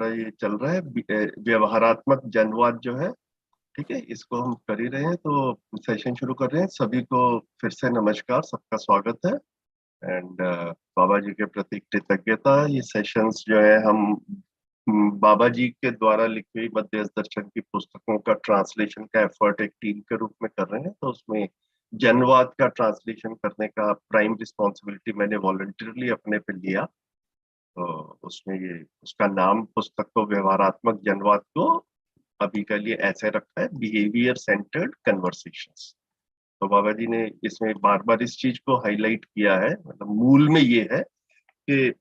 हमारा ये चल रहा है व्यवहारात्मक जनवाद जो है, ठीक है, इसको हम कर ही रहे हैं, तो सेशन शुरू कर रहे हैं। सभी को फिर से नमस्कार, सबका स्वागत है। एंड बाबा जी के प्रति कृतज्ञता। ये सेशंस जो है हम बाबा जी के द्वारा लिखी हुई मध्य दर्शन की पुस्तकों का ट्रांसलेशन का एफर्ट एक टीम के रूप में कर रहे हैं, तो उसमें जनवाद का ट्रांसलेशन करने का प्राइम रिस्पॉन्सिबिलिटी मैंने वॉलंटियरली अपने पे लिया। तो उसमें ये उसका नाम पुस्तक को व्यवहारात्मक जनवाद को अभी के लिए ऐसे रखा है, बिहेवियर सेंटर्ड कन्वर्सेशंस। तो बाबा जी ने इसमें बार बार इस चीज को हाईलाइट किया है, मतलब मूल में ये है कि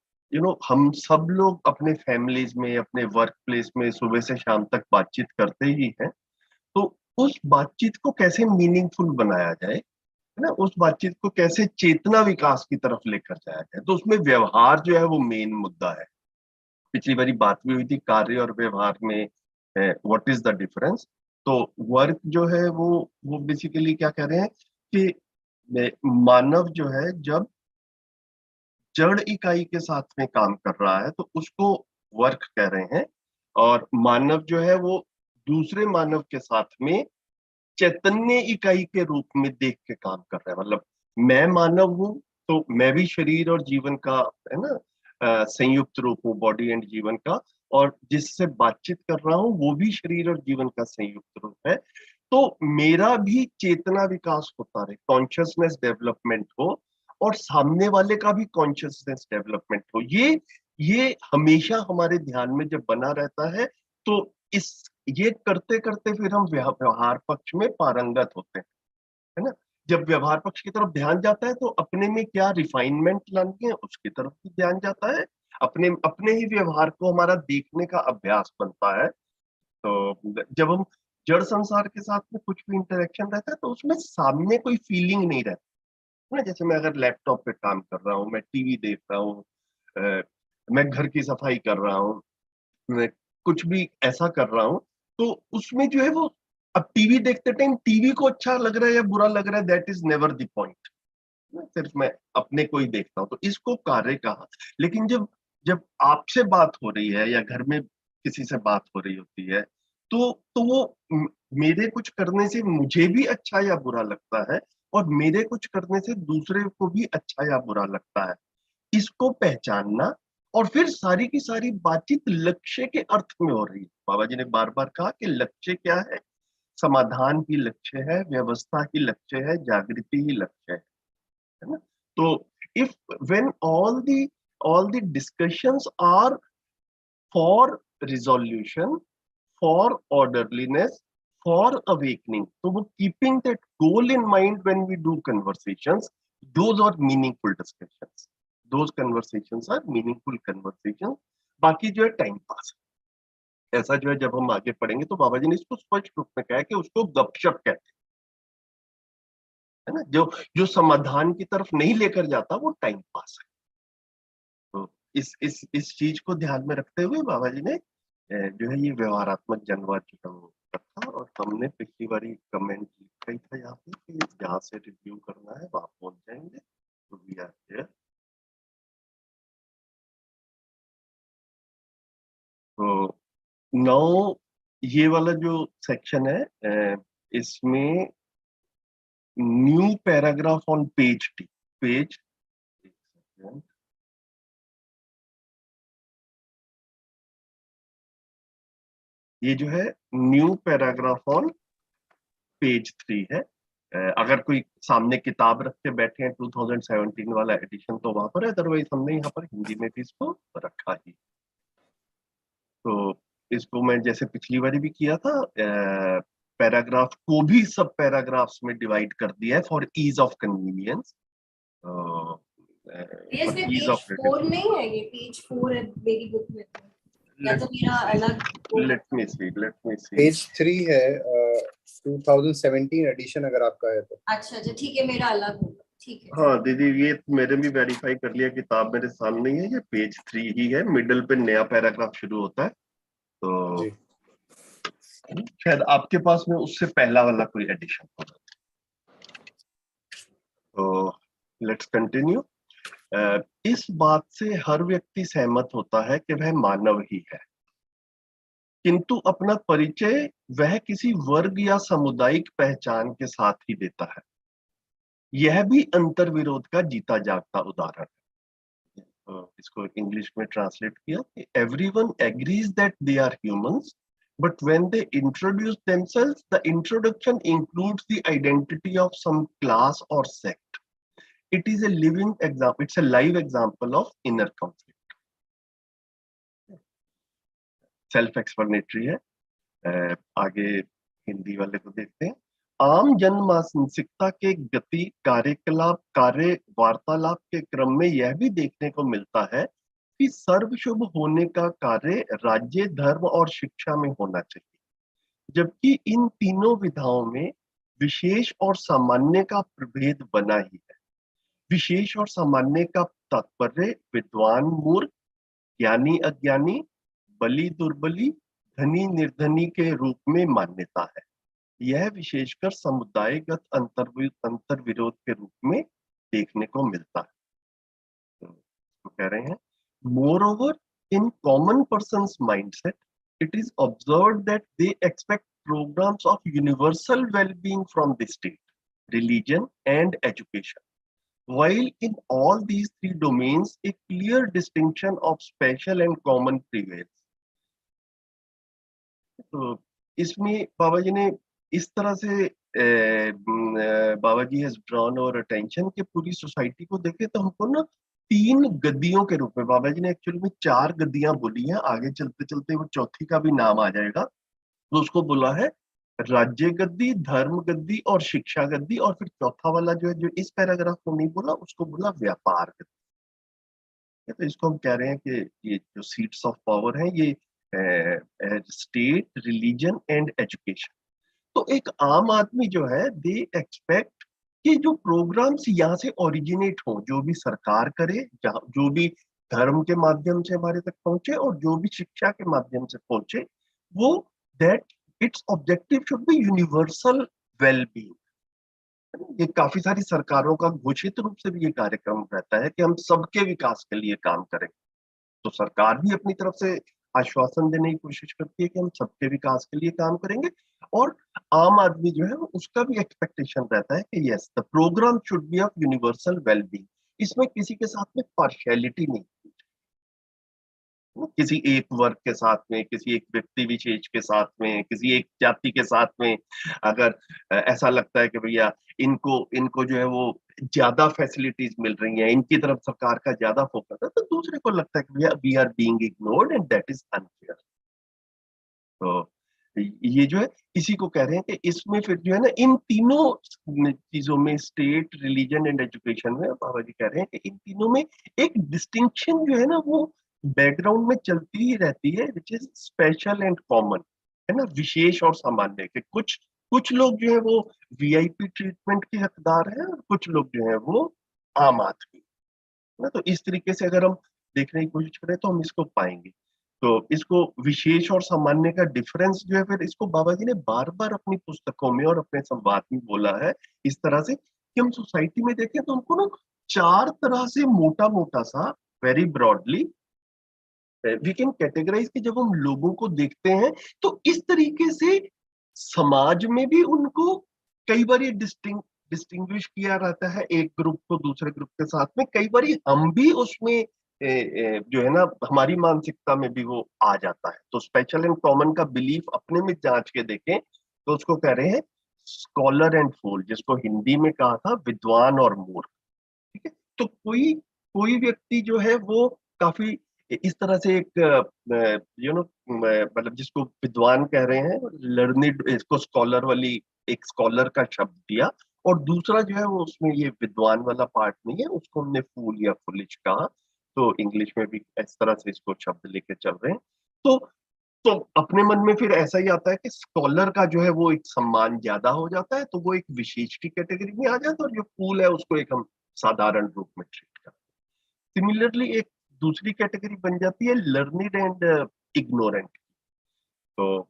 हम सब लोग अपने फैमिलीज में, अपने वर्क प्लेस में सुबह से शाम तक बातचीत करते ही हैं। तो उस बातचीत को कैसे मीनिंगफुल बनाया जाए, है ना, उस बातचीत को कैसे चेतना विकास की तरफ लेकर जाया जाए, तो उसमें व्यवहार जो है वो मेन मुद्दा है। पिछली बारी बात भी हुई थी कार्य और व्यवहार में व्हाट इज द डिफरेंस। तो वर्क जो है वो बेसिकली क्या कह रहे हैं कि मानव जो है जब जड़ इकाई के साथ में काम कर रहा है तो उसको वर्क कह रहे हैं, और मानव जो है वो दूसरे मानव के साथ में चैतन्य इकाई के रूप में देख के काम कर रहा है। मतलब मैं मानव हूं तो मैं भी शरीर और जीवन का, है ना, संयुक्त रूप हूँ, बॉडी एंड जीवन का। और जिससे बातचीत कर रहा हूँ वो भी शरीर और जीवन का संयुक्त रूप है। तो मेरा भी चेतना विकास होता रहे, कॉन्शियसनेस डेवलपमेंट हो, और सामने वाले का भी कॉन्शियसनेस डेवलपमेंट हो। ये हमेशा हमारे ध्यान में जब बना रहता है, तो इस ये करते करते फिर हम व्यवहार पक्ष में पारंगत होते हैं, है ना। जब व्यवहार पक्ष की तरफ ध्यान जाता है तो अपने में क्या रिफाइनमेंट लानी है उसकी तरफ भी ध्यान जाता है, अपने अपने ही व्यवहार को हमारा देखने का अभ्यास बनता है। तो जब हम जड़ संसार के साथ में कुछ भी इंटरेक्शन रहता है तो उसमें सामने कोई फीलिंग नहीं रहती ना। जैसे मैं अगर लैपटॉप पे काम कर रहा हूँ, मैं टीवी देख रहा हूँ, मैं घर की सफाई कर रहा हूँ, मैं कुछ भी ऐसा कर रहा हूँ, तो उसमें जो है वो, अब टीवी देखते टाइम टीवी को अच्छा लग रहा है या बुरा लग रहा है, that is never the point. सिर्फ मैं अपने को ही देखता हूँ, तो इसको कार्य कहा। लेकिन जब जब आपसे बात हो रही है या घर में किसी से बात हो रही होती है, तो वो मेरे कुछ करने से मुझे भी अच्छा या बुरा लगता है, और मेरे कुछ करने से दूसरे को भी अच्छा या बुरा लगता है। इसको पहचानना, और फिर सारी की सारी बातचीत लक्ष्य के अर्थ में हो रही है। बाबा जी ने बार बार कहा कि लक्ष्य क्या है, समाधान ही लक्ष्य है, व्यवस्था ही लक्ष्य है, जागृति ही लक्ष्य है ना। तो if when all the discussions are for resolution, for orderliness, for awakening, तो वो keeping that goal in mind when we do conversations, those are meaningful discussions, those conversations are meaningful conversations. बाकी जो है टाइम पास, ऐसा जो है जब हम आगे पढ़ेंगे तो बाबा जी ने इसको स्पष्ट रूप में कहा है कि उसको गपशप कहते हैं ना, जो जो समाधान की तरफ नहीं लेकर जाता वो टाइम पास है। तो इस चीज को ध्यान में रखते हुए बाबा जी ने जो है ये व्यवहारात्मक जनवाद जो है वो रखा। और हमने पिछली बारी कमेंट लिखा ही था यहाँ पे कि जहाँ से रिव्यू करना है वहां पहुंच जाएंगे, तो वी आर हियर। तो नाउ ये वाला जो सेक्शन है, इसमें new paragraph on page T, page, ये जो है न्यू पैराग्राफ ऑन पेज 3 है। अगर कोई सामने किताब रख के बैठे हैं 2017 वाला एडिशन तो वहां पर है, अदरवाइज हमने यहाँ पर हिंदी में भी इसको रखा ही। तो इसको मैं जैसे पिछली बारी भी किया था, पैराग्राफ को भी सब पैराग्राफ्स में डिवाइड कर दिया है फॉर ईज ऑफ कन्वीनियंस, ये फॉर इसमें ईज पेज ऑफ रीडिंग। 4 नहीं है, ये पेज 4 है मेरी बुक में तो, या तो मेरा अलग लेट मी सी पेज 3 है, 2017 एडिशन अगर आपका है तो। अच्छा ठीक है, मेरा अलग होगा, ठीक है। हाँ दीदी, ये मेरे भी वेरीफाई कर लिया, किताब मेरे सामने ही है, ये पेज 3 ही है, मिडल पे नया पैराग्राफ शुरू होता है। तो जी। शायद आपके पास में उससे पहला वाला कोई एडिशन होगा। तो लेट्स कंटिन्यू। इस बात से हर व्यक्ति सहमत होता है कि वह मानव ही है। किंतु अपना परिचय वह किसी वर्ग या सामुदायिक पहचान के साथ ही देता है। यह भी अंतर्विरोध का जीता जागता उदाहरण है। इसको इंग्लिश में ट्रांसलेट किया कि everyone agrees that they are humans, but when they introduce themselves, the introduction includes the identity of some class or sect. It is a living example, it's a live example of inner conflict. Self explanatory है। आगे हिंदी वाले को देखते हैं। आम जन मानसिकता के गति कार्यकलाप कार्य वार्तालाप के क्रम में यह भी देखने को मिलता है कि सर्वशुभ होने का कार्य राज्य, धर्म और शिक्षा में होना चाहिए, जबकि इन तीनों विधाओं में विशेष और सामान्य का प्रभेद बना ही है। विशेष और सामान्य का तात्पर्य विद्वान मूर्ख, ज्ञानी अज्ञानी, बली दुर्बली, धनी निर्धनी के रूप में मान्यता है। यह विशेषकर समुदायगत अंतर्विरोध के रूप में देखने को मिलता है। तो कह रहे हैं, moreover in common persons mindset it is observed that they expect programs of universal well-being from the state, religion, and education. While in all these three domains, a clear distinction of special and common prevails. तो इसमें बाबा जी ने इस तरह से बाबा जी has drawn और attention कि पूरी society को देखे तो हमको ना तीन गद्दियों के रूप में, बाबा जी ने एक्चुअली में चार गद्दियां बोली हैं, आगे चलते चलते वो चौथी का भी नाम आ जाएगा। तो उसको बोला है राज्य गद्दी, धर्म गद्दी और शिक्षा गद्दी, और फिर चौथा वाला जो है, जो इस पैराग्राफ को नहीं बोला, उसको बोला व्यापार गद्दी। तो इसको हम कह रहे हैं कि ये जो सीट्स ऑफ पावर है, ये स्टेट, रिलीजन एंड एजुकेशन। तो एक आम आदमी जो है, दे एक्सपेक्ट कि जो प्रोग्राम्स यहाँ से ओरिजिनेट हो, जो भी सरकार करे, जो भी धर्म के माध्यम से हमारे तक पहुंचे और जो भी शिक्षा के माध्यम से पहुंचे, वो that it's objective should be universal wellbeing. ये काफी सारी सरकारों का घोषित रूप से भी ये कार्यक्रम रहता है कि हम सबके विकास के लिए काम करें। तो सरकार भी अपनी तरफ से आश्वासन देने की कोशिश करती है कि हम सबके विकास के लिए काम करेंगे, और आम आदमी जो है उसका भी एक्सपेक्टेशन रहता है कि yes, the programme should be of universal wellbeing. इसमें किसी के साथ में पार्शियलिटी नहीं, किसी एक वर्ग के साथ में, किसी एक व्यक्ति विशेष के साथ में, किसी एक जाति के साथ में अगर ऐसा लगता है कि भैया इनको इनको जो है वो ज्यादा फैसिलिटीज मिल रही हैं, इनकी तरफ सरकार का ज्यादा फोकस है, तो दूसरे को लगता है कि भैया we are being ignored and that is unfair. तो ये जो है, इसी को कह रहे हैं कि इसमें फिर जो है ना, इन तीनों चीजों में, स्टेट, रिलीजन एंड एजुकेशन में, बाबा जी कह रहे हैं कि इन तीनों में एक डिस्टिंक्शन जो है ना, वो बैकग्राउंड में चलती ही रहती है, which is special and common, है ना, विशेष और सामान्य के। कुछ कुछ लोग जो है वो वीआईपी ट्रीटमेंट के हकदार हैं, और कुछ लोग जो है वो आम आदमी, है ना। तो इस तरीके से अगर हम देखने की कोशिश करें तो हम इसको पाएंगे। तो इसको विशेष और सामान्य का डिफरेंस जो है, फिर इसको बाबा जी ने बार बार अपनी पुस्तकों में और अपने संवाद में बोला है इस तरह से कि हम सोसाइटी में देखें तो हमको ना चार तरह से मोटा मोटा सा, very broadly we can categorise, कि जब हम लोगों को देखते हैं तो इस तरीके से समाज में भी उनको कई बार ये डिस्टिंग्विश किया रहता है, एक ग्रुप को दूसरे ग्रुप के साथ में। कई बार हम भी उसमें जो है ना, हमारी मानसिकता में भी वो आ जाता है। तो स्पेशल एंड कॉमन का बिलीफ अपने में जांच के देखें तो उसको कह रहे हैं स्कॉलर एंड फूल, जिसको हिंदी में कहा था विद्वान और मूर्ख। ठीक है, तो कोई कोई व्यक्ति जो है वो काफी इस तरह से एक मतलब जिसको विद्वान कह रहे हैं, लर्निड, इसको स्कॉलर वाली, एक स्कॉलर का शब्द दिया, और दूसरा जो है वो उसमें ये विद्वान वाला पार्ट नहीं है, उसको हमने फूल या फुलिश कहा। तो इंग्लिश में भी इस तरह से इसको शब्द लेके चल रहे हैं। तो तो अपने मन में फिर ऐसा ही आता है कि स्कॉलर का जो है वो एक सम्मान ज्यादा हो जाता है, तो वो एक विशेष की कैटेगरी में आ जाता है, और जो फूल है उसको एक हम साधारण रूप में ट्रीट करते हैं। सिमिलरली एक दूसरी कैटेगरी बन जाती है लर्निड एंड इग्नोरेंट। तो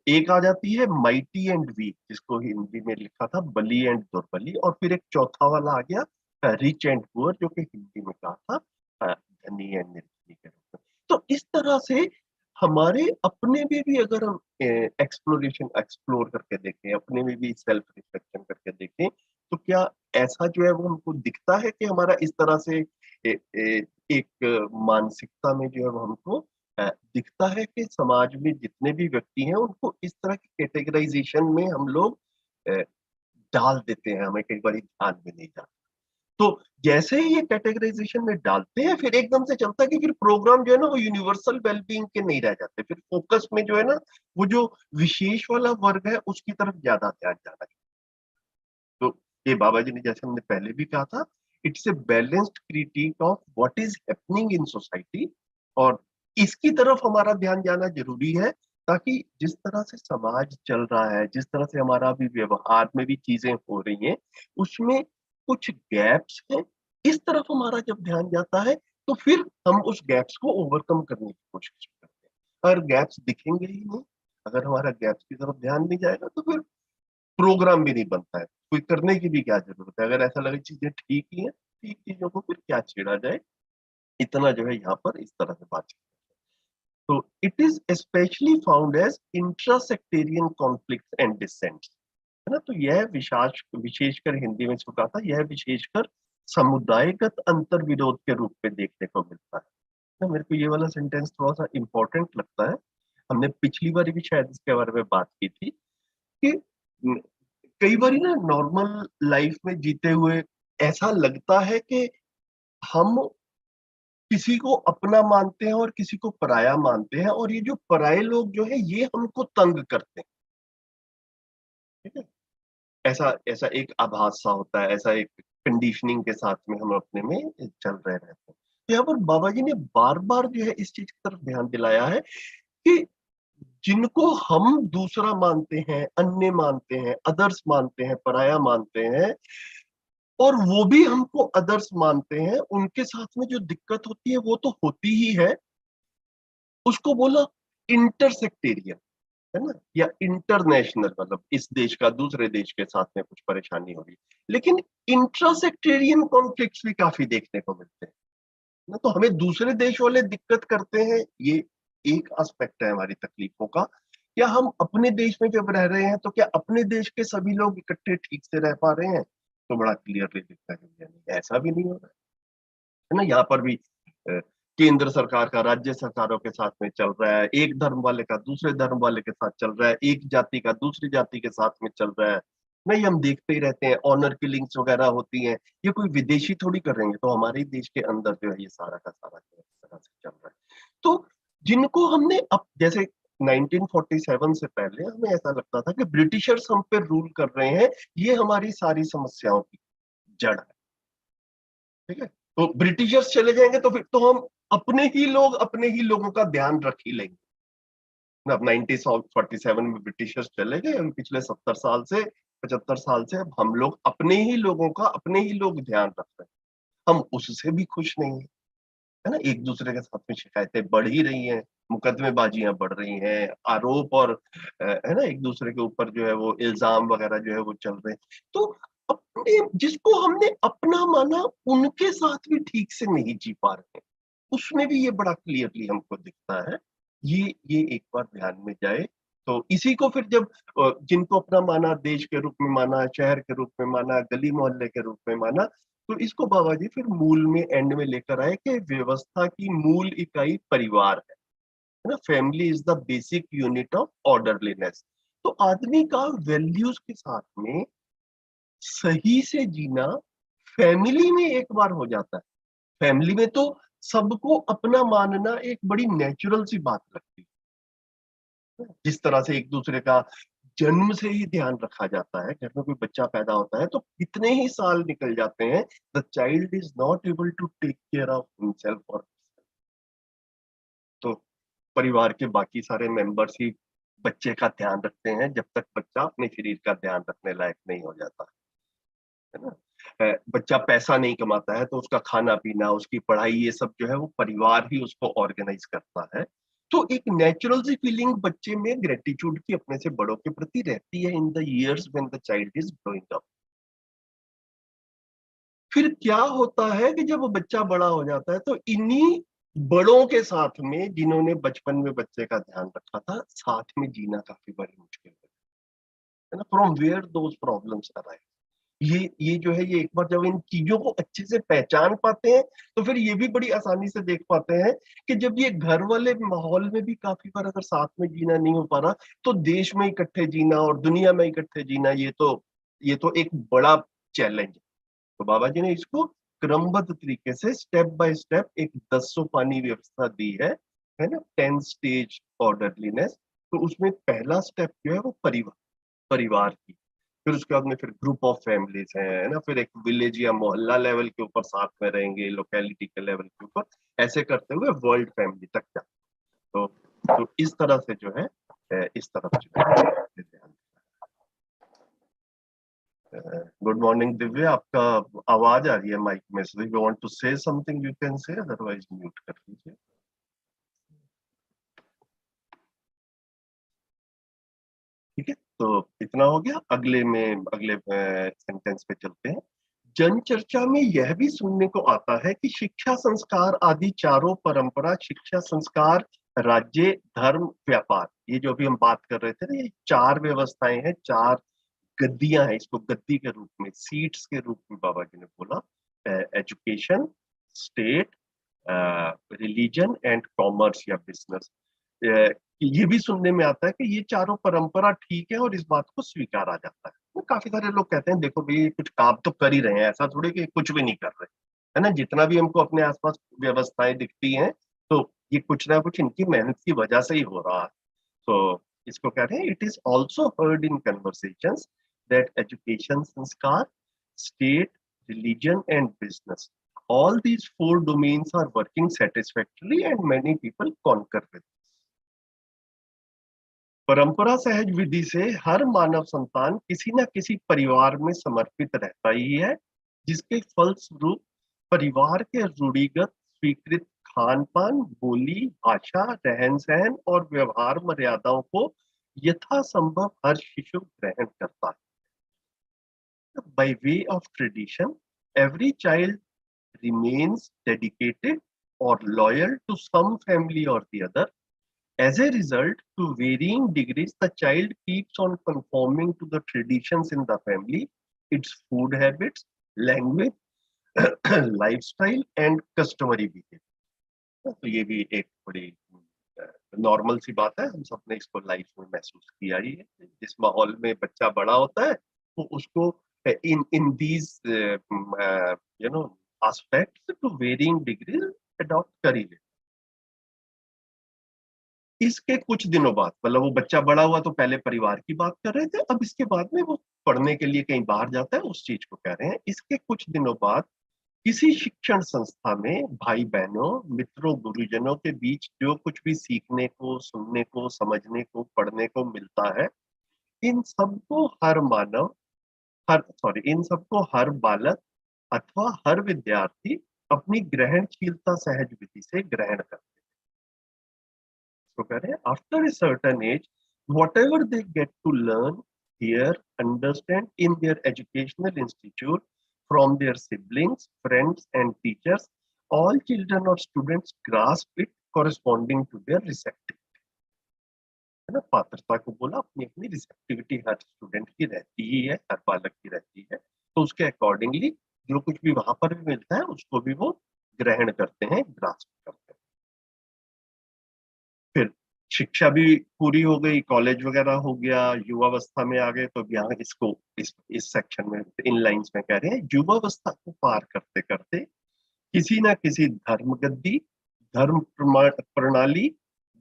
एक आ जाती है माइटी एंड वीक, जिसको हिंदी में लिखा था बली एंड दुर्बली, और फिर एक चौथा वाला आ गया रिच एंड पुअर, जो कि हिंदी में कहा था धनी एंड निर्धनी के रूप में। तो इस तरह से हमारे अपने में भी अगर हम एक्सप्लोर करके देखें, अपने में भी सेल्फ रिफ्लेक्शन करके देखें, तो क्या ऐसा जो है वो हमको दिखता है कि हमारा इस तरह से एक मानसिकता में जो है वो हमको दिखता है कि समाज में जितने भी व्यक्ति हैं उनको इस तरह की कैटेगराइजेशन में हम लोग अ, डाल देते हैं, हमें कई बार ध्यान में नहीं जाता। तो जैसे ही ये कैटेगराइजेशन में डालते हैं, फिर एकदम से चलता है कि फिर प्रोग्राम जो है ना वो यूनिवर्सल वेलबींग के नहीं रह जाते, फिर फोकस में जो है ना वो जो विशेष वाला वर्ग है उसकी तरफ ज्यादा ध्यान जाना चाहिए। तो ये बाबा जी ने, जैसे हमने पहले भी कहा था, it's a balanced critic of what is happening in society, और इसकी तरफ हमारा ध्यान जाना जरूरी है, ताकि जिस तरह से समाज चल रहा है, जिस तरह से हमारा भी व्यवहार में भी चीजें हो रही हैं, उसमें कुछ गैप्स हैं। इस तरफ हमारा जब ध्यान जाता है तो फिर हम उस गैप्स को ओवरकम करने की कोशिश करते हैं। अगर गैप्स दिखेंगे ही नहीं, अगर हमारा गैप्स की तरफ ध्यान नहीं जाएगा, तो फिर प्रोग्राम भी नहीं बनता है, कोई करने की भी क्या जरूरत है। अगर ऐसा लगे चीजें ठीक ही है, ठीक चीजों को फिर क्या छेड़ा जाए, इतना जो है यहाँ पर इस तरह से बातचीत। तो it is specially found as intrasectarian conflict and dissent, है ना। तो यह विशेषकर हिंदी में इसको कहा था, यह विशेषकर समुदायगत अंतर विरोध के रूप में देखने को मिलता है। ना, मेरे को ये वाला सेंटेंस थोड़ा सा इंपॉर्टेंट लगता है। हमने पिछली बार भी शायद इसके बारे में बात की थी कि कई बार ना नॉर्मल लाइफ में जीते हुए ऐसा लगता है कि हम किसी को अपना मानते हैं और किसी को पराया मानते हैं, और ये जो पराये लोग जो है ये हमको तंग करते हैं, ठीक है। ऐसा ऐसा एक आभास सा होता है, ऐसा एक कंडीशनिंग के साथ में हम अपने में चल रहे रहते हैं। तो यहाँ पर बाबा जी ने बार बार जो है इस चीज की तरफ ध्यान दिलाया है कि जिनको हम दूसरा मानते हैं, अन्य मानते हैं, अदर्स मानते हैं, पराया मानते हैं, और वो भी हमको अदर्स मानते हैं, उनके साथ में जो दिक्कत होती है वो तो होती ही है। उसको बोला इंटरसेक्टेरियन, है ना, या इंटरनेशनल, मतलब इस देश का दूसरे देश के साथ में कुछ परेशानी हो रही है। लेकिन इंट्रासेक्टेरियन कॉन्फ्लिक्ट्स भी काफी देखने को मिलते हैं ना। तो हमें दूसरे देश वाले दिक्कत करते हैं, ये एक एस्पेक्ट है हमारी तकलीफों का। क्या हम अपने देश में जब रह रहे हैं तो क्या अपने देश के सभी लोग इकट्ठे ठीक से रह पा रहे हैं? तो बड़ा क्लियरली दिखता है कि नहीं, ऐसा भी नहीं हो रहा है ना। यहाँ पर भी केंद्र सरकार का राज्य सरकारों के साथ में चल रहा है, एक धर्म वाले का दूसरे धर्म वाले के साथ चल रहा है, एक जाति का दूसरी जाति के साथ में चल रहा है। नहीं, हम देखते ही रहते हैं, ऑनर किलिंग्स वगैरह होती हैं। ये कोई विदेशी थोड़ी करेंगे, तो हमारे ही देश के अंदर जो है ये सारा का सारा जो है इस तरह से चल रहा है। तो जिनको हमने अब जैसे 1947 से पहले हमें ऐसा लगता था कि ब्रिटिशर्स हम पे रूल कर रहे हैं, ये हमारी सारी समस्याओं की जड़ है, ठीक है। तो ब्रिटिशर्स चले जाएंगे तो फिर तो हम अपने ही लोग अपने ही लोगों का ध्यान रख ही लेंगे ना। अब 1947 में ब्रिटिशर्स चले गए, हम पिछले 70 साल से 75 साल से अब हम लोग अपने ही लोगों का अपने ही लोग ध्यान रख रहे हैं। हम उससे भी खुश नहीं है, है ना। एक दूसरे के साथ में शिकायतें बढ़ ही रही हैं, मुकदमेबाजियां बढ़ रही हैं, आरोप और है ना, एक दूसरे के ऊपर जो है वो इल्जाम वगैरह जो है वो चल रहे हैं। तो अपने जिसको हमने अपना माना उनके साथ भी ठीक से नहीं जी पा रहे हैं, उसमें भी ये बड़ा क्लियरली हमको दिखता है। ये एक बार ध्यान में जाए। तो इसी को फिर जब जिनको अपना माना, देश के रूप में माना, शहर के रूप में माना, गली मोहल्ले के रूप में माना, तो इसको बाबा जी फिर मूल में एंड में लेकर आए कि व्यवस्था की मूल इकाई परिवार है ना। Family is the basic unit of orderliness. तो आदमी का वैल्यूज के साथ में सही से जीना फैमिली में एक बार हो जाता है। फैमिली में तो सबको अपना मानना एक बड़ी नेचुरल सी बात लगती है। जिस तरह से एक दूसरे का जन्म से ही ध्यान रखा जाता है, घर में कोई बच्चा पैदा होता है तो कितने ही साल निकल जाते हैं, the child is not able to take care of himself, और तो परिवार के बाकी सारे मेंबर्स ही बच्चे का ध्यान रखते हैं जब तक बच्चा अपने शरीर का ध्यान रखने लायक नहीं हो जाता, है ना। बच्चा पैसा नहीं कमाता है तो उसका खाना पीना, उसकी पढ़ाई, ये सब जो है वो परिवार ही उसको ऑर्गेनाइज करता है। तो एक नेचुरल सी फीलिंग बच्चे में ग्रेटिट्यूड की अपने से बड़ों के प्रति रहती है in the years when the child is growing up. फिर क्या होता है कि जब वो बच्चा बड़ा हो जाता है तो इन्हीं बड़ों के साथ में जिन्होंने बचपन में बच्चे का ध्यान रखा था, साथ में जीना काफी बड़ी मुश्किल है ना। From where those problems arise, ये जो है, ये एक बार जब इन चीजों को अच्छे से पहचान पाते हैं तो फिर ये भी बड़ी आसानी से देख पाते हैं कि जब ये घर वाले माहौल में भी काफी बार अगर साथ में जीना नहीं हो पा रहा, तो देश में इकट्ठे जीना और दुनिया में इकट्ठे जीना, ये तो एक बड़ा चैलेंज है। तो बाबा जी ने इसको क्रमबद्ध तरीके से स्टेप बाय स्टेप एक 10 सोपानी व्यवस्था दी है ना, 10 स्टेज ऑर्डरलीनेस। तो उसमें पहला स्टेप जो है वो परिवार की, फिर उसके बाद में फिर ग्रुप ऑफ फैमिलीज है ना, फिर एक विलेज या मोहल्ला लेवल के ऊपर साथ में रहेंगे, लोकेलिटी के लेवल के ऊपर, ऐसे करते हुए वर्ल्ड फैमिली तक जा। तो इस तरह से जो है, इस तरफ जो है ध्यान। गुड मॉर्निंग दिव्य, आपका आवाज आ रही है माइक में, so you want to say something you can say, otherwise mute कर लीजिए। ठीक है, तो इतना हो गया। अगले सेंटेंस पे चलते हैं। जन चर्चा में यह भी सुनने को आता है कि शिक्षा संस्कार आदि चारों परंपरा, शिक्षा संस्कार, राज्य, धर्म, व्यापार, ये जो भी हम बात कर रहे थे ना, ये चार व्यवस्थाएं हैं, चार गद्दियां हैं, इसको गद्दी के रूप में, सीट्स के रूप में बाबा जी ने बोला। Education, state, religion and commerce या बिजनेस। ये भी सुनने में आता है कि ये चारों परंपरा ठीक है और इस बात को स्वीकारा जाता है। तो काफी सारे लोग कहते हैं देखो भाई कुछ काम तो कर ही रहे हैं, ऐसा थोड़ी कि कुछ भी नहीं कर रहे, है ना। जितना भी हमको अपने आसपास व्यवस्थाएं दिखती हैं, तो ये कुछ ना कुछ इनकी मेहनत की वजह से ही हो रहा है। तो इसको कह रहे हैं, it is also heard in conversations that education, संस्कार, state, religion and business, all these four domains are working satisfactorily and many people concur with. परंपरा सहज विधि से हर मानव संतान किसी न किसी परिवार में समर्पित रहता ही है, जिसके फलस्वरूप परिवार के रूढ़िगत स्वीकृत खान पान, बोली, भाषा, रहन सहन और व्यवहार मर्यादाओं को यथासंभव हर शिशु ग्रहण करता है। By way of tradition, every child remains dedicated or loyal to some family or the other. As a result, to varying degrees, the child keeps on conforming to the traditions in the family, its food habits, language, lifestyle, and customary behavior. तो ये भी एक बड़ी normal सी बात है, हम सबने इसको लाइफ में महसूस किया ही है। जिस माहौल में बच्चा बड़ा होता है, तो उसको in in these you know aspects to varying degrees adopt कर ही ले। इसके कुछ दिनों बाद, मतलब वो बच्चा बड़ा हुआ तो पहले परिवार की बात कर रहे थे, अब इसके बाद में वो पढ़ने के लिए कहीं बाहर जाता है, उस चीज को कह रहे हैं। इसके कुछ दिनों बाद किसी शिक्षण संस्था में भाई बहनों, मित्रों, गुरुजनों के बीच जो कुछ भी सीखने को, सुनने को, समझने को, पढ़ने को मिलता है, इन सबको हर मानव, इन सबको हर बालक अथवा हर विद्यार्थी अपनी ग्रहणशीलता सहज विधि से ग्रहण करते हैं। तो कह रहे हैं, after a certain age, whatever they get to learn, hear, understand in their educational institute from their siblings, friends, and teachers, all children or students grasp it corresponding to their receptivity. है ना, पात्रता को बोला, अपनी अपनी receptivity हर student की रहती ही है, हर बालक की रहती है, तो उसके अकॉर्डिंगली जो कुछ भी वहां पर भी मिलता है उसको भी वो ग्रहण करते हैं, ग्रास्प करते हैं। फिर शिक्षा भी पूरी हो गई, कॉलेज वगैरह हो गया, युवावस्था में आ गए, तो यहाँ इसको इस सेक्शन में इन लाइंस में कह रहे हैं, युवावस्था को पार करते करते किसी ना किसी धर्म गद्दी, धर्म प्रणाली,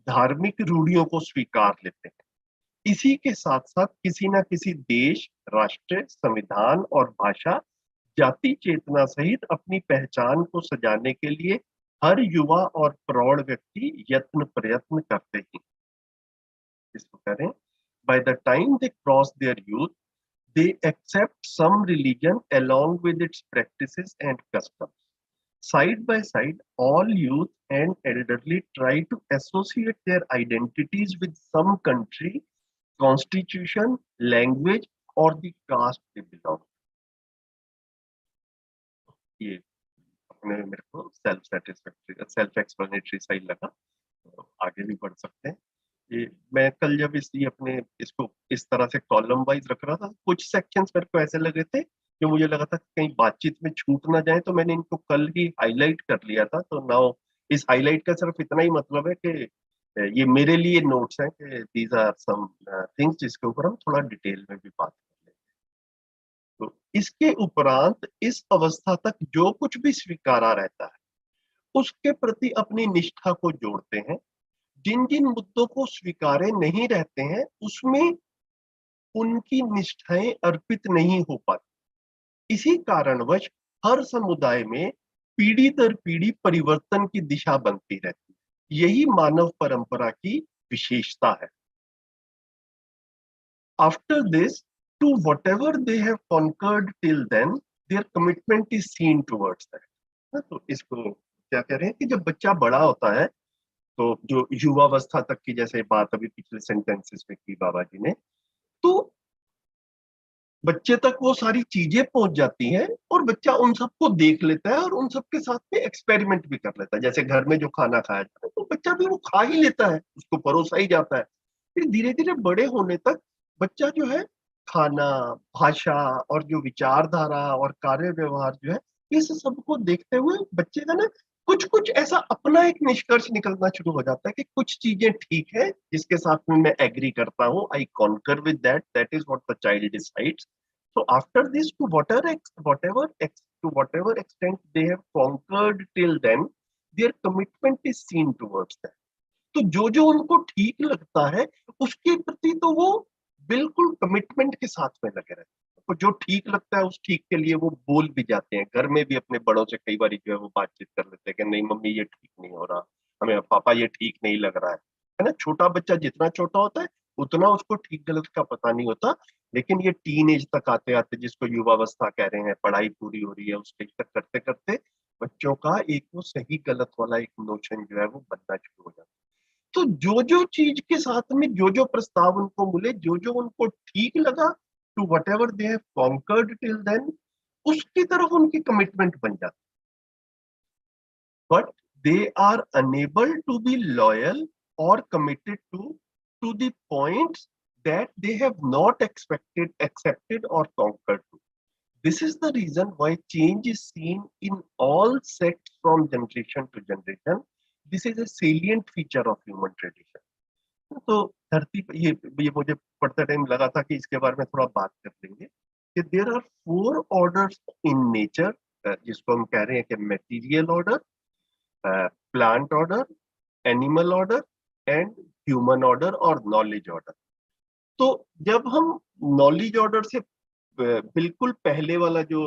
धार्मिक रूढ़ियों को स्वीकार लेते हैं। इसी के साथ साथ किसी ना किसी देश, राष्ट्र, संविधान और भाषा, जाति चेतना सहित अपनी पहचान को सजाने के लिए हर युवा और प्रौढ़ व्यक्ति यत्न प्रयत्न करते हैं। इसको करें, by the time they cross their youth, they accept some religion along with its practices and customs. Side by side, all youth and elderly try to associate their identities with some country, constitution, language, or the caste they belong. ये सुनने में मेरे को self satisfactory self explanatory सही लगा, तो आगे भी बढ़ सकते हैं। ये मैं कल जब अपने इसको इस तरह से कॉलम वाइज रख रहा था, कुछ सेक्शंस मेरे को ऐसे लगे थे जो मुझे लगा था कि कहीं बातचीत में छूट ना जाए, तो मैंने इनको कल ही हाईलाइट कर लिया था। तो नाउ इस हाईलाइट का सिर्फ इतना ही मतलब है कि ये मेरे लिए नोट्स हैं कि दीज आर सम थिंग्स जिसके ऊपर हम थोड़ा डिटेल में भी बात कर लेंगे। तो इसके उपरांत इस अवस्था तक जो कुछ भी स्वीकारा रहता है उसके प्रति अपनी निष्ठा को जोड़ते हैं। जिन जिन मुद्दों को स्वीकारे नहीं रहते हैं उसमें उनकी निष्ठाएं अर्पित नहीं हो पाती। इसी कारणवश हर समुदाय में पीढ़ी दर पीढ़ी परिवर्तन की दिशा बनती रहती है। यही मानव परंपरा की विशेषता है। After this, to whatever they have conquered till then, their commitment is seen towards that। तो इसको क्या कह रहे हैं कि जब बच्चा बड़ा होता है तो जो युवावस्था तक की जैसे बात अभी पिछले सेंटेंसेस में की बाबा जी ने, तो बच्चे तक वो सारी चीजें पहुंच जाती हैं और बच्चा उन सबको देख लेता है और उन सबके साथ में एक्सपेरिमेंट भी कर लेता है। जैसे घर में जो खाना खाया जाता है तो बच्चा भी वो खा ही लेता है, उसको परोसा ही जाता है। फिर धीरे धीरे बड़े होने तक बच्चा जो है खाना, भाषा और जो विचारधारा और कार्य व्यवहार जो है, इस सबको देखते हुए बच्चे का ना कुछ कुछ ऐसा अपना एक निष्कर्ष निकलना शुरू हो जाता है कि कुछ चीजें ठीक है जिसके साथ में मैं एग्री करता हूँ, आई conquer with that, that is what the child decides. So after this, to whatever extent they have conquered till then, their commitment is seen towards that। तो जो जो उनको ठीक लगता है उसके प्रति तो वो बिल्कुल कमिटमेंट के साथ में लगे रहते हैं। तो जो ठीक लगता है उस ठीक के लिए वो बोल भी जाते हैं। घर में भी अपने बड़ों से कई बार जो है वो बातचीत कर लेते हैं कि नहीं मम्मी ये ठीक नहीं हो रहा, हमें पापा ये ठीक नहीं लग रहा है ना। छोटा बच्चा जितना छोटा होता है उतना उसको ठीक गलत का पता नहीं होता, लेकिन ये टीन एज तक आते आते, जिसको युवावस्था कह रहे हैं, पढ़ाई पूरी हो रही है, उस स्टेज तक करते करते बच्चों का एक वो सही गलत वाला एक नोशन जो है वो बनना शुरू हो जाता है। तो जो जो चीज के साथ में जो जो प्रस्ताव उनको मिले, जो जो उनको ठीक लगा, to whatever they have conquered till then, उसकी तरफ उनकी कमिटमेंट बन जाती। But they are unable to be loyal और committed to the points that they have not accepted or conquered to। This is the reason why change is seen in all sects from generation to generation। This is a salient feature of human tradition। तो धरती पर ये मुझे पढ़ते time लगा था कि इसके बारे में थोड़ा बात कर लेंगे कि there are 4 orders in nature, जिसको हम कह रहे हैं कि material order, plant order, animal order and human order और नॉलेज ऑर्डर। तो जब हम नॉलेज ऑर्डर से बिल्कुल पहले वाला जो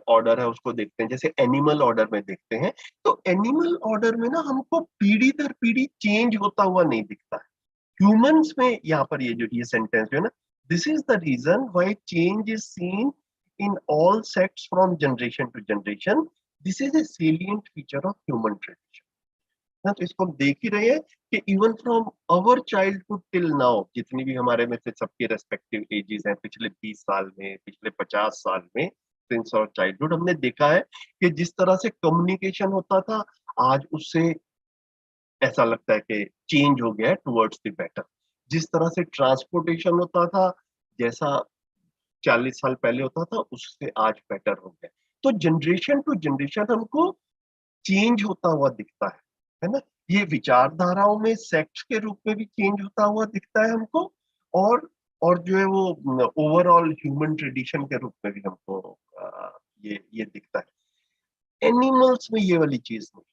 ऑर्डर है उसको देखते हैं, जैसे एनिमल ऑर्डर में देखते हैं, तो एनिमल ऑर्डर में ना हमको पीढ़ी दर पीढ़ी चेंज होता हुआ नहीं दिखता है। ह्यूमंस में यहाँ पर ये सेंटेंस जो है ना, this is the reason why change is seen in all sects from generation to generation. This is a salient feature of human tradition ना। तो इसको हम देख ही रहे हैं कि even from our childhood till now, जितनी भी हमारे में से सबके रेस्पेक्टिव एजेस हैं, पिछले 20 साल में, पिछले 50 साल में, सिंस और चाइल्डहुड, हमने देखा है कि जिस तरह से कम्युनिकेशन होता था, आज उससे ऐसा लगता है कि चेंज हो गया है टुवर्ड्स द बेटर। जिस तरह से ट्रांसपोर्टेशन होता था, जैसा 40 साल पहले होता था, उससे आज बेटर हो गया। तो जनरेशन टू जनरेशन हमको चेंज होता हुआ दिखता है ना। ये विचारधाराओं में सेक्ट्स के रूप में भी चेंज होता हुआ दिखता है हमको, और जो है वो ओवरऑल ह्यूमन ट्रेडिशन के रूप में भी हमको ये दिखता है। एनिमल्स में ये वाली चीज नहीं।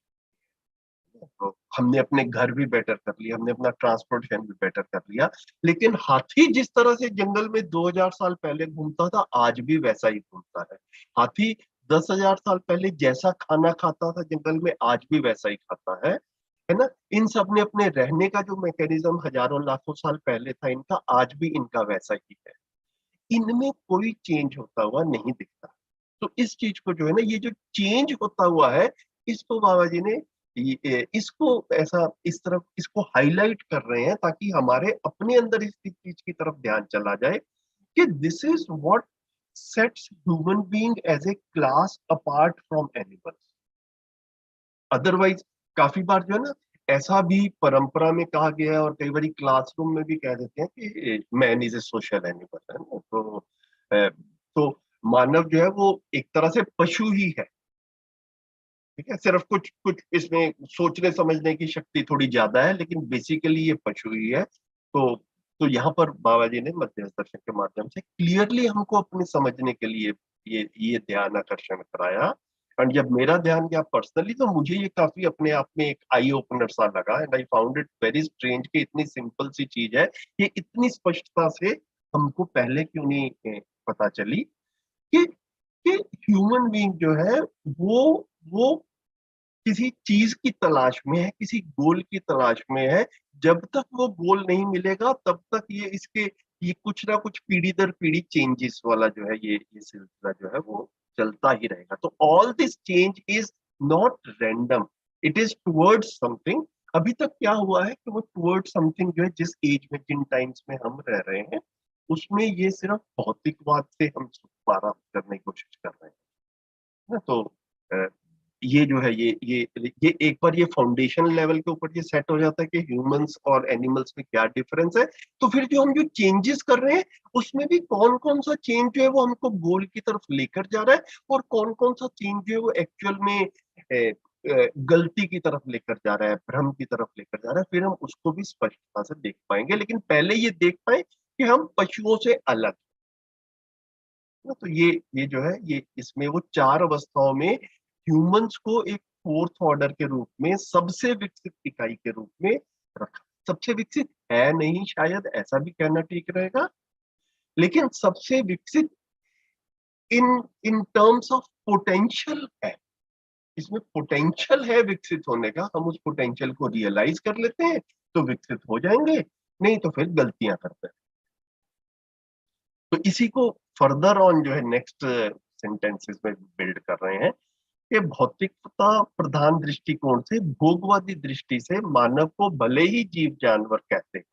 तो हमने अपने घर भी बेटर कर लिया, हमने अपना ट्रांसपोर्टेशन भी बेटर कर लिया, लेकिन हाथी जिस तरह से जंगल में 2000 साल पहले घूमता था, आज भी वैसा ही घूमता है। हाथी 10,000 साल पहले जैसा खाना खाता था जंगल में, आज भी वैसा ही खाता है ना। इन सब ने अपने रहने का जो मैकेनिज्म हजारों लाखों साल पहले था इनका, आज भी इनका वैसा ही है। इनमें कोई चेंज होता हुआ नहीं दिखता। तो इस चीज को जो है ना, ये जो चेंज होता हुआ है, इसको बाबा जी ने इसको ऐसा इस तरफ इसको हाईलाइट कर रहे हैं ताकि हमारे अपने अंदर इस चीज की तरफ ध्यान चला जाए कि this is what sets human being as a class apart from animals. Otherwise काफी बार जो है ना, ऐसा भी परंपरा में कहा गया है और कई बार क्लासरूम में भी कह देते हैं कि man is a social animal, है ना। तो मानव जो है वो एक तरह से पशु ही है, ठीक है। सिर्फ कुछ कुछ इसमें सोचने समझने की शक्ति थोड़ी ज्यादा है, लेकिन बेसिकली ये पशु ही है। तो यहाँ पर बाबा जी ने मध्यस्थ दर्शन के माध्यम से क्लियरली हमको अपने समझने के लिए ये ध्यान आकर्षण कराया। एंड जब मेरा ध्यान गया पर्सनली, तो मुझे ये काफी अपने आप में एक आई ओपनर सा लगा। And I found it very strange कि इतनी सिंपल सी चीज है, ये इतनी स्पष्टता से हमको पहले क्यों नहीं पता चली कि कि ह्यूमन बीइंग जो है वो किसी चीज की तलाश में है, किसी गोल की तलाश में है। जब तक वो गोल नहीं मिलेगा तब तक ये कुछ ना कुछ पीढ़ी दर पीढ़ी चेंजेस वाला जो है ये सिलसिला जो है वो चलता ही रहेगा। तो all this change is not random, it is towards something. अभी तक क्या हुआ है कि वो टुवर्ड्स समथिंग जो है, जिस एज में जिन टाइम्स में हम रह रहे हैं, उसमें ये सिर्फ भौतिकवाद से हम छुटकारा करने की कोशिश कर रहे हैं ना। तो अ, ये जो है ये एक बार ये फाउंडेशन लेवल के ऊपर ये सेट हो जाता है कि ह्यूमंस और एनिमल्स में क्या डिफरेंस है, तो फिर जो हम जो चेंजेस कर रहे हैं उसमें भी कौन कौन सा चेंज जो है वो हमको गोल की तरफ लेकर जा रहा है, और कौन कौन सा चेंज जो है वो एक्चुअल में गलती की तरफ लेकर जा रहा है, भ्रम की तरफ लेकर जा रहा है। फिर हम उसको भी स्पष्टता से देख पाएंगे, लेकिन पहले ये देख पाए कि हम पशुओं से अलग हैं। तो ये जो है ये इसमें वो चार अवस्थाओं में ह्यूमंस को एक फोर्थ ऑर्डर के रूप में, सबसे विकसित इकाई के रूप में रखा। सबसे विकसित है नहीं, शायद ऐसा भी कहना ठीक रहेगा, लेकिन सबसे विकसित इन इन टर्म्स ऑफ पोटेंशियल है। इसमें पोटेंशियल है विकसित होने का, हम उस पोटेंशियल को रियलाइज कर लेते हैं तो विकसित हो जाएंगे, नहीं तो फिर गलतियां करते हैं। तो इसी को फर्दर ऑन जो है नेक्स्ट सेंटेंसेस में बिल्ड कर रहे हैं कि भौतिकता प्रधान दृष्टिकोण से, भोगवादी दृष्टि से मानव को भले ही जीव जानवर कहते हैं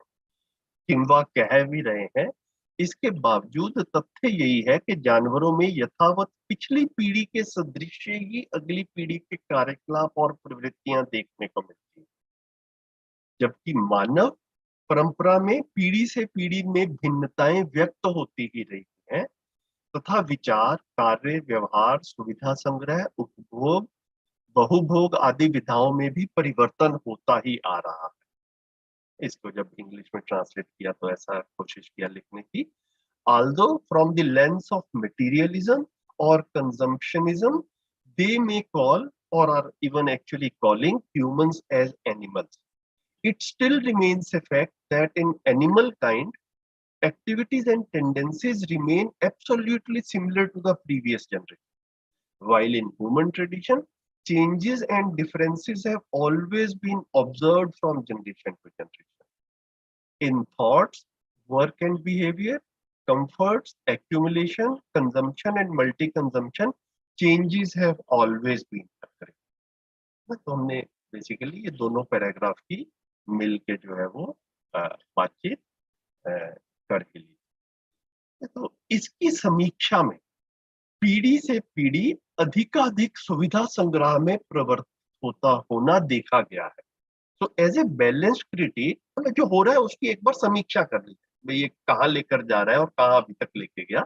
किंवा कह भी रहे हैं, इसके बावजूद तथ्य यही है कि जानवरों में यथावत पिछली पीढ़ी के सदृश ही अगली पीढ़ी के कार्यकलाप और प्रवृत्तियां देखने को मिलती है, जबकि मानव परंपरा में पीढ़ी से पीढ़ी में भिन्नताएं व्यक्त होती ही रही हैं, तथा विचार, कार्य, व्यवहार, सुविधा संग्रह, उपभोग, बहुभोग आदि विधाओं में भी परिवर्तन होता ही आ रहा है। इसको जब इंग्लिश में ट्रांसलेट किया तो ऐसा कोशिश किया लिखने की, although from the lens of materialism or consumptionism, they may call or are even actually calling humans as animals. It still remains a fact that in animal kind, activities and tendencies remain absolutely similar to the previous generation. While in human tradition, changes and differences have always been observed from generation to generation. In thoughts, work and behavior, comforts, accumulation, consumption and multi-consumption, changes have always been occurring. तो हमने basically ये दोनों paragraph की मिल के जो है वो बातचीत कर ही ली। तो इसकी समीक्षा में पीढ़ी से पीढ़ी अधिकाधिक सुविधा संग्रह में प्रवृत्त होता होना देखा गया है। तो एज ए बैलेंस्ड क्रिटिक, मतलब जो हो रहा है उसकी एक बार समीक्षा कर ली, भाई ये कहाँ लेकर जा रहा है और कहाँ अभी तक लेके गया।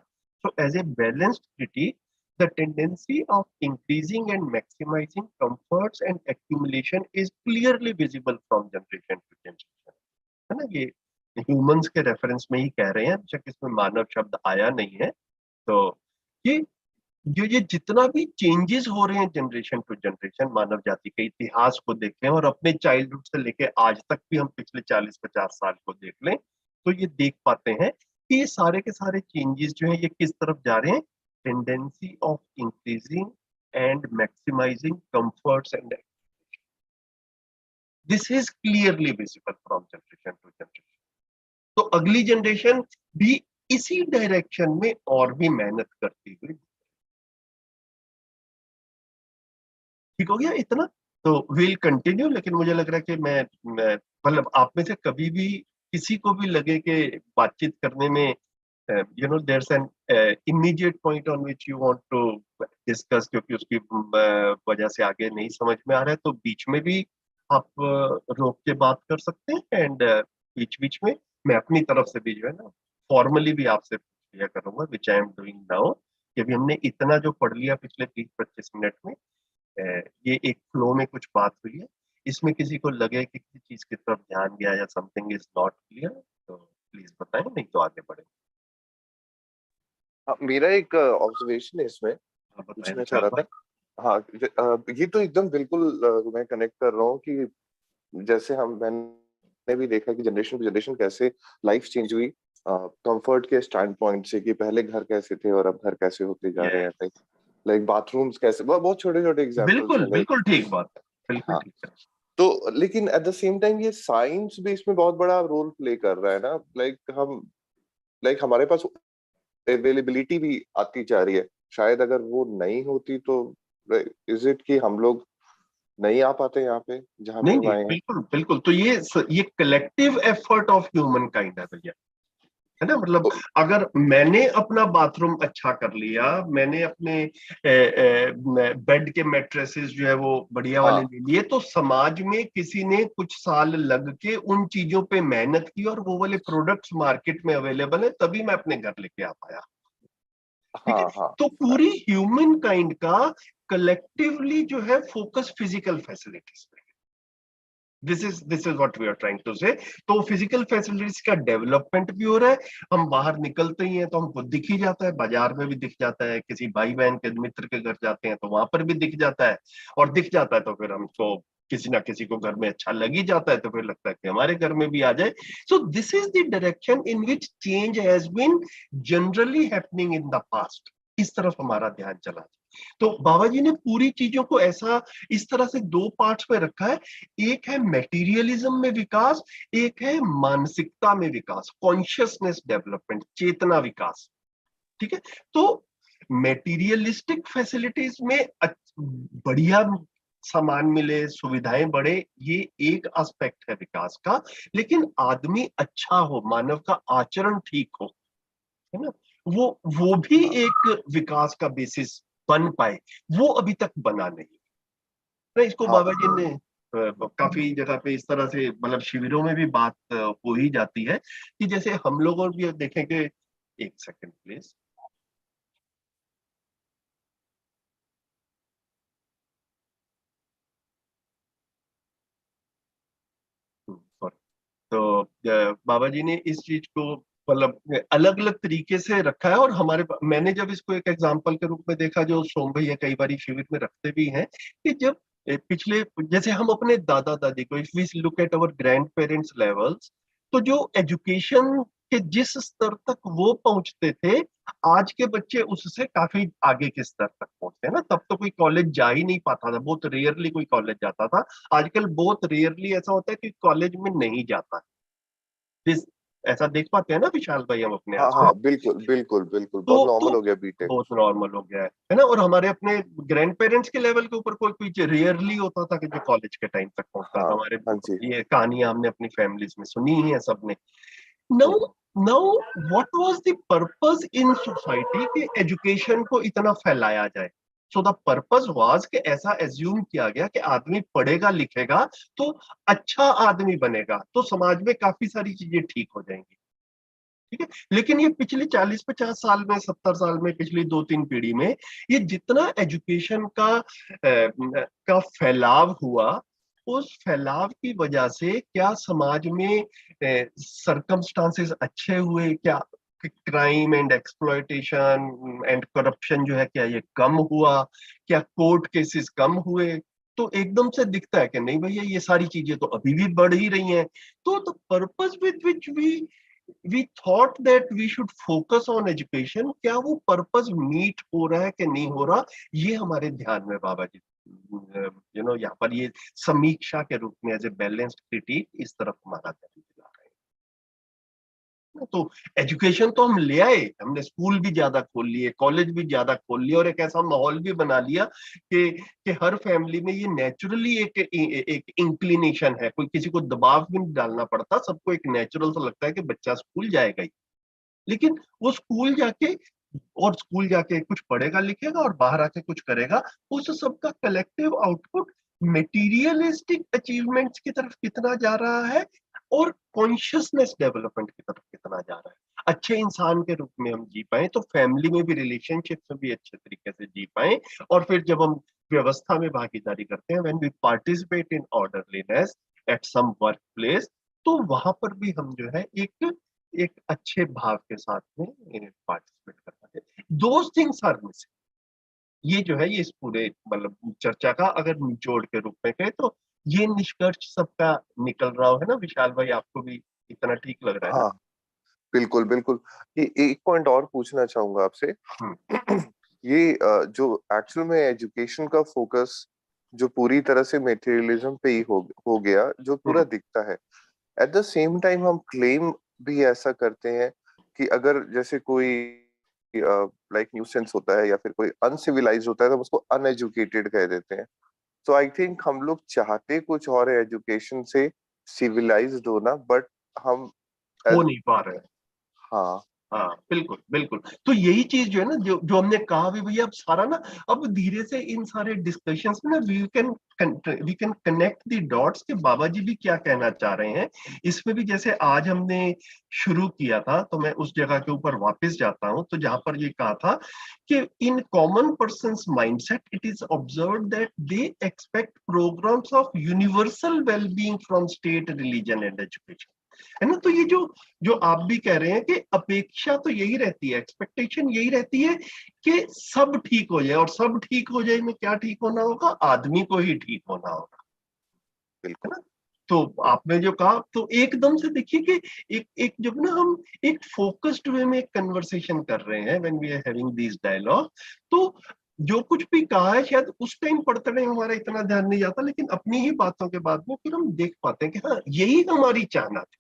तो as a balanced critic, the tendency of increasing and maximizing comforts and accumulation is clearly visible from generation to generation, है ना। ये ह्यूमंस के रेफरेंस में ही कह रहे हैं, बेशक इसमें मानव शब्द आया नहीं है। तो ये ये जितना भी चेंजेस हो रहे हैं जनरेशन टू जनरेशन, मानव जाति के इतिहास को देखें और अपने चाइल्डहुड से लेके आज तक भी हम पिछले 40-50 साल को देख लें, तो ये देख पाते हैं कि ये सारे के सारे चेंजेस जो हैं ये किस तरफ जा रहे हैं। Tendency of increasing and maximising comforts and, this is clearly visible from generation to generation. तो अगली जनरेशन भी इसी डायरेक्शन में और भी मेहनत करती हुई। ठीक हो गया इतना, तो विल कंटिन्यू। लेकिन मुझे लग रहा है कि मैं मतलब आप में से कभी भी किसी को भी लगे कि बातचीत करने में there's an immediate point on which you want to discuss, क्योंकि उसकी वजह से आगे नहीं समझ में आ रहा है, तो बीच में भी आप रोक के बात कर सकते हैं। एंड बीच बीच में मैं अपनी तरफ से भी जो है ना फॉर्मली भी आपसे पूछ लिया करूंगा, विच आई एम डूइंग नाउ, कि अभी हमने इतना जो पढ़ लिया पिछले 30-25 मिनट में, ये एक फ्लो में कुछ बात हुई है, इसमें किसी को लगे कि किसी चीज की तरफ ध्यान गया या समथिंग इज नॉट क्लियर, तो प्लीज बताएं, नहीं तो आगे बढ़े। मेरा एक ऑब्जर्वेशन है इसमें, हाँ, बताएं पूछना चाह रहा था। हाँ, ये तो एकदम बिल्कुल मैं कनेक्ट कर रहा हूँ कि जैसे मैंने भी देखा कि जनरेशन टू जनरेशन कैसे लाइफ चेंज हुई कंफर्ट के स्टैंड पॉइंट से, कि पहले घर कैसे थे और अब घर कैसे होते जा रहे हैं, लाइक बाथरूम्स कैसे, बहुत छोटे छोटे एग्जांपल्स बिल्कुल हैं। बिल्कुल ठीक बात है, बिल्कुल हाँ, ठीक है। तो लेकिन एट द सेम टाइम ये साइंस भी इसमें बहुत बड़ा रोल प्ले कर रहा है ना, लाइक हमारे पास अवेलेबिलिटी भी आती जा रही है, शायद अगर वो नहीं होती तो इज इट कि हम लोग नहीं आ पाते यहाँ पे जहाँ पे नहीं हम नहीं, आए हैं। बिल्कुल बिल्कुल, तो ये collective effort of human kind है भैया, है ना। मतलब अगर मैंने अपना बाथरूम अच्छा कर लिया, मैंने अपने बेड के मैट्रेसेस जो है वो बढ़िया वाले ले लिए, तो समाज में किसी ने कुछ साल लग के उन चीजों पे मेहनत की और वो वाले प्रोडक्ट्स मार्केट में अवेलेबल है, तभी मैं अपने घर लेके आ पाया। ठीक है, हाँ, तो पूरी ह्यूमन काइंड का कलेक्टिवली जो है फोकस फिजिकल फैसिलिटीज पे, this is what we are trying to say. तो फिजिकल फैसिलिटीज का डेवलपमेंट भी हो रहा है, हम बाहर निकलते ही हैं तो हमको दिख ही जाता है, बाजार में भी दिख जाता है, किसी भाई बहन के मित्र के घर जाते हैं तो वहां पर भी दिख जाता है, और दिख जाता है तो फिर हमको किसी ना किसी को घर में अच्छा लग ही जाता है, तो फिर लगता है कि हमारे घर में भी आ जाए। So this is the direction in which change has been generally happening in the past, इस तरफ हमारा ध्यान चला। तो बाबा जी ने पूरी चीजों को ऐसा इस तरह से दो पार्ट्स में रखा है, एक है मेटीरियलिज्म में विकास, एक है मानसिकता में विकास, कॉन्शियसनेस डेवलपमेंट, चेतना विकास। ठीक है, तो मेटीरियलिस्टिक फैसिलिटीज में बढ़िया सामान मिले, सुविधाएं बढ़े, ये एक एस्पेक्ट है विकास का, लेकिन आदमी अच्छा हो, मानव का आचरण ठीक हो, है ना, वो भी एक विकास का बेसिस बन पाए, वो अभी तक बना नहीं ना। इसको हाँ, बाबा जी ने काफी जगह पे इस तरह से, मतलब शिविरों में भी बात हो ही जाती है, कि जैसे हम लोगों भी देखें कि, एक सेकंड प्लीज, तो बाबा जी ने इस चीज को मतलब अलग अलग तरीके से रखा है, और मैंने जब इसको एक एग्जांपल के रूप में देखा, जो सोम भैया कई बार शिविर में रखते भी हैं, कि जब पिछले, जैसे हम अपने दादा दादी को, if we look at our grandparents levels, तो जो एजुकेशन के जिस स्तर तक वो पहुंचते थे, आज के बच्चे उससे काफी आगे के स्तर तक पहुंचते हैं ना। तब तो कोई कॉलेज जा ही नहीं पाता था, बहुत रेयरली कोई कॉलेज जाता था, आजकल बहुत रेयरली ऐसा होता है कि कॉलेज में नहीं जाता। ऐसा देख पाते हैं ना विशाल भाई, हम अपने हाँ, आसपास। हाँ, बिल्कुल बिल्कुल बिल्कुल, बहुत तो नॉर्मल हो गया बीटेक। बहुत नॉर्मल हो गया है ना। और हमारे अपने ग्रैंड पेरेंट्स के लेवल के ऊपर कोई रेयरली होता था कि जो कॉलेज के टाइम तक पहुंचता हाँ, था। हमारे हाँ जी। ये कहानियां हमने अपनी फैमिलीज में सुनी ही है सबने। Now now what was the purpose in society कि एजुकेशन को इतना फैलाया जाए? सो द पर्पस वाज कि ऐसा एज्यूम किया गया कि आदमी पढ़ेगा लिखेगा तो अच्छा आदमी बनेगा, तो समाज में काफी सारी चीजें ठीक हो जाएंगी। ठीक है, लेकिन ये पिछले 40-50 साल में, 70 साल में, पिछली 2-3 पीढ़ी में, ये जितना एजुकेशन का फैलाव हुआ, उस फैलाव की वजह से क्या समाज में सरकमस्टांसेस अच्छे हुए क्या? Crime and exploitation and corruption जो है, क्या ये कम हुआ? क्या कोर्ट केसेस कम हुए? तो एकदम से दिखता है कि नहीं भैया, ये सारी चीजें तो अभी भी बढ़ ही रही हैं। तो the purpose with which we thought that we should focus on education, क्या वो पर्पस मीट हो रहा है कि नहीं हो रहा, ये हमारे ध्यान में बाबा जी यहाँ पर ये समीक्षा के रूप में, एज ए बैलेंस्ड क्रिटिक, इस तरफ हमारा ध्यान दिला रहे हैं। तो एजुकेशन तो हम ले आए, हमने स्कूल भी ज्यादा खोल लिए, कॉलेज भी ज्यादा खोल लिया, और एक ऐसा माहौल भी बना लिया कि हर फैमिली में ये नेचुरली एक इंक्लिनेशन है, कोई किसी को दबाव भी नहीं डालना पड़ता, सबको एक नेचुरल सा लगता है कि बच्चा स्कूल जाएगा ही। लेकिन वो स्कूल जाके और स्कूल जाके कुछ पढ़ेगा लिखेगा और बाहर आके कुछ करेगा, उस सबका कलेक्टिव आउटपुट मेटीरियलिस्टिक अचीवमेंट्स की तरफ कितना जा रहा है और कॉन्शियसनेस डेवलपमेंट की तरफ कितना जा रहा है। अच्छे इंसान के रूप में हम जी पाए, तो फैमिली में भी, रिलेशनशिप में भी अच्छे तरीके से जी पाए, और फिर जब हम व्यवस्था में भागीदारी करते हैं, when we participate in orderliness at some work place, तो वहां पर भी हम जो है एक एक अच्छे भाव के साथ में पार्टिसिपेट करना है। दो थिंग्स आर मिसिंग। ये जो है, ये इस पूरे मतलब चर्चा का अगर निचोड़ के रूप में कहे तो ये निष्कर्ष सबका निकल रहा है ना विशाल भाई, आपको भी इतना ठीक लग रहा है ना? हाँ, बिल्कुल बिल्कुल। ये एक पॉइंट और पूछना चाहूंगा आपसे। ये जो एक्चुअल में एजुकेशन का फोकस जो पूरी तरह से मटेरियलिज्म पे ही हो गया, जो पूरा दिखता है, एट द सेम टाइम हम क्लेम भी ऐसा करते हैं कि अगर जैसे कोई लाइक न्यूसेंस होता है या फिर कोई अनसिविलाइज्ड होता है तो हम उसको अनएजुकेटेड कह देते हैं। तो आई थिंक हम लोग चाहते कुछ और है एजुकेशन से, सिविलाइज्ड होना, बट हम हो नहीं पा रहे हैं। हाँ हाँ, बिल्कुल बिल्कुल। तो यही चीज जो है ना, जो जो हमने कहा भी भैया, अब सारा ना, अब धीरे से इन सारे डिस्कशंस में ना we can connect the dots के बाबा जी भी क्या कहना चाह रहे हैं इसमें भी। जैसे आज हमने शुरू किया था, तो मैं उस जगह के ऊपर वापस जाता हूं, तो जहां पर ये कहा था कि in common persons mindset it is observed that they expect programs of universal wellbeing from state, religion and education, है ना? तो ये जो जो आप भी कह रहे हैं कि अपेक्षा तो यही रहती है, एक्सपेक्टेशन यही रहती है कि सब ठीक हो जाए, और सब ठीक हो जाए में क्या ठीक होना होगा? आदमी को ही ठीक होना होगा, है बिल्कुल। ना? तो आपने जो कहा, तो एकदम से देखिए कि एक एक जब ना हम एक फोकस्ड वे में एक कन्वर्सेशन कर रहे हैं, when we are having this dialogue, तो जो कुछ भी कहा है शायद उस टाइम पढ़ते टाइम हमारा इतना ध्यान नहीं जाता, लेकिन अपनी ही बातों के बाद में फिर हम देख पाते हैं कि हाँ, यही हमारी चाहना थी,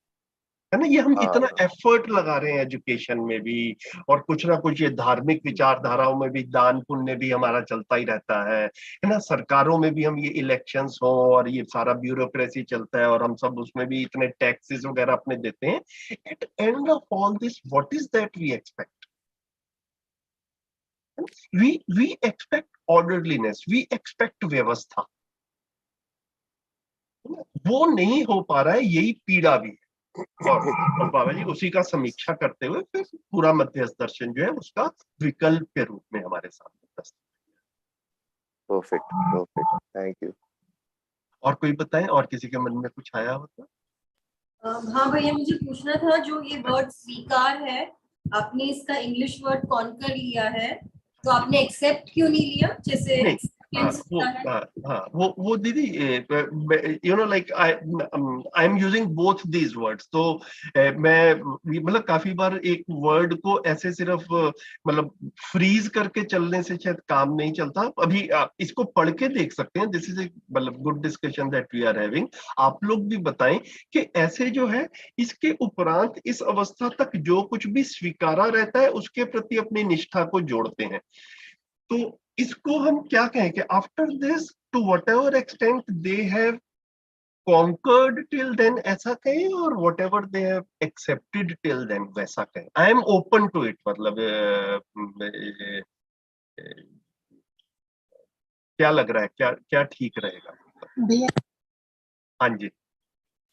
है ना? ये हम इतना हाँ एफर्ट लगा रहे हैं एजुकेशन में भी, और कुछ ना कुछ ये धार्मिक विचारधाराओं में भी, दान पुण्य भी हमारा चलता ही रहता है ना? सरकारों में भी हम ये इलेक्शंस हो और ये सारा ब्यूरोक्रेसी चलता है, और हम सब उसमें भी इतने टैक्सेस वगैरह अपने देते हैं। At end of all this what is that we expect? We expect orderliness, we expect व्यवस्था। वो नहीं हो पा रहा है, यही पीड़ा भी है। और बाबा जी उसी का समीक्षा करते हुए फिर पूरा मध्यस्थ दर्शन जो है उसका विकल्प के रूप में हमारे सामने प्रस्तुत। Perfect perfect, thank you. और कोई बताएं, और किसी के मन में कुछ आया हो तो? हाँ भैया, मुझे पूछना था, जो ये वर्ड स्वीकार है, आपने इसका इंग्लिश वर्ड कॉन्कर लिया है, तो आपने एक्सेप्ट क्यों नहीं लिया? जैसे नहीं, acceptance होता है। वो दीदी, you know like I am using both these words, तो मैं मतलब काफी बार एक वर्ड को ऐसे सिर्फ मतलब फ्रीज करके चलने से शायद काम नहीं चलता। अभी इसको पढ़ के देख सकते हैं, दिस इज ए मतलब good discussion that we are having. आप लोग भी बताएं कि ऐसे जो है, इसके उपरांत इस अवस्था तक जो कुछ भी स्वीकारा रहता है उसके प्रति अपनी निष्ठा को जोड़ते हैं। तो इसको हम क्या कहें कि after this, to whatever extent they have conquered till then, ऐसा कहें, और whatever they have accepted till then वैसा कहें? I am open to it, मतलब क्या लग रहा है, क्या क्या ठीक रहेगा? भैया, हाँ जी।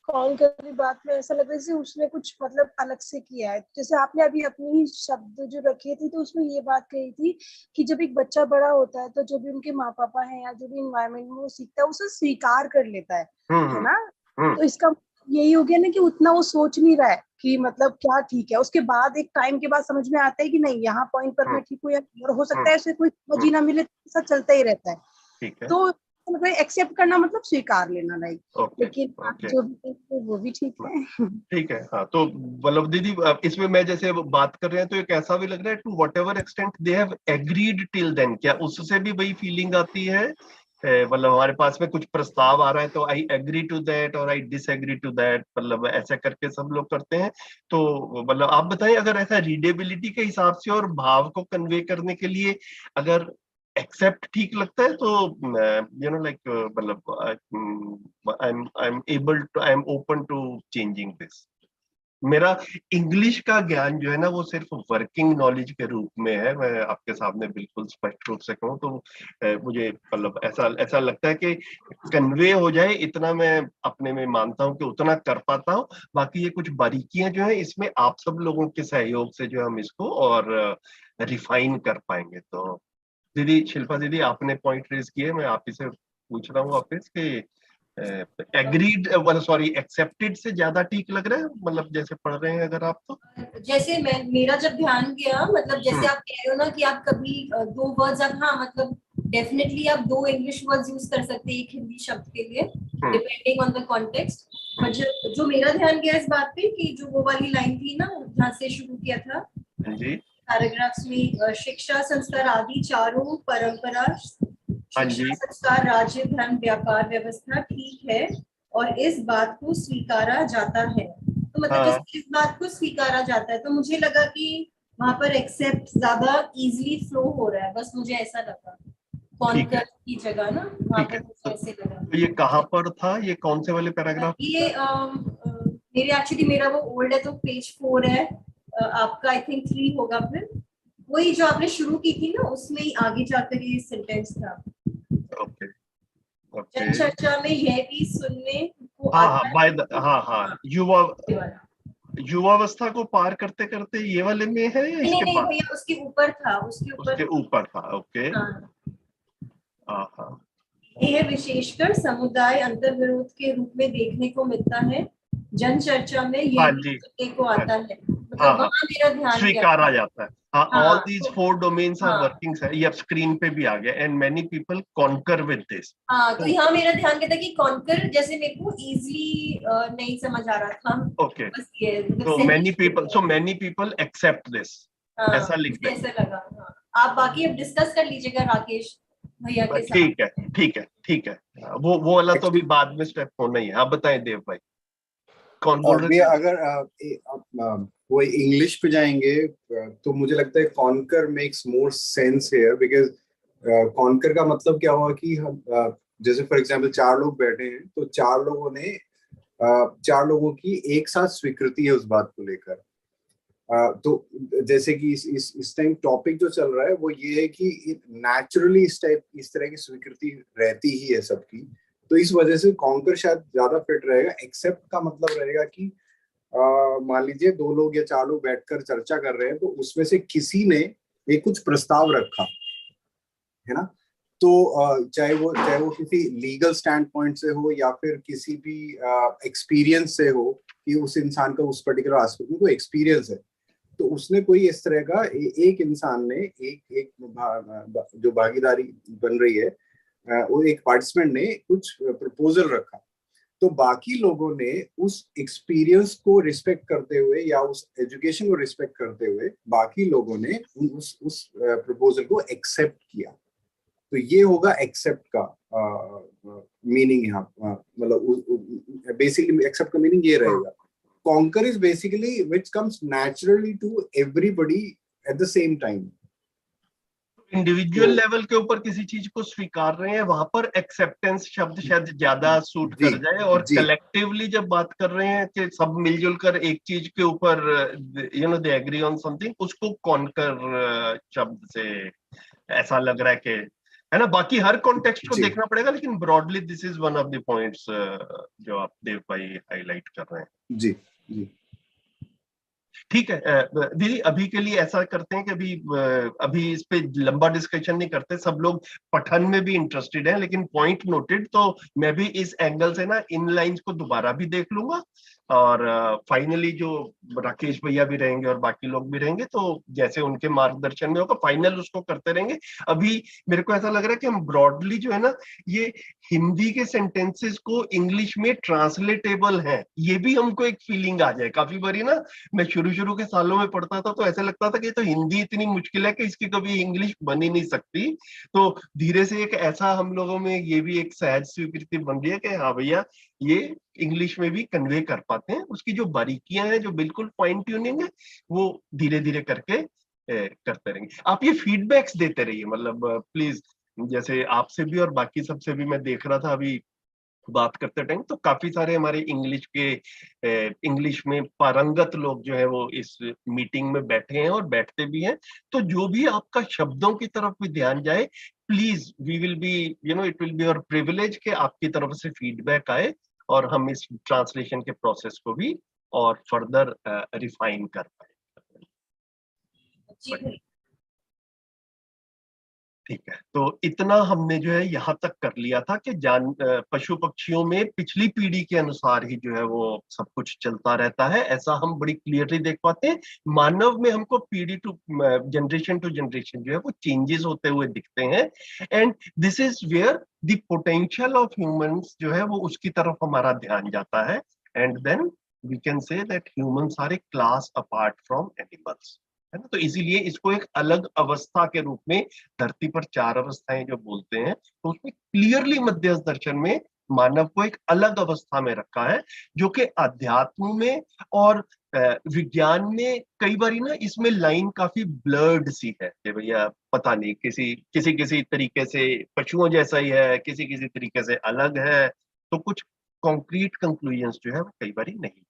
कॉल करने बात में ऐसा लग रहा है जैसे उसने कुछ मतलब अलग से किया है। जैसे आपने अभी अपनी ही शब्द जो रखे थे, तो उसमें ये बात कही थी कि जब एक बच्चा बड़ा होता है तो जो भी उनके माँ पापा हैं या जो भी इन्वायरमेंट में वो सीखता है उसे स्वीकार कर लेता है ना? तो इसका यही हो गया ना कि उतना वो सोच नहीं रहा है कि मतलब क्या ठीक है। उसके बाद एक टाइम के बाद समझ में आता है कि नहीं, यहाँ पॉइंट पर मैं ठीक हूँ, या और हो सकता है उसे कोई समझ ही ना मिले, ऐसा चलता ही रहता है। ठीक है, तो मतलब एक्सेप्ट करना मतलब स्वीकार लेना, लाइक। ओके लेकिन आप ओके, जो भी कहते हैं वो भी ठीक है। ठीक है। हाँ, तो मतलब दीदी इसमें मैं जैसे बात कर रहे हैं तो एक ऐसा भी लग रहा है, to whatever extent they have agreed till then, क्या उससे भी वही फीलिंग आती है? मतलब हमारे पास में कुछ प्रस्ताव आ रहा है तो आई एग्री टू दैट और आई डिसएग्री टू दैट, मतलब ऐसे करके सब लोग करते हैं। तो मतलब आप बताएं, अगर ऐसा रीडेबिलिटी के हिसाब से और भाव को कन्वे करने के लिए अगर एक्सेप्ट ठीक लगता है तो यू नो लाइक मतलब I am able to, I am open to changing this. मेरा इंग्लिश का ज्ञान जो है ना वो सिर्फ वर्किंग नॉलेज के रूप में है, मैं आपके सामने बिल्कुल स्पष्ट रूप से कहूँ तो मुझे मतलब ऐसा ऐसा लगता है कि कन्वे हो जाए इतना मैं अपने में मानता हूँ कि उतना कर पाता हूँ। बाकी ये कुछ बारीकियां जो है इसमें आप सब लोगों के सहयोग से जो हम इसको और रिफाइन कर पाएंगे। तो दीदी, शिल्पा दीदी, आपने पॉइंट रेज किए, मैं आप ही से पूछ रहा हूँ वापस कि एग्रीड सॉरी एक्सेप्टेड से ज्यादा ठीक लग रहा है, मतलब जैसे पढ़ रहे हैं अगर आप तो। जैसे मैं मेरा जब ध्यान गया, मतलब जैसे हम्म। आप कह रहे हो ना कि आप कभी दो वर्ड्स, आप हाँ मतलब डेफिनेटली आप दो इंग्लिश वर्ड्स यूज कर सकते हैं एक हिंदी शब्द के लिए, hmm. Depending on the context. पर जो मेरा ध्यान गया इस बात पे कि जो वो वाली लाइन थी ना जहाँ से शुरू किया था हाँ जी। पैराग्राफ्स में, शिक्षा संस्कार आदि चारों परंपरा, हाँ शिक्षा जी। संस्कार राज्य धर्म व्यापार व्यवस्था ठीक है और इस बात को स्वीकारा जाता है। तो मतलब हाँ जैसे इस बात को स्वीकारा जाता है तो मुझे लगा कि वहां पर एक्सेप्ट ज्यादा इजीली फ्लो हो रहा है, बस मुझे ऐसा लगा ठीक है। कॉन्कर की जगह ना वहां ठीक है, पर मुझे ऐसे लगा। तो ये कहाँ पर था, ये कौन से वाले पैराग्राफ? ये मेरे एक्चुअली मेरा वो ओल्ड है तो पेज 4 है, आपका आई थिंक 3 होगा फिर, वही जो आपने शुरू की थी ना उसमें ही आगे जाकर ये सेंटेंस था। Okay okay. जन चर्चा में यह भी सुनने को हाँ आता हाँ, है। बाय द हाँ हाँ, युवा ये वाला। युवावस्था को पार करते करते ये वाले में है या नहीं नहीं इसके नहीं बाद? भैया, उसके ऊपर था, उसके ऊपर। उसके ऊपर था, ओके। हाँ, हाँ हाँ। यह विशेषकर समुदाय अंतर्विरोध के रूप में देखने को मिलता है। जन चर्चा में यह हाँ भी जी। सुनने को हाँ आता जी। है, हाँ मतलब हाँ, वहां मेरा ध्यान गया स्वीकारा था। जाता है। हाँ, ऑल हाँ दीज 4 डोमेन्स आर हाँ वर्किंग, ये अब स्क्रीन पे भी आ गया, and many people conquer with this. हाँ, तो तो यहाँ मेरा ध्यान गया था कि कॉन्कर जैसे मेरे को इजीली नहीं समझ आ रहा था, ओके, बस ये मतलब तो सही मेनी शुरू पीपल, किया। So many people accept this, हाँ ऐसा लिख मुझे दें। ऐसा लगा। हाँ, आप बाकी अब डिस्कस कर लीजिएगा राकेश भैया के साथ। ठीक है, ठीक है, ठीक है। वो वाला तो अभी एक्चुअली बाद में स्टेप होना ही है। आप बताएं देव भाई, कौन बोल और रहे भी थे आप? अगर वो इंग्लिश पे जाएंगे तो मुझे लगता है conquer makes more sense here, because conquer का मतलब क्या हुआ कि हम जैसे फॉर एग्जांपल 4 लोग बैठे हैं तो 4 लोगों ने 4 लोगों की एक साथ स्वीकृति है उस बात को लेकर। तो जैसे कि इस टाइम टॉपिक जो चल रहा है वो ये है कि नेचुरली इस तरह की स्वीकृति रहती ही है सबकी। तो इस वजह से कॉन्कर शायद ज्यादा फिट रहेगा। एक्सेप्ट का मतलब रहेगा कि मान लीजिए 2 लोग या 4 लोग बैठकर चर्चा कर रहे हैं तो उसमें से किसी ने एक कुछ प्रस्ताव रखा है ना। तो चाहे वो किसी लीगल स्टैंड पॉइंट से हो या फिर किसी भी एक्सपीरियंस से हो कि उस इंसान का उस पर्टिकुलर एस्पेक्ट में कोई एक्सपीरियंस है। तो उसने कोई इस तरह का एक इंसान ने जो भागीदारी बन रही है, वो एक पार्टिसिपेंट ने कुछ प्रपोजल रखा। तो बाकी लोगों ने उस एक्सपीरियंस को रिस्पेक्ट करते हुए या उस एजुकेशन को रिस्पेक्ट करते हुए बाकी लोगों ने उस प्रपोजल को एक्सेप्ट किया। तो ये होगा एक्सेप्ट का मीनिंग यहाँ, मतलब बेसिकली एक्सेप्ट का मीनिंग ये रहेगा। conquer is basically which comes naturally to everybody at the same time. Individual level के ऊपर किसी चीज को स्वीकार रहे हैं, वहां पर एक्सेप्टेंस शब्द शायद ज्यादा सूट जी कर जाए, और जी कलेक्टिवली जब बात कर रहे हैं कि सब मिलजुल कर एक चीज के ऊपर दे एग्री ऑन समथिंग, उसको कॉन्कर शब्द से ऐसा लग रहा है कि, है ना। बाकी हर कॉन्टेक्स्ट को जी देखना पड़ेगा, लेकिन broadly this is one of the points जो आप देव भाई हाईलाइट कर रहे हैं। जी जी ठीक है दीदी, अभी के लिए ऐसा करते हैं कि अभी इस पे लंबा डिस्कशन नहीं करते, सब लोग पठन में भी इंटरेस्टेड हैं, लेकिन पॉइंट नोटेड। तो मैं भी इस एंगल से ना इन लाइंस को दोबारा भी देख लूंगा, और फाइनली जो राकेश भैया भी रहेंगे और बाकी लोग भी रहेंगे, तो जैसे उनके मार्गदर्शन में होगा फाइनल उसको करते रहेंगे। अभी मेरे को ऐसा लग रहा है कि हम ब्रॉडली जो है ना, ये हिंदी के सेंटेंसेस को इंग्लिश में ट्रांसलेटेबल है, ये भी हमको एक फीलिंग आ जाए। काफी बारी ना मैं शुरू के सालों में पढ़ता था तो ऐसा लगता था कि तो हिंदी इतनी मुश्किल है कि इसकी कभी इंग्लिश बन ही नहीं सकती। तो धीरे से एक ऐसा हम लोगों में ये भी एक सहज स्वीकृति बन रही है कि हाँ भैया, ये इंग्लिश में भी कन्वे कर पाते हैं। उसकी जो बारीकियां हैं, जो बिल्कुल फाइन ट्यूनिंग है, वो धीरे धीरे करके करते रहेंगे। आप ये फीडबैक्स देते रहिए, मतलब प्लीज, जैसे आपसे भी और बाकी सबसे भी मैं देख रहा था अभी बात करते टाइम, तो काफी सारे हमारे इंग्लिश में पारंगत लोग जो है वो इस मीटिंग में बैठे हैं और बैठते भी हैं। तो जो भी आपका शब्दों की तरफ भी ध्यान जाए, please we will be it will be our privilege के आपकी तरफ से फीडबैक आए और हम इस ट्रांसलेशन के प्रोसेस को भी और फर्दर रिफाइन कर पाए। जी भैया। ठीक है, तो इतना हमने जो है यहाँ तक कर लिया था कि पशु पक्षियों में पिछली पीढ़ी के अनुसार ही जो है वो सब कुछ चलता रहता है, ऐसा हम बड़ी क्लियरली देख पाते हैं। मानव में हमको पीढ़ी टू जनरेशन जो है वो चेंजेस होते हुए दिखते हैं, and this is where the potential of humans जो है वो उसकी तरफ हमारा ध्यान जाता है, and then we can say that humans are a class apart from animals, है ना। तो इसीलिए इसको एक अलग अवस्था के रूप में, धरती पर 4 अवस्थाएं जो बोलते हैं, तो उसमें क्लियरली मध्यस्थ दर्शन में मानव को एक अलग अवस्था में रखा है, जो कि अध्यात्म में और विज्ञान में कई बार ना इसमें लाइन काफी ब्लर्ड सी है कि भैया पता नहीं किसी किसी किसी तरीके से पशुओं जैसा ही है, किसी किसी तरीके से अलग है, तो कुछ कॉन्क्रीट कंक्लूजन्स जो है वो कई बार नहीं।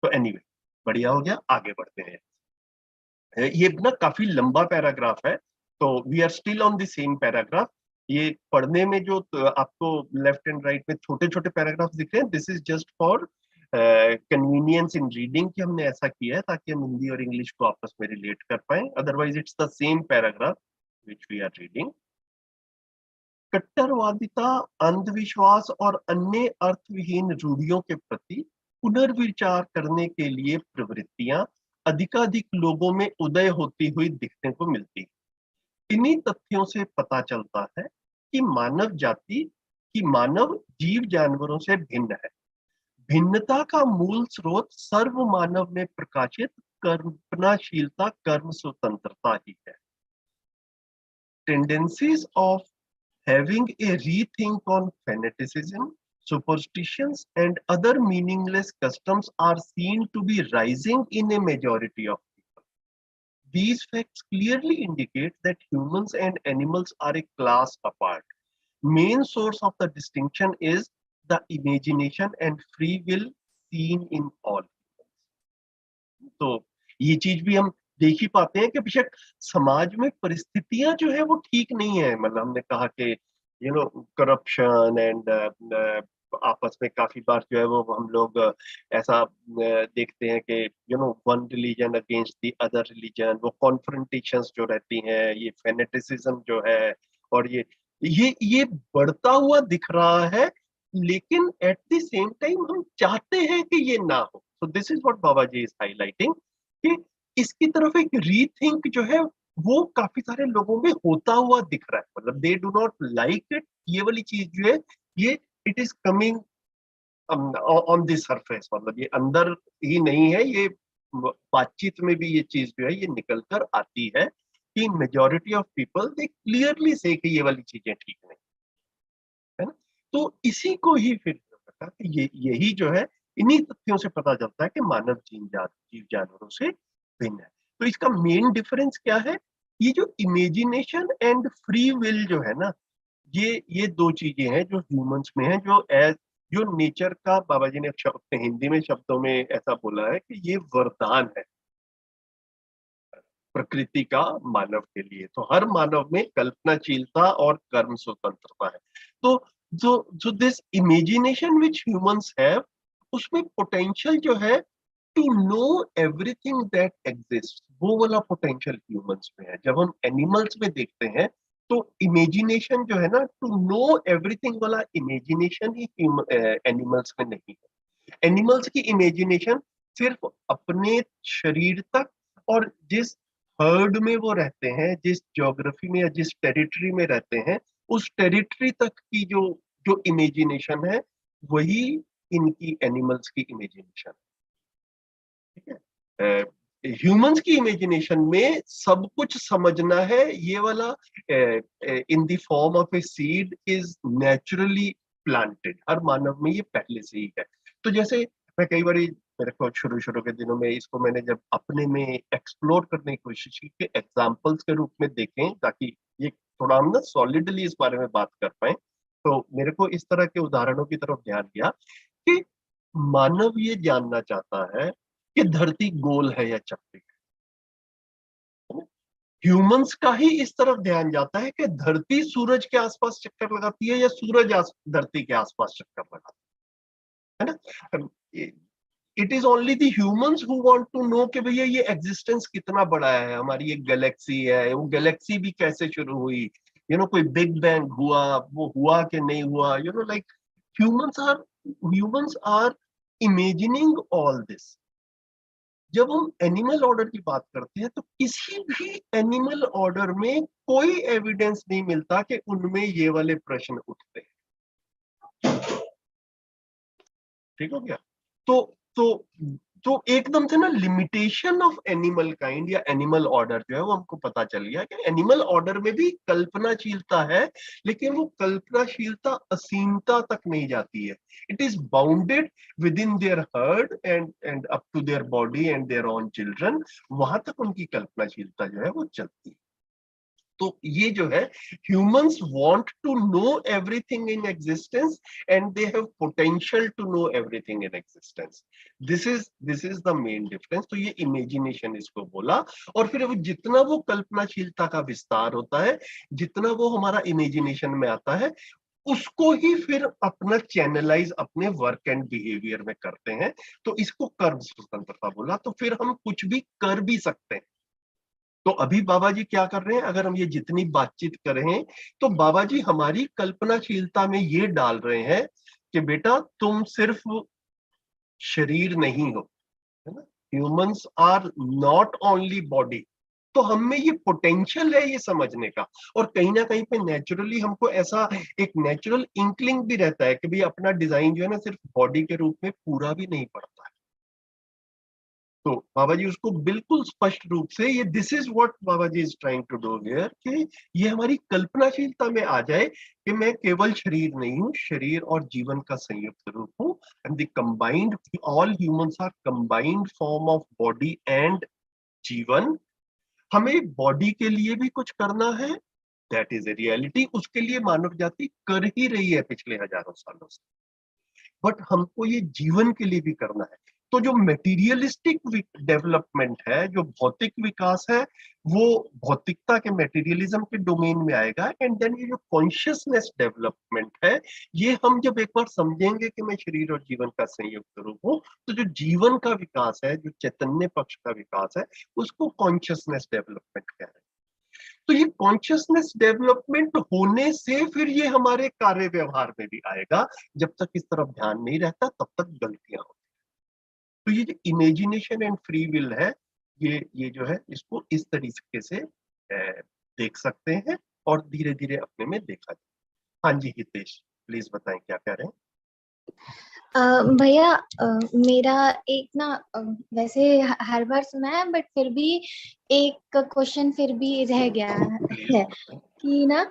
तो एनीवे, बढ़िया हो गया, आगे बढ़ते हैं। ये ना काफी लंबा पैराग्राफ है, तो we are still on the same paragraph. ये पढ़ने में जो आपको लेफ्ट एंड राइट में छोटे छोटे पैराग्राफ दिख रहे हैं, this is just for convenience in reading, कि हमने ऐसा किया है ताकि हम हिंदी और इंग्लिश को आपस में रिलेट कर पाए, otherwise it's the same paragraph which we are reading. कट्टरवादिता, अंधविश्वास और अन्य अर्थविहीन रूढ़ियों के प्रति पुनर्विचार करने के लिए प्रवृत्तियां अधिकाधिक लोगों में उदय होती हुई दिखने को मिलती है। इन्हीं तथ्यों से पता चलता है कि मानव जीव जानवरों से भिन्न है। भिन्नता का मूल स्रोत सर्व मानव में प्रकाशित कल्पनाशीलता, कर्म स्वतंत्रता ही है। Tendencies of having a rethink on fanaticism, superstitions, and other meaningless customs are seen to be rising in a majority of people. These facts clearly indicate that humans and animals are a class apart. Main source of the distinction is the imagination and free will seen in all. तो ये चीज भी हम देख ही पाते हैं कि बेशक समाज में परिस्थितियां जो है वो ठीक नहीं है। मतलब हमने कहा कि करप्शन एंड आपस में काफी बार जो है वो हम लोग ऐसा देखते हैं कि one religion against the other religion, वो कॉन्फ्रंटेशंस जो रहती हैं, ये फेनेटिसिज्म जो है, और ये बढ़ता हुआ दिख रहा है, लेकिन एट द सेम टाइम हम चाहते हैं कि ये ना हो। So this is what Baba ji is highlighting, कि इसकी तरफ एक रीथिंक जो है वो काफी सारे लोगों में होता हुआ दिख रहा है। मतलब they do not like it, ये वाली चीज जो है ये it is coming on the surface, मतलब ये अंदर ही नहीं है, ये बातचीत में भी ये चीज जो है ये निकल कर आती है कि majority of people they clearly से कि ये वाली चीजें ठीक नहीं है ना। तो इसी को ही फिर यही जो है, इन्हीं तथ्यों से पता चलता है कि मानव जीव जानवरों से भिन्न है। तो इसका मेन डिफरेंस क्या है? ये जो इमेजिनेशन एंड फ्री विल जो है ना, ये दो चीजें हैं जो ह्यूमंस में है, जो नेचर का, बाबा जी ने अपने हिंदी में शब्दों में ऐसा बोला है कि ये वरदान है प्रकृति का मानव के लिए। तो हर मानव में कल्पनाशीलता और कर्म स्वतंत्रता है। तो जो this imagination which humans have, उसमें पोटेंशियल जो है to know everything that exist, वो वाला पोटेंशियल ह्यूमंस में है। जब हम एनिमल्स में देखते हैं तो इमेजिनेशन जो है ना, टू नो एवरीथिंग वाला इमेजिनेशन ही एनिमल्स में नहीं है। एनिमल्स की इमेजिनेशन सिर्फ अपने शरीर तक और जिस हर्ड में वो रहते हैं, जिस ज्योग्राफी में या जिस टेरिटरी में रहते हैं, उस टेरिटरी तक की जो जो इमेजिनेशन है, वही इनकी एनिमल्स की इमेजिनेशन, ठीक है। ह्यूमंस की इमेजिनेशन में सब कुछ समझना है, ये वाला in the form of a seed is naturally planted, हर मानव में ये पहले से ही है। तो जैसे मैं कई बार, मेरे को शुरू शुरू के दिनों में इसको मैंने जब अपने में एक्सप्लोर करने की कोशिश की कि एग्जाम्पल्स के रूप में देखें, ताकि ये थोड़ा हम ना सॉलिडली इस बारे में बात कर पाए। तो मेरे को इस तरह के उदाहरणों की तरफ ध्यान गया कि मानव ये जानना चाहता है कि धरती गोल है या चपटी है। ह्यूमंस का ही इस तरफ ध्यान जाता है कि धरती सूरज के आसपास चक्कर लगाती है या सूरज धरती के आसपास चक्कर लगाता है ना। It is only the humans who want to know कि भैया ये एग्जिस्टेंस कितना बड़ा है, हमारी एक गैलेक्सी है, वो गैलेक्सी भी कैसे शुरू हुई, कोई बिग बैंग हुआ, वो हुआ कि नहीं हुआ, like humans are imagining all this. जब हम एनिमल ऑर्डर की बात करते हैं तो किसी भी एनिमल ऑर्डर में कोई एविडेंस नहीं मिलता कि उनमें ये वाले प्रश्न उठते हैं। ठीक हो गया। तो एकदम से ना लिमिटेशन ऑफ एनिमल काइंड या एनिमल ऑर्डर जो है वो हमको पता चल गया कि एनिमल ऑर्डर में भी कल्पनाशीलता है, लेकिन वो कल्पनाशीलता असीमता तक नहीं जाती है। It is bounded within their herd and up to their body and their own children, वहां तक उनकी कल्पनाशीलता जो है वो चलती है। तो ये जो है, humans want to know everything in existence and they have potential to know everything in existence. This is the main difference. तो ये imagination इसको बोला। और फिर वो जितना वो कल्पनाशीलता का विस्तार होता है, जितना वो हमारा imagination में आता है, उसको ही फिर अपना चैनलाइज अपने वर्क एंड बिहेवियर में करते हैं। तो इसको कर्म स्वतंत्रता बोला। तो फिर हम कुछ भी कर भी सकते हैं। तो अभी बाबा जी क्या कर रहे हैं, अगर हम ये जितनी बातचीत कर रहे हैं तो बाबा जी हमारी कल्पनाशीलता में ये डाल रहे हैं कि बेटा तुम सिर्फ शरीर नहीं हो, है ना। Humans are not only body. तो हम में ये पोटेंशियल है ये समझने का। और कहीं ना कहीं पे नेचुरली हमको ऐसा एक नेचुरल इंक्लिंग भी रहता है कि भाई अपना डिजाइन जो है ना सिर्फ बॉडी के रूप में पूरा भी नहीं पड़ता है। तो बाबा जी उसको बिल्कुल स्पष्ट रूप से ये this is what Baba ji is trying to do here कि ये हमारी कल्पनाशीलता में आ जाए कि मैं केवल शरीर नहीं हूँ, शरीर और जीवन का संयुक्त रूप हूँ। And the combined, all humans are combined form of body and जीवन। हमें बॉडी के लिए भी कुछ करना है, दैट इज ए रियलिटी। उसके लिए मानव जाति कर ही रही है पिछले हजारों सालों से, बट हमको ये जीवन के लिए भी करना है। तो जो मटेरियलिस्टिक डेवलपमेंट है, जो भौतिक विकास है, वो भौतिकता के मटेरियलिज्म के डोमेन में आएगा। एंड देन ये जो कॉन्शियसनेस डेवलपमेंट है, ये हम जब एक बार समझेंगे कि मैं शरीर और जीवन का संयुक्त रूप हूँ, तो जो जीवन का विकास है, जो चैतन्य पक्ष का विकास है, उसको कॉन्शियसनेस डेवलपमेंट कह रहे हैं। तो ये कॉन्शियसनेस डेवलपमेंट होने से फिर ये हमारे कार्य व्यवहार में भी आएगा। जब तक इस तरफ ध्यान नहीं रहता तब तक गलतियां होती। तो ये जो इमेजिनेशन एंड फ्री विल है, ये जो है इसको इस तरीके से देख सकते हैं और धीरे धीरे अपने में देखा जाए। हाँ जी हितेश, प्लीज बताएं क्या कह रहे हैं। भैया मेरा एक ना वैसे हर बार सुना है बट फिर भी एक क्वेश्चन फिर भी रह गया है कि ना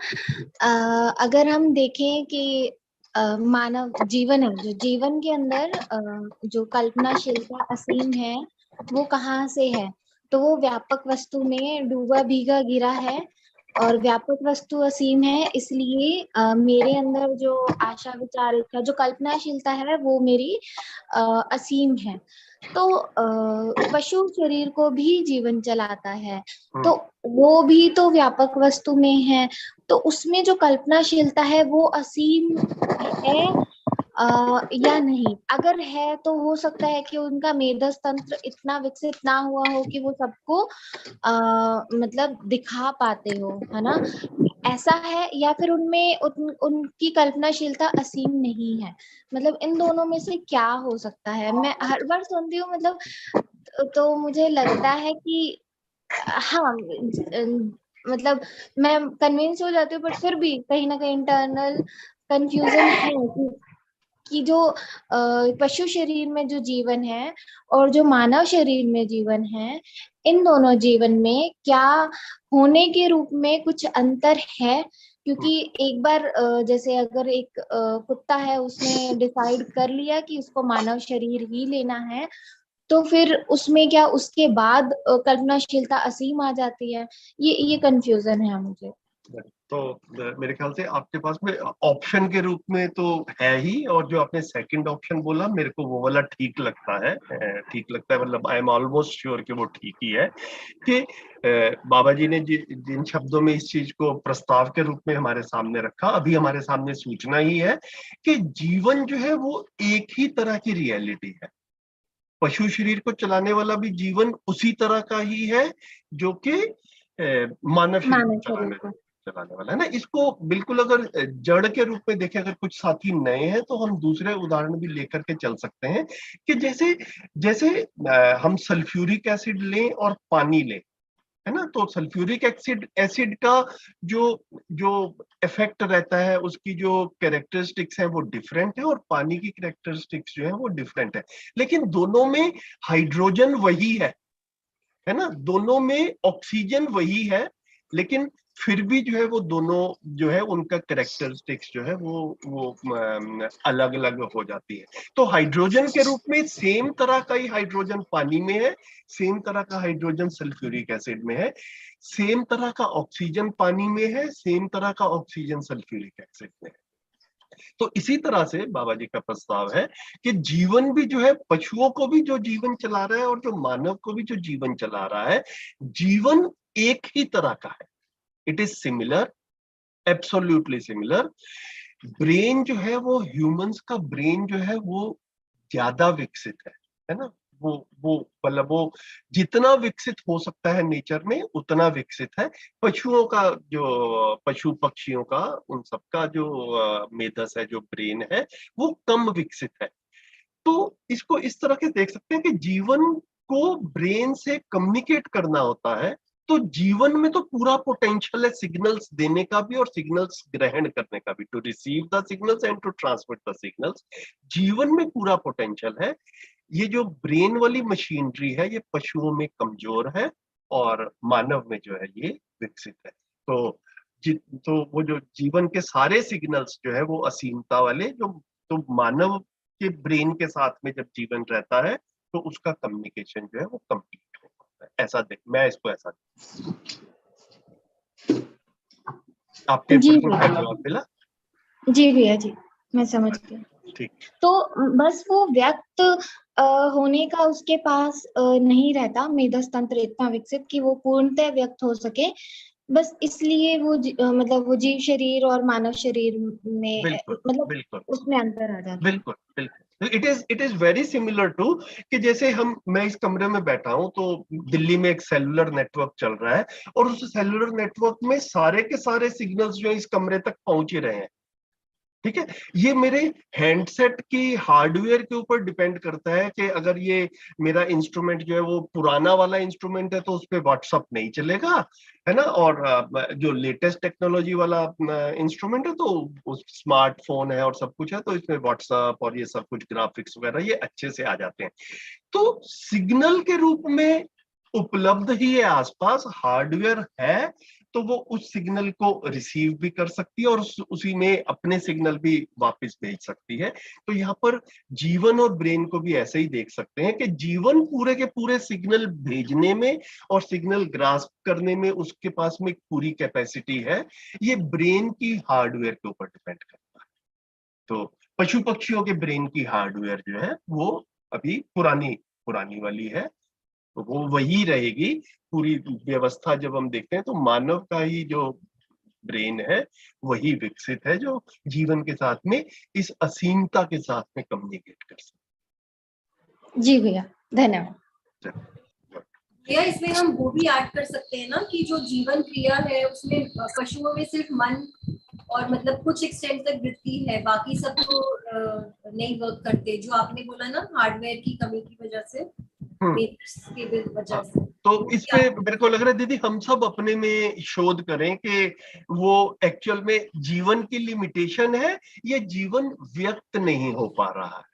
अगर हम देखें कि मानव जीवन है, जो जीवन के अंदर जो कल्पनाशीलता असीम है वो कहाँ से है। तो वो व्यापक वस्तु में डूबा भीगा गिरा है और व्यापक वस्तु असीम है, इसलिए मेरे अंदर जो आशा विचार का जो कल्पनाशीलता है वो मेरी असीम है। तो पशु शरीर को भी जीवन चलाता है, तो वो भी तो व्यापक वस्तु में है, तो उसमें जो कल्पनाशीलता है वो असीम है या नहीं। अगर है तो हो सकता है कि उनका मेधस तंत्र इतना विकसित ना हुआ हो कि वो सबको मतलब दिखा पाते हो, है ना। ऐसा है, या फिर उनमें उनकी कल्पनाशीलता असीम नहीं है। मतलब इन दोनों में से क्या हो सकता है। मैं हर बार सुनती हूँ मतलब तो मुझे लगता है कि हाँ मतलब मैं कन्विंस हो जाती हूँ, बट फिर भी कहीं ना कहीं इंटरनल कंफ्यूजन है कि जो पशु शरीर में जो जीवन है और जो मानव शरीर में जीवन है, इन दोनों जीवन में क्या होने के रूप में कुछ अंतर है। क्योंकि एक बार जैसे अगर एक कुत्ता है, उसने डिसाइड कर लिया कि उसको मानव शरीर ही लेना है, तो फिर उसमें क्या उसके बाद कल्पनाशीलता असीम आ जाती है। ये कंफ्यूजन है मुझे। तो मेरे ख्याल से आपके पास में ऑप्शन के रूप में तो है ही, और जो आपने सेकंड ऑप्शन बोला मेरे को वो वाला ठीक लगता है, मतलब आई एम ऑलमोस्ट श्योर कि वो ठीक ही है कि बाबा जी ने जिन शब्दों में इस चीज को प्रस्ताव के रूप में हमारे सामने रखा, अभी हमारे सामने सूचना ही है कि जीवन जो है वो एक ही तरह की रियलिटी है। पशु शरीर को चलाने वाला भी जीवन उसी तरह का ही है जो कि मानव शरीर को चलाने वाला है ना। इसको बिल्कुल अगर जड़ के रूप में देखें, अगर कुछ साथी नए हैं तो हम दूसरे उदाहरण भी लेकर के चल सकते हैं कि जैसे जैसे हम सल्फ्यूरिक एसिड लें और पानी लें, है ना, तो सल्फ्यूरिक एसिड का जो जो इफेक्ट रहता है, उसकी जो कैरेक्टरिस्टिक्स है वो डिफरेंट है, और पानी की कैरेक्टरिस्टिक्स जो है वो डिफरेंट है, लेकिन दोनों में हाइड्रोजन वही है ना, दोनों में ऑक्सीजन वही है, लेकिन फिर भी जो है वो दोनों जो है उनका कैरेक्टरिस्टिक्स जो है वो अलग अलग हो जाती है। तो हाइड्रोजन के रूप में सेम तरह का ही हाइड्रोजन पानी में है, सेम तरह का हाइड्रोजन सल्फ्यूरिक एसिड में है, सेम तरह का ऑक्सीजन पानी में है, सेम तरह का ऑक्सीजन सल्फ्यूरिक एसिड में है। तो इसी तरह से बाबा जी का प्रस्ताव है कि जीवन भी जो है, पशुओं को भी जो जीवन चला रहा है और जो मानव को भी जो जीवन चला रहा है, जीवन एक ही तरह का है। It is similar, absolutely similar. Brain जो है वो, ह्यूमंस का ब्रेन जो है वो ज्यादा विकसित है ना, वो मतलब वो जितना विकसित हो सकता है नेचर में उतना विकसित है। पशुओं का जो, पशु पक्षियों का, उन सबका जो मेधस है, जो ब्रेन है, वो कम विकसित है। तो इसको इस तरह के देख सकते हैं कि जीवन को ब्रेन से कम्युनिकेट करना होता है, तो जीवन में तो पूरा पोटेंशियल है सिग्नल्स देने का भी और सिग्नल्स ग्रहण करने का भी, to receive the signals and to transmit the signals. जीवन में पूरा पोटेंशियल है। ये जो ब्रेन वाली मशीनरी है ये पशुओं में कमजोर है और मानव में जो है ये विकसित है। तो वो जो जीवन के सारे सिग्नल्स जो है वो असीमता वाले, जो तो मानव के ब्रेन के साथ में जब जीवन रहता है तो उसका कम्युनिकेशन जो है वो कंप्लीट होता है। ऐसा देख, मैं इसको ऐसा आपके जी प्रश्न का जवाब मिला? जी भैया जी, मैं समझ गई। ठीक। तो बस वो व्यक्त होने का उसके पास नहीं रहता मेधस तंत्र इतना विकसित कि वो पूर्णतः व्यक्त हो सके, बस इसलिए वो मतलब वो जीव शरीर और मानव शरीर में मतलब बिल्कुल उसमें अंतर आ जाता है। बिल्कुल बिल्कुल। It is very similar to कि जैसे मैं इस कमरे में बैठा हूं तो दिल्ली में एक सेलुलर नेटवर्क चल रहा है, और उस सेलुलर नेटवर्क में सारे के सारे सिग्नल्स जो इस कमरे तक पहुंच ही रहे हैं। ठीक है, ये मेरे हैंडसेट की हार्डवेयर के ऊपर डिपेंड करता है कि अगर ये मेरा इंस्ट्रूमेंट जो है वो पुराना वाला इंस्ट्रूमेंट है तो उस पर व्हाट्सअप नहीं चलेगा, है ना, और जो लेटेस्ट टेक्नोलॉजी वाला इंस्ट्रूमेंट है तो उस स्मार्टफोन है और सब कुछ है तो इसमें व्हाट्सअप और ये सब कुछ ग्राफिक्स वगैरह ये अच्छे से आ जाते हैं। तो सिग्नल के रूप में उपलब्ध ही है आसपास, हार्डवेयर है, तो वो उस सिग्नल को रिसीव भी कर सकती है और उसी में अपने सिग्नल भी वापस भेज सकती है। तो यहाँ पर जीवन और ब्रेन को भी ऐसे ही देख सकते हैं कि जीवन पूरे के पूरे सिग्नल भेजने में और सिग्नल ग्रास्प करने में उसके पास में पूरी कैपेसिटी है। ये ब्रेन की हार्डवेयर के ऊपर डिपेंड करता है। तो पशु पक्षियों के ब्रेन की हार्डवेयर जो है वो अभी पुरानी वाली है, तो वो वही रहेगी पूरी व्यवस्था। जब हम देखते हैं तो मानव का ही जो ब्रेन है वही विकसित है जो जीवन के साथ में इस असीमता के साथ में कम्युनिकेट कर सकते। जी भैया, धन्यवाद। भैया इसमें हम वो भी ऐड कर सकते हैं ना कि जो जीवन क्रिया है उसमें पशुओं में सिर्फ मन और मतलब कुछ एक्सटेंट तक वृत्ति है, बाकी सब तो नहीं वर्क करते, जो आपने बोला ना हार्डवेयर की कमी की वजह से, की वजह से। तो इस पे मेरे को लग रहा है दीदी हम सब अपने में शोध करें कि वो एक्चुअल में जीवन की लिमिटेशन है या जीवन व्यक्त नहीं हो पा रहा है।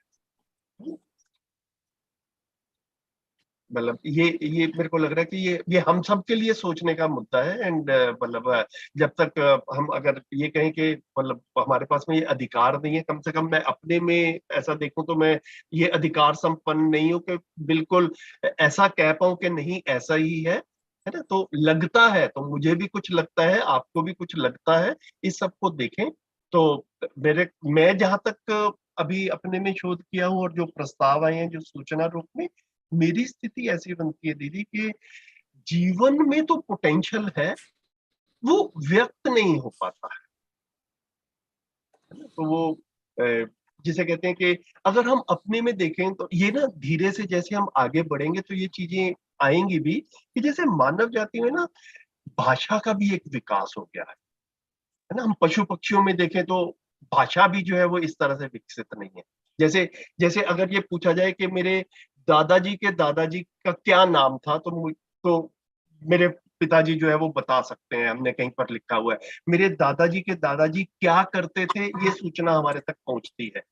मतलब ये मेरे को लग रहा है कि ये हम सब के लिए सोचने का मुद्दा है। एंड मतलब जब तक हम अगर ये कहें कि मतलब हमारे पास में ये अधिकार नहीं है, कम से कम मैं अपने में ऐसा देखूं तो मैं ये अधिकार संपन्न नहीं हूं कि बिल्कुल ऐसा कह पाऊं कि नहीं ऐसा ही है। है ना। तो लगता है, तो मुझे भी कुछ लगता है, आपको भी कुछ लगता है, इस सबको देखें। तो मैं जहां तक अभी अपने में शोध किया हूँ और जो प्रस्ताव आए हैं जो सूचना रूप में, मेरी स्थिति ऐसी बनती है दीदी कि जीवन में तो पोटेंशियल है, वो व्यक्त नहीं हो पाता है ना। तो वो जिसे कहते हैं कि अगर हम अपने में देखें तो ये ना धीरे से जैसे हम आगे बढ़ेंगे तो ये चीजें आएंगी भी, कि जैसे मानव जाति में ना भाषा का भी एक विकास हो गया है ना। हम पशु पक्षियों में देखें तो भाषा भी जो है वो इस तरह से विकसित नहीं है। जैसे जैसे अगर ये पूछा जाए कि मेरे दादाजी का क्या नाम था, तो मेरे पिताजी जो है वो बता सकते हैं, हमने कहीं पर लिखा हुआ है। मेरे दादाजी के दादाजी क्या करते थे, ये सूचना हमारे तक पहुंचती है।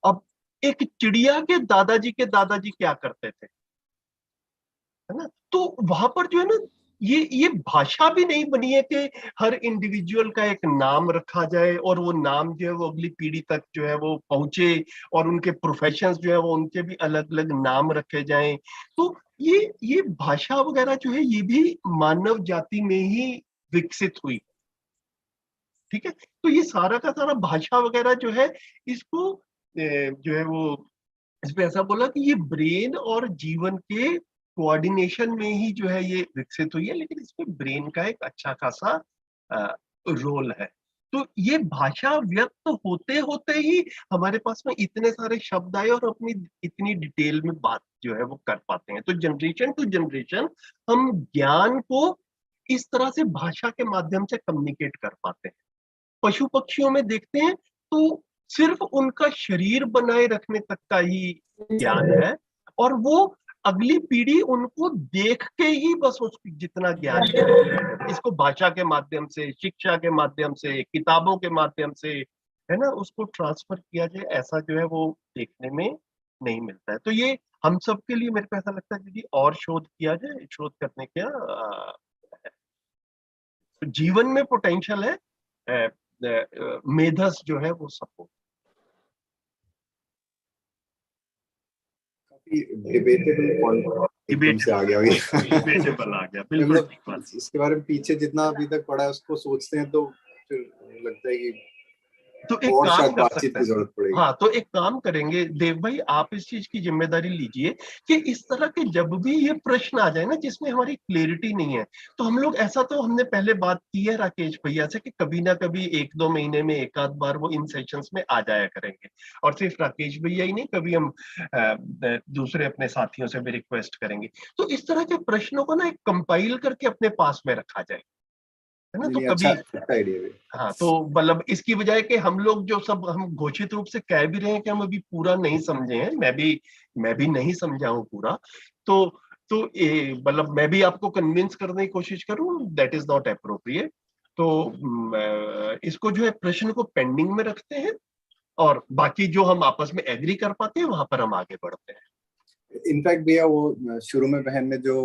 अब एक चिड़िया के दादाजी क्या करते थे, है ना। तो वहां पर जो है ना, ये भाषा भी नहीं बनी है कि हर इंडिविजुअल का एक नाम रखा जाए और वो नाम जो है वो अगली पीढ़ी तक जो है वो पहुंचे, और उनके प्रोफेशंस जो है वो उनके भी अलग अलग नाम रखे जाएं। तो ये भाषा वगैरह जो है ये भी मानव जाति में ही विकसित हुई। ठीक है। तो ये सारा का सारा भाषा वगैरह जो है, इसको जो है वो इसमें ऐसा बोला कि ये ब्रेन और जीवन के कोऑर्डिनेशन में ही जो है ये विकसित हुई है, लेकिन इसमें ब्रेन का एक अच्छा खासा रोल है। तो ये भाषा व्यक्त होते होते ही हमारे पास में इतने सारे शब्द आए और अपनी इतनी डिटेल में बात जो है वो कर पाते हैं। तो जनरेशन टू जनरेशन हम ज्ञान को इस तरह से भाषा के माध्यम से कम्युनिकेट कर पाते हैं। पशु पक्षियों में देखते हैं तो सिर्फ उनका शरीर बनाए रखने तक का ही ज्ञान है, और वो अगली पीढ़ी उनको देख के ही बस उसकी जितना ज्ञान है, इसको भाषा के माध्यम से, शिक्षा के माध्यम से, किताबों के माध्यम से, है ना, उसको ट्रांसफर किया जाए, ऐसा जो है वो देखने में नहीं मिलता है। तो ये हम सब के लिए मेरे को ऐसा लगता है दीदी और शोध किया जाए, शोध करने का जीवन में पोटेंशियल है। मेधस जो है वो सपोर्ट काफी डिबेटेबल एकदम से आ गया डिबेटेबल आ गया, बिल्कुल मतलब ठीक बात। इसके बारे में पीछे जितना अभी तक पढ़ा है उसको सोचते हैं तो फिर लगता है कि तो एक और काम शायद कर बातचीत सकते की हैं। जरूरत पड़ेगी। हाँ, तो एक काम करेंगे देव भाई, आप इस चीज की जिम्मेदारी लीजिए कि इस तरह के जब भी ये प्रश्न आ जाए ना जिसमें हमारी क्लैरिटी नहीं है, तो हम लोग ऐसा, तो हमने पहले बात की है राकेश भैया से कि कभी ना कभी 1-2 महीने में एक आध बार वो इन सेशंस में आ जाया करेंगे। और सिर्फ राकेश भैया ही नहीं, कभी हम दूसरे अपने साथियों से भी रिक्वेस्ट करेंगे। तो इस तरह के प्रश्नों को ना एक कंपाइल करके अपने पास में रखा जाए, है ना। तो अच्छा कभी आइडिया है। हाँ, तो मतलब इसकी बजाय कि हम लोग जो सब हम घोषित रूप से कह भी रहे हैं कि हम अभी पूरा नहीं समझे हैं, मैं भी नहीं समझा हूँ पूरा, तो मतलब मैं भी आपको कन्विंस करने की कोशिश करूं, दैट इज नॉट अप्रोप्रिएट। तो इसको जो है प्रश्न को पेंडिंग में रखते हैं, और बाकी जो हम आपस में एग्री कर पाते हैं वहां पर हम आगे बढ़ते हैं। इनफैक्ट भैया वो शुरू में बहन ने जो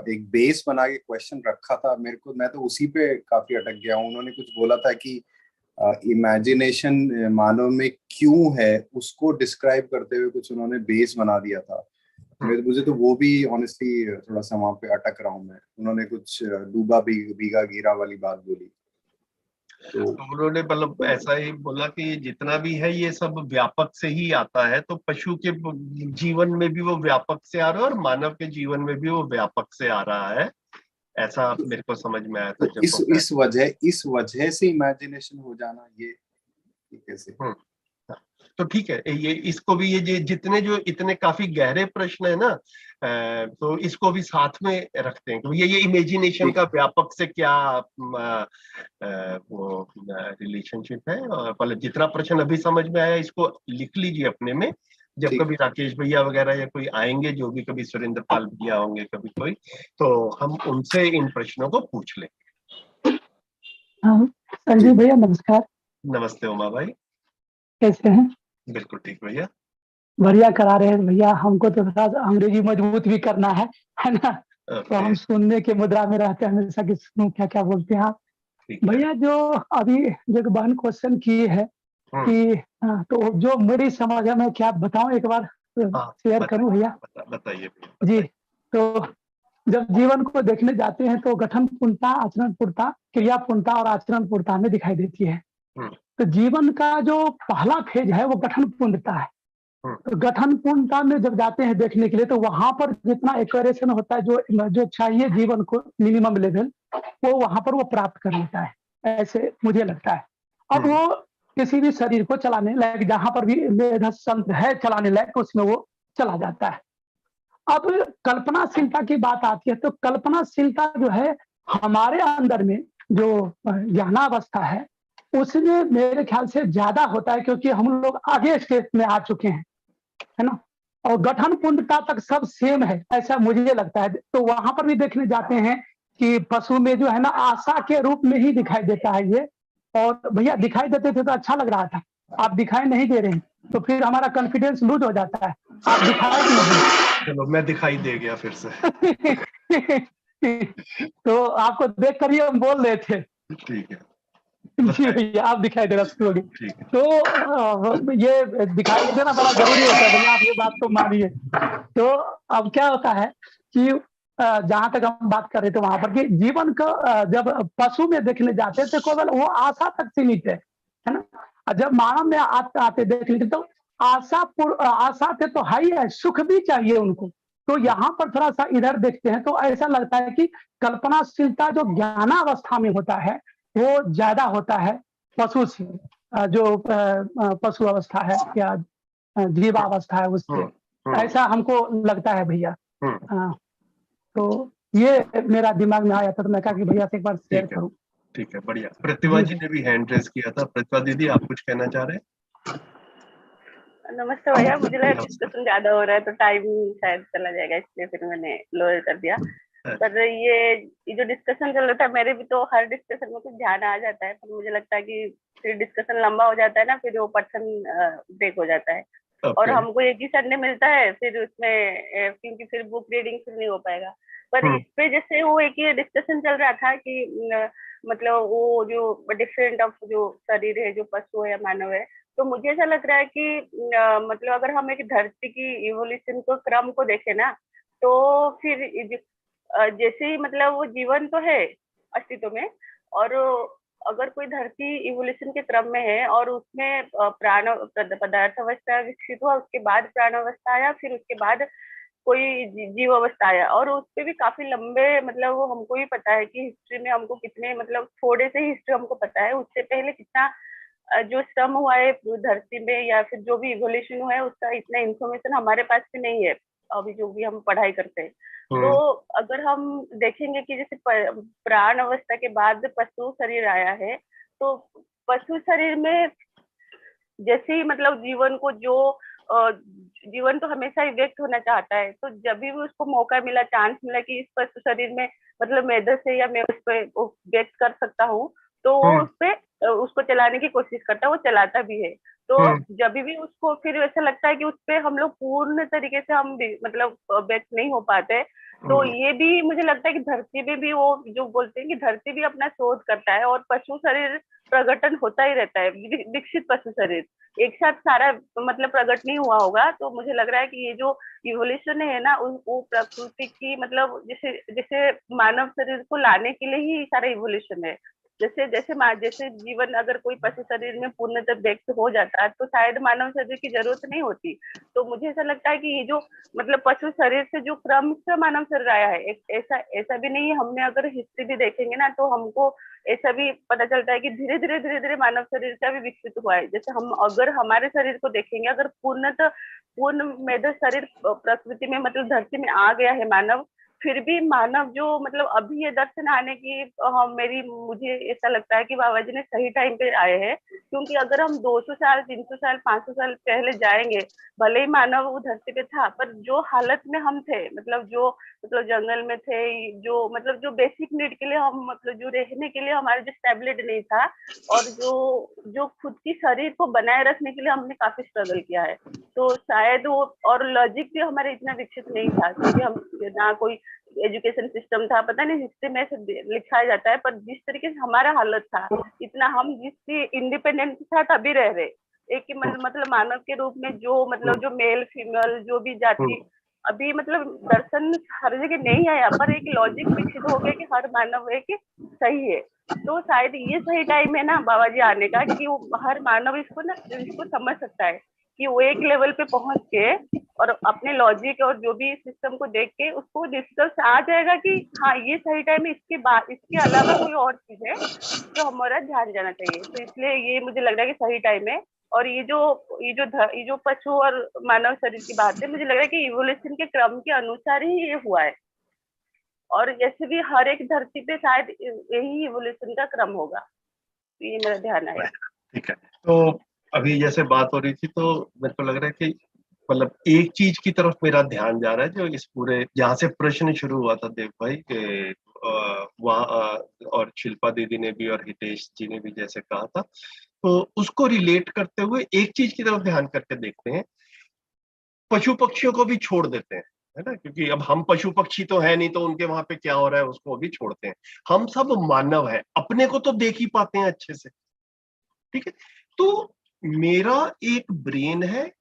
एक बेस बना के क्वेश्चन रखा था मेरे को, मैं तो उसी पे काफी अटक गया हूँ। उन्होंने कुछ बोला था कि इमेजिनेशन मानव में क्यों है, उसको डिस्क्राइब करते हुए कुछ उन्होंने बेस बना दिया था। मुझे तो वो भी ऑनेस्टली थोड़ा सा वहां पे अटक रहा हूँ मैं। उन्होंने कुछ डूबा भीगा गिरा वाली बात बोली, तो उन्होंने मतलब ऐसा ही बोला कि जितना भी है ये सब व्यापक से ही आता है, तो पशु के जीवन में भी वो व्यापक से आ रहा है और मानव के जीवन में भी वो व्यापक से आ रहा है, ऐसा मेरे को समझ में आया था तो जब इस वजह से इमेजिनेशन हो जाना, ये कैसे? तो ठीक है, ये इसको भी ये जितने जो इतने काफी गहरे प्रश्न है ना, तो इसको भी साथ में रखते हैं, क्योंकि ये इमेजिनेशन का व्यापक से क्या वो रिलेशनशिप है। और पहले जितना प्रश्न अभी समझ में आया इसको लिख लीजिए अपने में, जब कभी राकेश भैया वगैरह या कोई आएंगे, जो भी कभी सुरेंद्र पाल भैया होंगे कभी कोई, तो हम उनसे इन प्रश्नों को पूछ लेंगे। हाँ, संजीव भैया नमस्कार। नमस्ते उमा भाई, कैसे हैं? बिल्कुल ठीक भैया। बढ़िया करा रहे हैं भैया, हमको तो थोड़ा अंग्रेजी मजबूत भी करना है ना। तो हम सुनने के मुद्रा में रहते हैं हमेशा कि सुनो क्या क्या बोलते हैं आप। भैया जो अभी जो बहन क्वेश्चन की है कि तो जो मेरी समझ है, मैं क्या बताऊं, एक बार शेयर करूं भैया? बताइए जी, तो जब जीवन को देखने जाते हैं तो गठन पूर्णता, आचरण पूर्णता, क्रिया पूर्णता और आचरण पूर्णता हमें दिखाई देती है। तो जीवन का जो पहला फेज है वो गठन पूर्णता है। तो गठन पूर्णता में जब जाते हैं देखने के लिए तो वहां पर जितना एक्सप्लोरेशन होता है, जो चाहिए जीवन को मिनिमम लेवल, वो वहां पर वो प्राप्त कर लेता है, ऐसे मुझे लगता है। अब वो किसी भी शरीर को चलाने लायक, जहां पर भी मेधस्संत है चलाने लायक, उसमें वो चला जाता है। अब कल्पनाशीलता की बात आती है तो कल्पनाशीलता जो है हमारे अंदर में जो ज्ञानावस्था है उसमें मेरे ख्याल से ज्यादा होता है, क्योंकि हम लोग आगे स्टेज में आ चुके हैं, है ना। और गठन पूर्णता तक सब सेम है, ऐसा मुझे लगता है। तो वहां पर भी देखने जाते हैं कि पशु में जो है ना आशा के रूप में ही दिखाई देता है ये। और भैया दिखाई देते थे तो अच्छा लग रहा था, आप दिखाई नहीं दे रहे हैं तो फिर हमारा कॉन्फिडेंस लूज हो जाता है। आप दिखाई दीजिए। चलो मैं दिखाई दे गया फिर से। तो आपको देख कर ही हम बोल रहे थे। ठीक है जी भैया, आप दिखाई दे रहा स्लोली। ठीक है। तो ये दिखाई देना बड़ा जरूरी होता है भैया, आप ये बात तो मानिए। तो अब क्या होता है कि जहां तक हम बात कर रहे थे वहां पर कि जीवन का जब पशु में देखने जाते हैं तो केवल वो आशा तक सीमित है ना। और जब मानव में आते देखने के तो आशा से तो हाई है, सुख भी चाहिए उनको। तो यहाँ पर थोड़ा सा इधर देखते हैं तो ऐसा लगता है कि कल्पनाशीलता जो ज्ञानावस्था में होता है वो ज्यादा होता है पशु से, जो पशु अवस्था है या जीवावस्था है उससे, ऐसा हमको लगता है भैया। तो ये मेरा दिमाग में आया था तो मैं कहा कि भैया से एक बार शेयर करूं। ठीक है, बढ़िया। प्रतिभा जी ने भी हैंड रेस किया था। प्रतिभा दीदी, आप कुछ कहना चाह रहे हैं? नमस्ते भैया, मुझे लगा डिस्कशन ज्यादा हो रहा है तो टाइम शायद चला जाएगा, इसलिए फिर मैंने लोअर कर दिया। पर ये जो डिस्कशन चल रहा था, मेरे भी तो हर डिस्कशन में कुछ ध्यान आ जाता है, पर मुझे लगता है कि फिर डिस्कशन लंबा हो जाता है ना, फिर वो पर्सन ब्रेक हो जाता है। और हमको एक ही संडे मिलता है फिर उसमें, क्योंकि फिर बुक रीडिंग फिर नहीं हो पाएगा। पर इस पे जैसे वो एक ही डिस्कशन चल रहा था कि मतलब वो जो डिफरेंट ऑफ जो शरीर है, जो पशु है या मानव है, तो मुझे ऐसा लग रहा है कि मतलब अगर हम एक धरती की इवोल्यूशन को क्रम को देखें ना, तो फिर जैसे ही मतलब वो जीवन तो है अस्तित्व में, और अगर कोई धरती इवोल्यूशन के क्रम में है और उसमें प्राण पदार्थ अवस्था विकसित हुआ, उसके बाद प्राण अवस्था आया, फिर उसके बाद कोई जीव अवस्था आया, और उस पे भी काफी लंबे मतलब वो हमको भी पता है कि हिस्ट्री में हमको कितने मतलब थोड़े से हिस्ट्री हमको पता है, उससे पहले कितना जो श्रम हुआ है धरती में या फिर जो भी इवोल्यूशन हुआ है उसका इतना इंफॉर्मेशन हमारे पास भी नहीं है अभी जो भी हम पढ़ाई करते हैं। तो अगर हम देखेंगे कि जैसे प्राण अवस्था के बाद पशु शरीर आया है, तो पशु शरीर में जैसे ही मतलब जीवन को जो जीवन तो हमेशा ही व्यक्त होना चाहता है, तो जब भी उसको मौका मिला, चांस मिला कि इस पशु शरीर में मतलब मेधस से या मैं उस पर व्यक्त कर सकता हूँ, तो वो उस पे उसको चलाने की कोशिश करता है, वो चलाता भी है। तो जब भी उसको फिर ऐसा लगता है कि उस पे हम लोग पूर्ण तरीके से हम मतलब व्यक्त नहीं हो पाते, तो ये भी मुझे लगता है कि धरती में भी वो जो बोलते हैं कि धरती भी अपना शोध करता है और पशु शरीर प्रकटन होता ही रहता है, विकसित पशु शरीर एक साथ सारा मतलब प्रकट नहीं हुआ होगा। तो मुझे लग रहा है कि ये जो इवोल्यूशन है ना, वो प्रकृति की मतलब जैसे मानव शरीर को लाने के लिए ही सारा इवोल्यूशन है। जैसे जीवन अगर कोई पशु शरीर में पूर्णतः व्यक्त हो जाता है तो शायद मानव शरीर की जरूरत नहीं होती। तो मुझे ऐसा लगता है कि ये जो मतलब पशु शरीर से जो क्रम से मानव शरीर आया है, ऐसा भी नहीं है। हमने अगर हिस्ट्री भी देखेंगे ना तो हमको ऐसा भी पता चलता है कि धीरे धीरे मानव शरीर का भी विकसित हुआ है। जैसे हम अगर हमारे शरीर को देखेंगे, अगर पूर्ण मेध शरीर प्रकृति में मतलब धरती में आ गया है मानव, फिर भी मानव जो मतलब अभी ये दर्शन आने की मुझे ऐसा लगता है कि बाबा जी ने सही टाइम पे आए हैं, क्योंकि अगर हम 200 साल 300 साल 500 साल पहले जाएंगे, भले ही मानव वो धरती पे था, पर जो हालत में हम थे मतलब जंगल में थे, जो बेसिक नीड के लिए हम मतलब जो रहने के लिए हमारे जो स्टेबिलिटी नहीं था, और जो खुद की शरीर को बनाए रखने के लिए हमने काफी स्ट्रगल किया है। तो शायद वो और लॉजिक भी हमारे इतना विकसित नहीं था, क्योंकि हम ना कोई एजुकेशन सिस्टम था, पता नहीं हिस्ट्री में से लिखा जाता है, पर जिस तरीके से हमारा हालत था, इतना हम जिसकी इंडिपेंडेंट था तभी रह रहे एक ही मतलब मानव के रूप में जो मतलब जो मेल फीमेल जो भी जाति अभी मतलब दर्शन हर जगह नहीं आया, पर एक लॉजिक विकसित हो गया कि हर मानव है कि सही है। तो शायद ये सही टाइम है ना बाबा जी आने का, कि वो हर मानव इसको समझ सकता है कि वो एक लेवल पे पहुंच के और अपने लॉजिक और जो भी सिस्टम को देख के उसको डिस्कस आ जाएगा कि हाँ ये सही टाइम है, इसके बाद इसके अलावा कोई और चीज है जो हमारा ध्यान जाना चाहिए। तो इसलिए ये मुझे लग रहा है कि सही टाइम है। और ये जो पशु और मानव शरीर की बात है, मुझे लग रहा है कि इवोल्यूशन के क्रम के अनुसार ही ये हुआ है, और जैसे भी हर एक धरती पे शायद यही इवोल्यूशन का क्रम होगा। तो ये मेरा ध्यान आया। ठीक है, तो अभी जैसे बात हो रही थी तो मेरे को लग रहा है कि मतलब एक चीज की तरफ मेरा ध्यान जा रहा है, जो इस पूरे जहाँ से प्रश्न शुरू हुआ था देव भाई के वहाँ और शिल्पा दीदी ने भी और हितेश जी ने भी जैसे कहा था, तो उसको रिलेट करते हुए एक चीज की तरफ ध्यान करके देखते हैं। पशु पक्षियों को भी छोड़ देते हैं, है ना, क्योंकि अब हम पशु पक्षी तो है नहीं, तो उनके वहां पे क्या हो रहा है उसको भी छोड़ते हैं। हम सब मानव है, अपने को तो देख ही पाते हैं अच्छे से, ठीक है। तो मेरा एक ब्रेन है,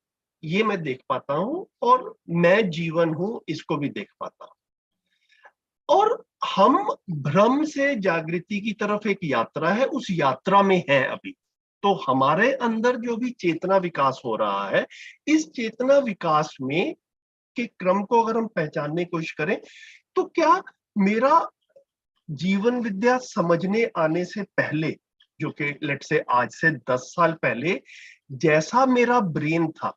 ये मैं देख पाता हूं, और मैं जीवन हूं, इसको भी देख पाता हूं। और हम भ्रम से जागृति की तरफ एक यात्रा है, उस यात्रा में है अभी। तो हमारे अंदर जो भी चेतना विकास हो रहा है, इस चेतना विकास में के क्रम को अगर हम पहचानने की कोशिश करें, तो क्या मेरा जीवन विद्या समझने आने से पहले, जो कि लेट से आज से 10 साल पहले जैसा मेरा ब्रेन था,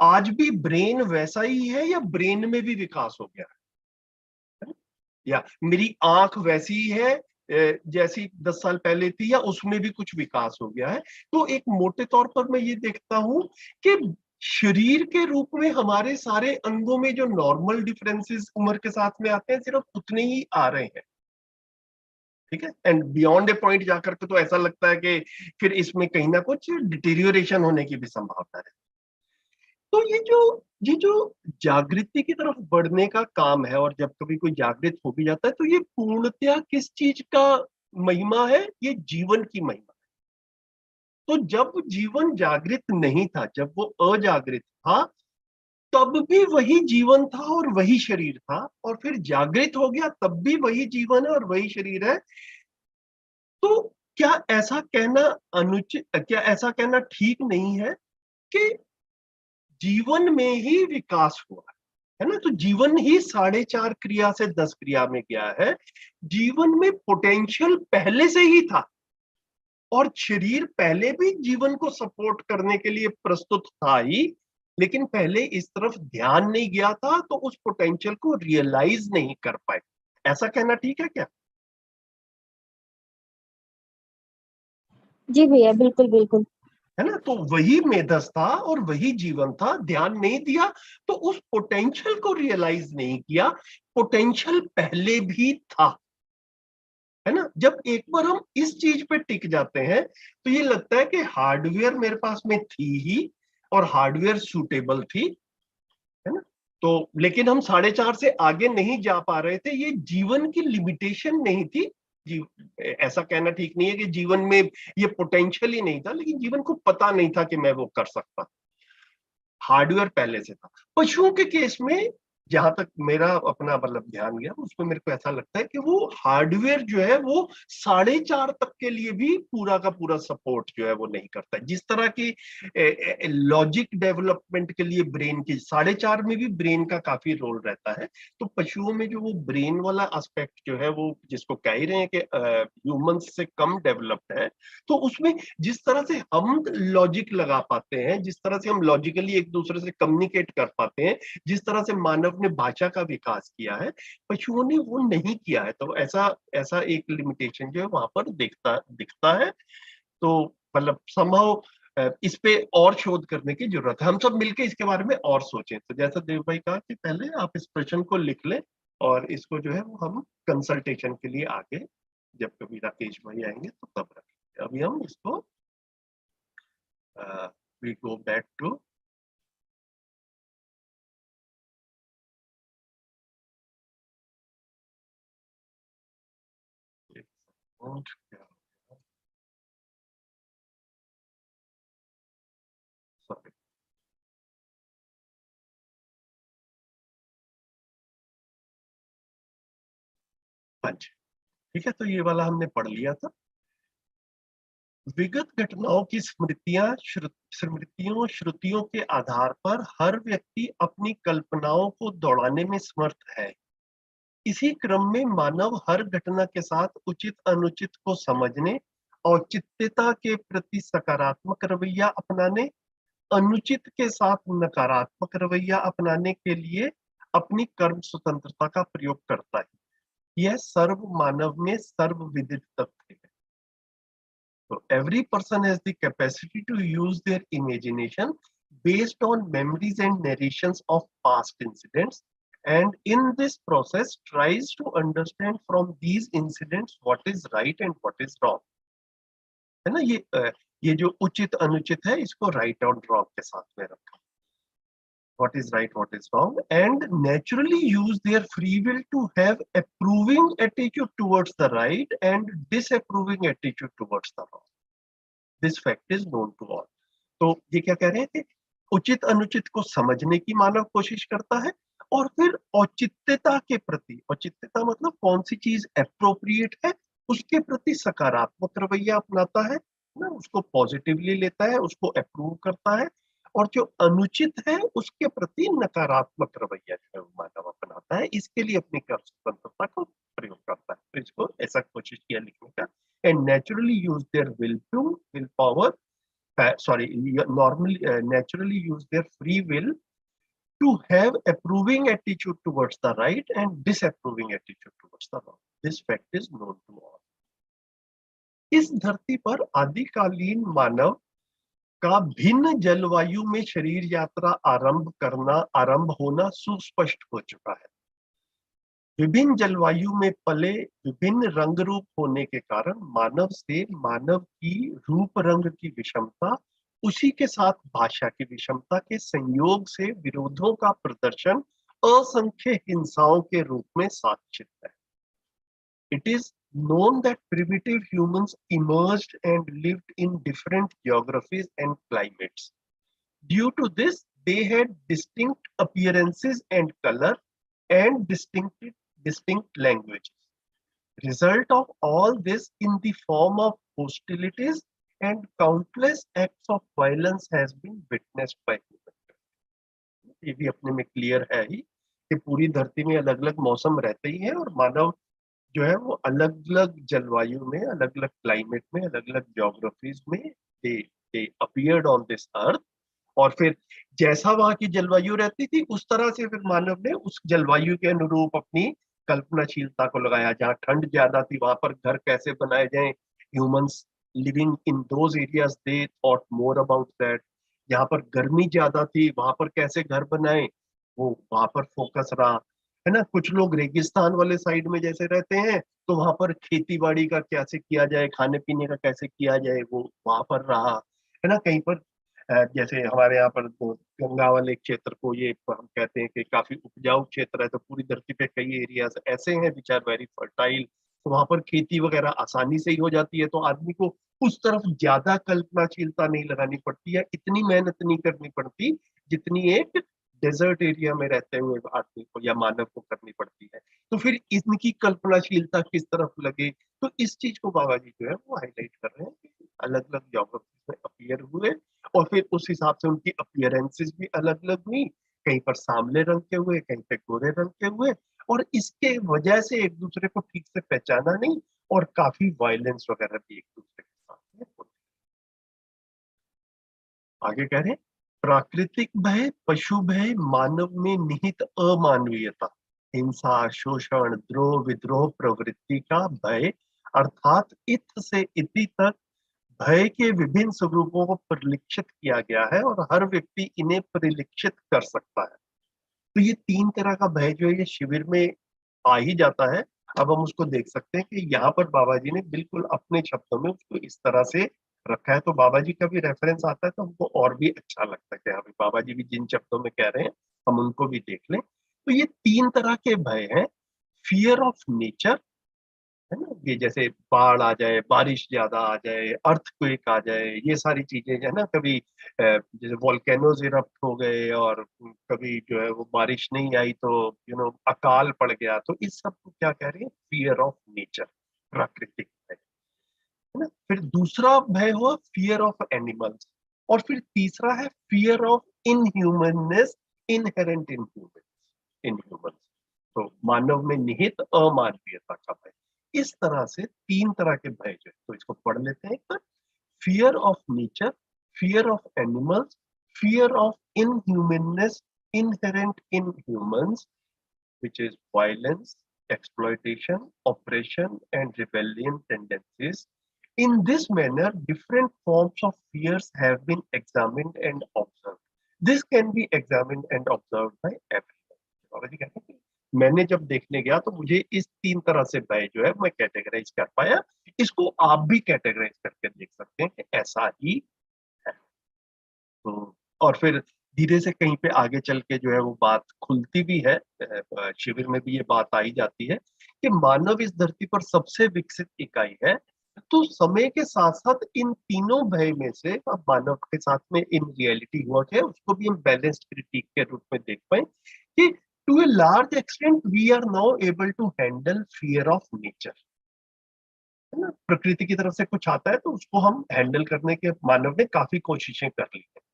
आज भी ब्रेन वैसा ही है या ब्रेन में भी विकास हो गया है? या मेरी आंख वैसी ही है जैसी 10 साल पहले थी, या उसमें भी कुछ विकास हो गया है? तो एक मोटे तौर पर मैं ये देखता हूं कि शरीर के रूप में हमारे सारे अंगों में जो नॉर्मल डिफरेंसेस उम्र के साथ में आते हैं, सिर्फ उतने ही आ रहे हैं, ठीक है। एंड बियॉन्ड ए पॉइंट जाकर के तो ऐसा लगता है कि फिर इसमें कहीं ना कुछ डिटेरियोरेशन होने की भी संभावना है। तो ये जो जागृति की तरफ बढ़ने का काम है, और जब कभी कोई जागृत हो भी जाता है, तो ये पूर्णतया किस चीज का महिमा है? ये जीवन की महिमा। तो जब जीवन जागृत नहीं था, जब वो अजागृत था, तब भी वही जीवन था और वही शरीर था, और फिर जागृत हो गया तब भी वही जीवन है और वही शरीर है। तो क्या ऐसा कहना अनुचित, क्या ऐसा कहना ठीक नहीं है कि जीवन में ही विकास हुआ है ना? तो जीवन ही 4.5 क्रिया से 10 क्रिया में गया है। जीवन में पोटेंशियल पहले से ही था, और शरीर पहले भी जीवन को सपोर्ट करने के लिए प्रस्तुत था ही, लेकिन पहले इस तरफ ध्यान नहीं गया था, तो उस पोटेंशियल को रियलाइज नहीं कर पाए। ऐसा कहना ठीक है क्या? जी भैया, बिल्कुल बिल्कुल। है ना? तो वही मेधस था और वही जीवन था, ध्यान नहीं दिया, तो उस पोटेंशियल को रियलाइज नहीं किया। पोटेंशियल पहले भी था, है ना? जब एक बार हम इस चीज पे टिक जाते हैं, तो ये लगता है कि हार्डवेयर मेरे पास में थी ही, और हार्डवेयर सूटेबल थी, है ना? तो लेकिन हम 4.5 से आगे नहीं जा पा रहे थे, ये जीवन की लिमिटेशन नहीं थी। जी, ऐसा कहना ठीक नहीं है कि जीवन में ये पोटेंशियल ही नहीं था, लेकिन जीवन को पता नहीं था कि मैं वो कर सकता। हार्डवेयर पहले से था। पशुओं के केस में जहां तक मेरा अपना मतलब ध्यान गया, उसमें मेरे को ऐसा लगता है कि वो हार्डवेयर जो है वो 4.5 तक के लिए भी पूरा का पूरा सपोर्ट जो है वो नहीं करता है। जिस तरह की लॉजिक डेवलपमेंट के लिए ब्रेन की 4.5 में भी ब्रेन का काफी रोल रहता है, तो पशुओं में जो वो ब्रेन वाला एस्पेक्ट जो है वो, जिसको कह ही रहे हैं कि ह्यूमंस से कम डेवलप्ड है, तो उसमें जिस तरह से हम लॉजिक लगा पाते हैं, जिस तरह से हम लॉजिकली एक दूसरे से कम्युनिकेट कर पाते हैं, जिस तरह से मानव ने भाषा का विकास किया है, पशुओं ने वो नहीं किया है। तो ऐसा ऐसा एक लिमिटेशन जो है वहां पर दिखता है। तो मतलब संभव इस पे और शोध करने की जरूरत है। हम सब मिलकर इसके बारे में और सोचें। तो जैसा देव भाई कहा कि पहले आप इस प्रश्न को लिख लें, और इसको जो है वो हम कंसल्टेशन के लिए आगे जब कभी राकेश भाई आएंगे तो तब रखेंगे। अभी हम इसको we go back to sorry. हाँ जी, ठीक है, तो ये वाला हमने पढ़ लिया था। विगत घटनाओं की स्मृतियों श्रुतियों के आधार पर हर व्यक्ति अपनी कल्पनाओं को दौड़ाने में समर्थ है। इसी क्रम में मानव हर घटना के साथ उचित अनुचित को समझने, औचित्यता के प्रति सकारात्मक रवैया अपनाने, अनुचित के साथ नकारात्मक रवैया अपनाने के लिए अपनी कर्म स्वतंत्रता का प्रयोग करता है। यह सर्व मानव में सर्वविदित तथ्य है। So every person has the capacity to use their imagination based on memories and narrations of past incidents, and in this process tries to understand from these incidents what is right and what is wrong. है ना, ये जो उचित अनुचित है इसको right और wrong के साथ में रखा। What is right, what is wrong, and naturally use their free will to have approving attitude towards the right and disapproving attitude towards the wrong. This fact is known to all. तो ये क्या कह रहे थे, उचित अनुचित को समझने की मानव कोशिश करता है, और फिर औचित्यता के प्रति, औचित्यता मतलब कौन सी चीज एप्रोप्रिएट है उसके प्रति सकारात्मक रवैया अपनाता है ना, उसको पॉजिटिवली लेता है, उसको अप्रूव करता है, और जो अनुचित है उसके प्रति नकारात्मक रवैया जो है वो मानव अपनाता है। इसके लिए अपनी कर्म स्वतंत्रता को प्रयोग करता है। तो इसको ऐसा कोशिश किया लिखने का, and naturally use their willpower, naturally use their free will to have approving attitude towards the right and disapproving attitude towards the wrong. This fact is known to all. इस धरती पर आदिकालीन मानव का भिन्न जलवायु में शरीर यात्रा आरंभ होना सुस्पष्ट हो चुका है। विभिन्न जलवायु में पले विभिन्न रंग रूप होने के कारण मानव से मानव की रूप रंग की विषमता, उसी के साथ भाषा की विषमता के संयोग से विरोधों का प्रदर्शन असंख्य हिंसाओं के रूप में साक्षित है। It is known that primitive humans emerged and lived in different geographies and climates. Due to this, they had distinct appearances and color and distinct languages. Result of all this in the form of hostilities and countless acts of violence has been witnessed by humans. ये भी अपने में clear है ही कि पूरी धरती में अलग अलग मौसम रहते ही हैं, और मानव जो है वो अलग अलग जलवायु में, अलग अलग क्लाइमेट में, अलग अलग ज्योग्राफीज में they appeared on this earth, और फिर जैसा वहां की जलवायु रहती थी उस तरह से फिर मानव ने उस जलवायु के अनुरूप अपनी कल्पनाशीलता को लगाया। जहाँ ठंड ज्यादा थी वहां पर घर कैसे बनाए जाएं, humans living in those areas they thought more about that. जहाँ पर गर्मी ज्यादा थी वहां पर कैसे घर बनाए, वो वहां पर फोकस रहा, है ना। कुछ लोग रेगिस्तान वाले साइड में जैसे रहते हैं तो वहां पर खेती बाड़ी का कैसे किया जाए, खाने पीने का कैसे किया जाए, वो वहां पर रहा, है ना। कहीं पर जैसे हमारे यहाँ पर तो गंगा वाले क्षेत्र को ये हम कहते हैं कि काफी उपजाऊ क्षेत्र है, तो पूरी धरती पे कई एरियाज ऐसे हैं विच आर वेरी फर्टाइल, तो वहां पर खेती वगैरह आसानी से ही हो जाती है। तो आदमी को उस तरफ ज्यादा कल्पनाशीलता नहीं लगानी पड़ती है, इतनी मेहनत नहीं करनी पड़ती जितनी एक डेजर्ट एरिया में रहते हुए आदमी को या मानव को करनी पड़ती है। तो फिर इनकी कल्पनाशीलता किस तरफ लगे, तो इस चीज को बाबा जी जो है वो हाईलाइट कर रहे हैं। अलग अलग ज्योग्राफी में अपीयर हुए और फिर उस हिसाब से उनकी अपीयरेंसेस भी अलग अलग हुई, कहीं पर सांवले रंग के हुए, कहीं पे गोरे रंग के हुए, और इसके वजह से एक दूसरे को ठीक से पहचाना नहीं, और काफी वायलेंस वगैरह भी एक दूसरे के साथ में होती। आगे कह रहे हैं, प्राकृतिक भय, पशु भय, मानव में निहित अमानवीयता, हिंसा, शोषण, द्रोह, विद्रोह प्रवृत्ति का भय, अर्थात इत से इति तक भय के विभिन्न स्वरूपों को परिलक्षित किया गया है, और हर व्यक्ति इन्हें परिलक्षित कर सकता है। तो ये तीन तरह का भय जो है ये शिविर में आ ही जाता है। अब हम उसको देख सकते हैं कि यहाँ पर बाबा जी ने बिल्कुल अपने शब्दों में उसको इस तरह से रखा है। तो बाबा जी का भी रेफरेंस आता है तो हमको और भी अच्छा लगता है कि अभी बाबा जी भी जिन शब्दों में कह रहे हैं हम उनको भी देख लें। तो ये तीन तरह के भय हैं, फियर ऑफ नेचर, है ना। ये जैसे बाढ़ आ जाए, बारिश ज्यादा आ जाए, अर्थक्वेक आ जाए, ये सारी चीजें है ना, कभी जैसे वोल्केनोज इरप्ट हो गए, और कभी जो है वो बारिश नहीं आई तो अकाल पड़ गया, तो इस सब को क्या कह रहे हैं, फियर ऑफ नेचर, प्राकृतिक भय, है ना। फिर दूसरा भय हुआ फियर ऑफ एनिमल्स, और फिर तीसरा है fear of inhumanness inherent in humans, तो मानव में निहित अमानवीयता का भय। इस तरह से तीन तरह के भय जो है, तो इसको पढ़ लेते हैं एक बार। Fear of nature, fear of animals, fear of inhumanness inherent in humans, which is violence, exploitation, oppression, and rebellion tendencies. In this manner, different forms of fears have been examined and observed. This can be examined and observed by everyone. बाबा जी कहते हैं कि मैंने जब देखने गया तो मुझे इस तीन तरह से भय जो है मैं कैटेगराइज कर पाया, इसको आप भी कैटेगराइज करके देख सकते हैं कि ऐसा ही है। तो और फिर धीरे से कहीं पे आगे चल के जो है वो बात खुलती भी है, शिविर में भी ये बात आई जाती है कि मानव इस धरती पर सबसे विकसित इकाई है। तो समय के साथ साथ इन तीनों भय में से अब मानव के साथ में इन रियलिटी हुआ क्या है, उसको भी हम बैलेंस्ड क्रिटिक के रूप में देख पाए कि to a large extent we are now able to handle fear of nature, है ना। प्रकृति की तरफ से कुछ आता है तो उसको हम हैंडल करने के मानव ने काफी कोशिशें कर ली है।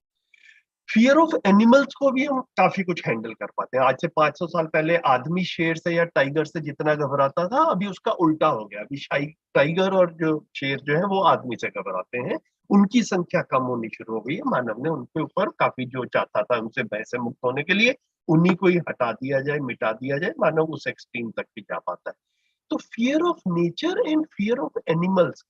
फियर ऑफ एनिमल्स को भी हम काफी कुछ हैंडल कर पाते हैं। आज से 500 साल पहले आदमी शेर से या टाइगर से जितना घबराता था, अभी उसका उल्टा हो गया। अभी टाइगर और जो शेर जो है वो आदमी से घबराते हैं, उनकी संख्या कम होनी शुरू हो गई है। मानव ने उनके ऊपर काफी जो चाहता था उनसे भय से मुक्त होने के लिए, उन्हीं को ही हटा दिया जाए, मिटा दिया जाए, मानव उस एक्सट्रीम तक भी जा पाता है। तो fear of nature and fear of animals,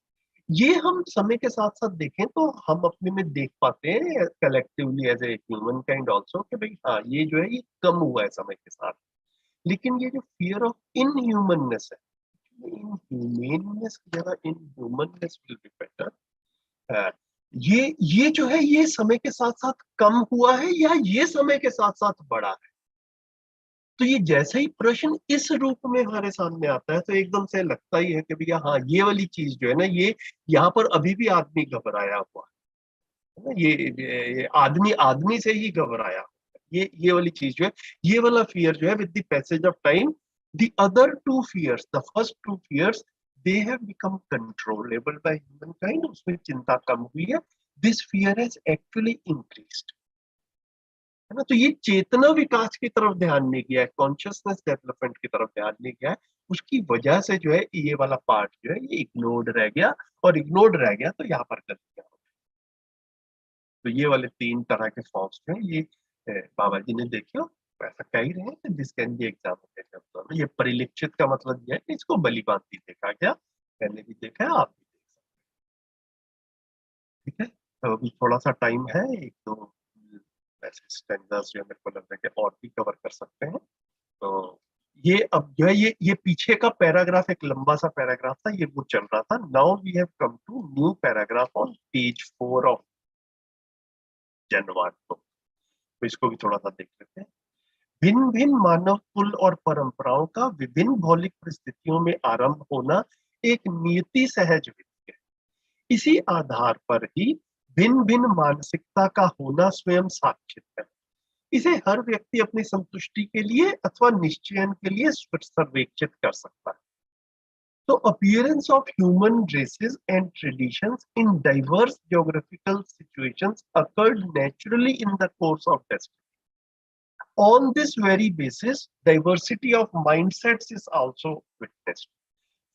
ये हम समय के साथ साथ देखें तो हम अपने में देख पाते हैं collectively as a human kind also कि भाई हाँ ये जो है ये कम हुआ है समय के साथ। लेकिन ये जो फियर ऑफ इनह्यूमननेस है, इनह्यूमनेस की जगह इनह्यूमननेस विल बी बेटर, ये जो है ये समय के साथ साथ कम हुआ है या ये समय के साथ साथ बढ़ा है। तो ये जैसे ही प्रश्न इस रूप में हमारे सामने आता है तो एकदम से लगता ही है कि भैया हाँ ये वाली चीज जो है ना, ये यहाँ पर अभी भी आदमी घबराया हुआ है ना। ये आदमी आदमी से ही घबराया हुआ है। ये वाली चीज जो है, ये वाला फियर जो है with the passage of time, the other two fears, the first two fears, they have become controllable by human kind, उसमें चिंता कम हुई है। This fear has actually increased, है ना। तो ये चेतना विकास की तरफ ध्यान नहीं गया है, कॉन्शियसनेस डेवलपमेंट की तरफ ध्यान नहीं गया है, उसकी वजह से जो है ये वाला पार्ट जो है ये इग्नोर्ड रह गया, और इग्नोर्ड रह गया तो यहाँ पर गलतियां हो गई। तो ये वाले तीन तरह के फॉर्म्स जो है ये बाबा जी ने देखियो ऐसा कह ही रहे हैं कि दिस कैन बी एग्जामिनेड। ये परिलक्षित का मतलब यह है कि इसको बलि भांति देखा गया, मैंने भी देखा है, आप भी देख सकते हैं। ठीक है, तो अभी थोड़ा सा टाइम है, एक दो ऐसे स्टैंडर्ड्स जो मेरे को लग रहा है कि और भी कवर कर सकते हैं। तो ये अब जो है ये पीछे का पैराग्राफ एक लंबा सा पैराग्राफ था, ये वो चल रहा था। Now we have come to new paragraph on page 4 of Janvad book, तो इसको भी थोड़ा सा देख लेते हैं। भिन्न भिन्न मानव कुल और परंपराओं का विभिन्न भौतिक परिस्थितियों में आरंभ होना एक नियति सहज विधि है। इसी आधार पर ही भिन्न भिन्न मानसिकता का होना स्वयं साक्षित है। इसे हर व्यक्ति अपनी संतुष्टि के लिए अथवा निश्चयन के लिए सर्वेक्षित कर सकता है। तो appearance of human races and traditions in diverse geographical situations occurred naturally in the course of destiny. On this very basis, diversity of mindsets is also witnessed.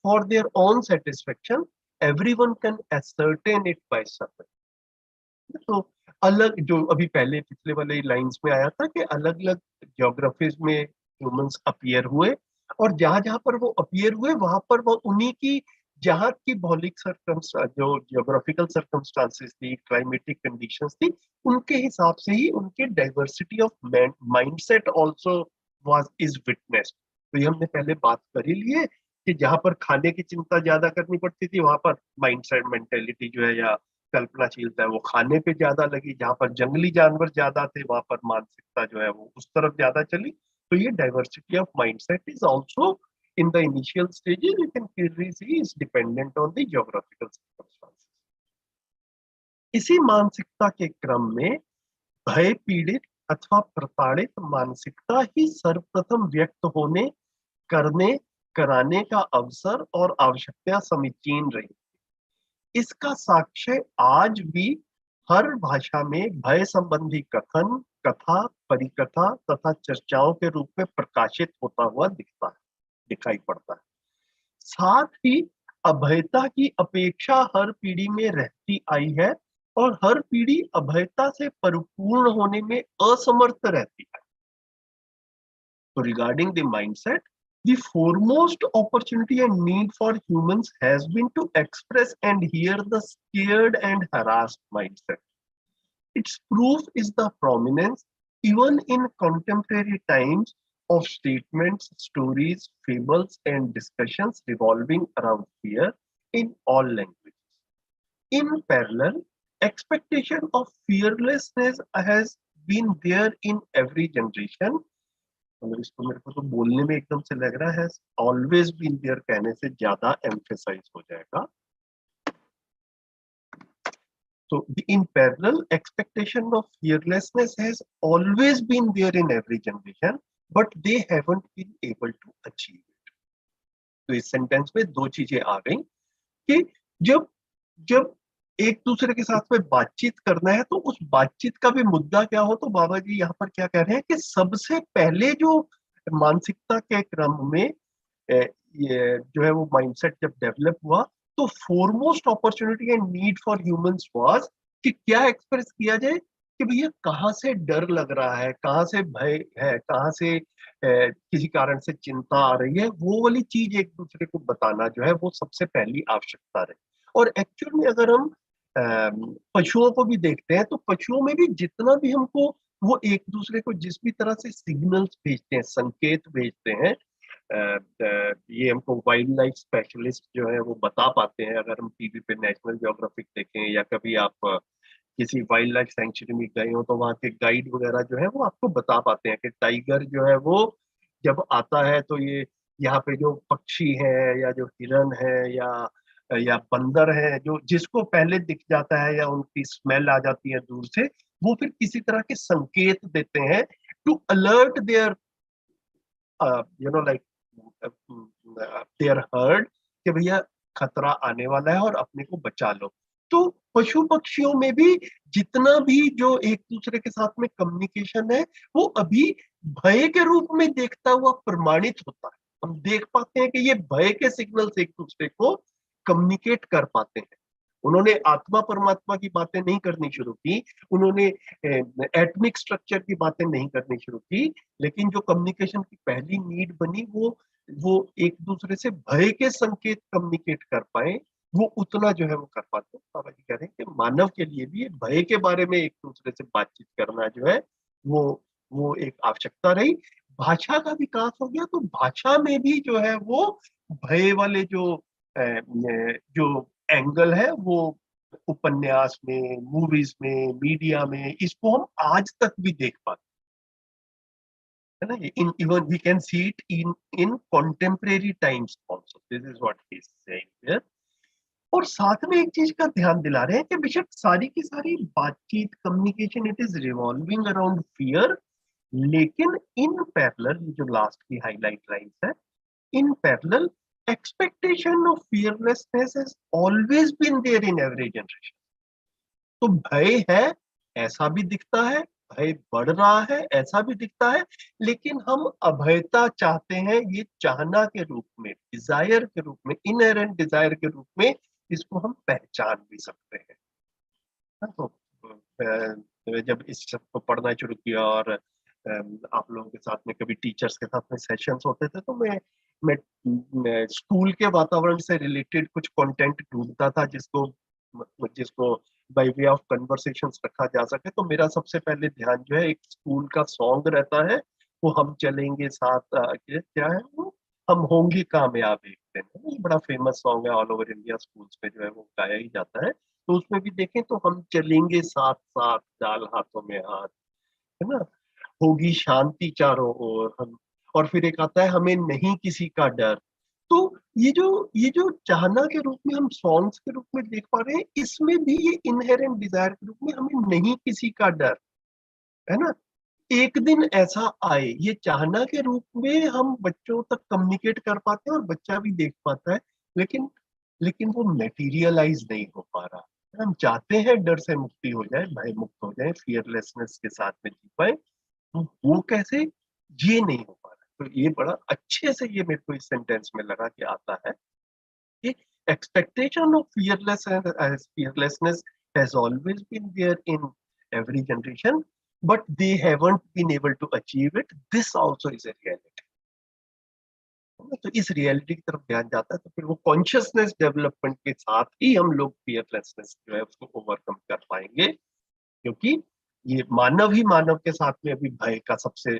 For their own satisfaction, everyone can ascertain it by survey. तो अलग जो अभी पहले पिछले वाले lines में आया था कि अलग अलग ज्योग्राफीज में ह्यूमंस अपीयर हुए, और जहां जहां पर वो अपीयर हुए वहां पर वो उन्हीं की जहां की भौतिक जो ज्योग्राफिकल सर्कमस्टांसेस थी, क्लाइमेटिक कंडीशंस थी, उनके हिसाब से ही उनके diversity of mindset also was is witnessed. तो ये हमने पहले बात कर ही ली है कि जहां पर खाने की चिंता ज्यादा करनी पड़ती थी वहां पर माइंडसेट मेंटेलिटी जो है या कल्पनाशीलता है वो खाने पे ज्यादा लगी, जहां पर जंगली जानवर ज्यादा थे वहां पर मानसिकता जो है वो उस तरफ ज्यादा चली। तो ये diversity of mindset is also in the initial stages, you can clearly see is dependent on the geographical circumstances. इसी मानसिकता के क्रम में भय पीड़ित अथवा प्रताड़ित मानसिकता ही सर्वप्रथम व्यक्त होने, करने, कराने का अवसर और आवश्यकता समीचीन रही। इसका साक्ष्य आज भी हर भाषा में भय संबंधी कथन, कथा, परिकथा तथा चर्चाओं के रूप में प्रकाशित होता हुआ दिखाई पड़ता है। साथ ही अभयता की अपेक्षा हर पीढ़ी में रहती आई है और हर पीढ़ी अभयता से परिपूर्ण होने में असमर्थ रहती है। So regarding the mindset, the foremost opportunity and need for humans has been to express and hear the scared and harassed mindset. Its proof is the prominence, even in contemporary times, of statements, stories, fables, and discussions revolving around fear in all languages. In parallel, expectation of fearlessness has been there in every generation. अगर इसको मेरे को तो बोलने में एकदम से लग रहा है ऑलवेज बीन देयर कहने से ज्यादा एम्फेसाइज हो जाएगा. So in parallel, expectation of fearlessness has always been there in every generation, but they haven't been able to achieve it. तो इस सेंटेंस में दो चीजें आ गई कि जब एक दूसरे के साथ में बातचीत करना है तो उस बातचीत का भी मुद्दा क्या हो, तो बाबा जी यहाँ पर क्या कह रहे हैं कि सबसे पहले जो मानसिकता के क्रम में ये जो है वो माइंडसेट जब डेवलप हुआ तो foremost opportunity and need for humans was कि क्या एक्सप्रेस किया जाए कि भैया कहाँ से डर लग रहा है, कहाँ से भय है, कहाँ से किसी कारण से चिंता आ रही है, वो वाली चीज एक दूसरे को बताना जो है वो सबसे पहली आवश्यकता रही. और एक्चुअली अगर हम पशुओं को भी देखते हैं तो पशुओं में भी जितना भी हमको वो एक दूसरे को जिस भी तरह से सिग्नल्स भेजते हैं, संकेत भेजते हैं, ये हमको वाइल्ड लाइफ स्पेशलिस्ट जो है वो बता पाते हैं. अगर हम टीवी पे नेशनल ज्योग्राफिक देखें या कभी आप किसी वाइल्ड लाइफ सेंचुरी में गए हो तो वहाँ के गाइड वगैरह जो है वो आपको बता पाते हैं कि टाइगर जो है वो जब आता है तो ये यहाँ पे जो पक्षी है या जो हिरन है या बंदर है जो जिसको पहले दिख जाता है या उनकी स्मेल आ जाती है दूर से, वो फिर किसी तरह के संकेत देते हैं to alert their like their herd कि भैया खतरा आने वाला है और अपने को बचा लो. तो पशु पक्षियों में भी जितना भी जो एक दूसरे के साथ में कम्युनिकेशन है वो अभी भय के रूप में देखता हुआ प्रमाणित होता है. हम देख पाते हैं कि ये भय के सिग्नल्स एक दूसरे को कम्युनिकेट कर पाते हैं. उन्होंने आत्मा परमात्मा की बातें नहीं करनी शुरू की, उन्होंने एटमिक स्ट्रक्चर की बातें नहीं करनी शुरू की, लेकिन जो कम्युनिकेशन की पहली नीड बनी वो एक दूसरे से भय के संकेत कम्युनिकेट कर पाए, वो उतना जो है वो कर पाते हैं. बाबा जी कह रहे हैं कि मानव के लिए भी भय के बारे में एक दूसरे से बातचीत करना जो है वो एक आवश्यकता रही. भाषा का विकास हो गया तो भाषा में भी जो है वो भय वाले जो एंगल है वो उपन्यास में, मूवीज में, मीडिया में इसको हम आज तक भी देख पाते है ना. Even we can see it in contemporary times also. This is what he is saying here. और साथ में एक चीज का ध्यान दिला रहे हैं कि बेशक सारी की सारी बातचीत, communication, it is revolving around fear, लेकिन इन पैरेलल जो लास्ट की हाईलाइट लाइंस है, in parallel expectation of fearlessness has always been there in every generation. तो भय है ऐसा भी दिखता है, भय बढ़ रहा है ऐसा भी दिखता है, लेकिन हम अभयता चाहते हैं ये चाहना के रूप में, डिजायर के रूप में, इनहेरेंट डिजायर के रूप में इसको हम पहचान भी सकते हैं. तो जब इस सब को पढ़ना शुरू किया और आप लोगों के साथ में कभी टीचर्स के साथ में सेशंस होते थे तो मैं स्कूल के वातावरण से रिलेटेड कुछ कंटेंट ढूंढता था जिसको बाय वे ऑफ कन्वर्सेशंस रखा जा सके. तो मेरा सबसे पहले ध्यान जो है एक स्कूल का सॉन्ग रहता है, वो हम चलेंगे साथ, क्या है वो, हम होंगे कामयाब एक दिन. ये बड़ा फेमस सॉन्ग है, ऑल ओवर इंडिया स्कूल्स में जो है वो गाया ही जाता है. तो उसमें भी देखें तो हम चलेंगे साथ साथ, डाल हाथों में हाथ, है ना, होगी शांति चारों ओर, हम और फिर एक आता है हमें नहीं किसी का डर। तो ये जो चाहना के रूप में हम सॉन्ग्स के रूप में देख पा रहे हैं, इसमें भी ये इनहेरेंट डिजायर के रूप में हमें नहीं किसी का डर, है ना। एक दिन ऐसा आए, ये चाहना के रूप में हम बच्चों तक कम्युनिकेट कर पाते हैं और बच्चा भी देख पाता है, लेकिन लेकिन वो मेटीरियलाइज नहीं हो पा रहा। हम चाहते हैं डर से मुक्ति हो जाए, भय मुक्त हो जाए, फियरलेसनेस के साथ में जी पाए, तो वो कैसे, ये नहीं हो पा रहा। तो ये बड़ा अच्छे से ये मेरे को इस सेंटेंस में लगा कि आता है कि expectation of fearlessness has always been there in every generation, but they haven't been able to achieve it. This also is a reality. तो इस रियलिटी की तरफ ध्यान जाता है, तो फिर वो कॉन्शियसनेस डेवलपमेंट के साथ ही हम लोग फियरलेसनेस जो है उसको ओवरकम कर पाएंगे, क्योंकि ये मानव ही मानव के साथ में अभी भय का सबसे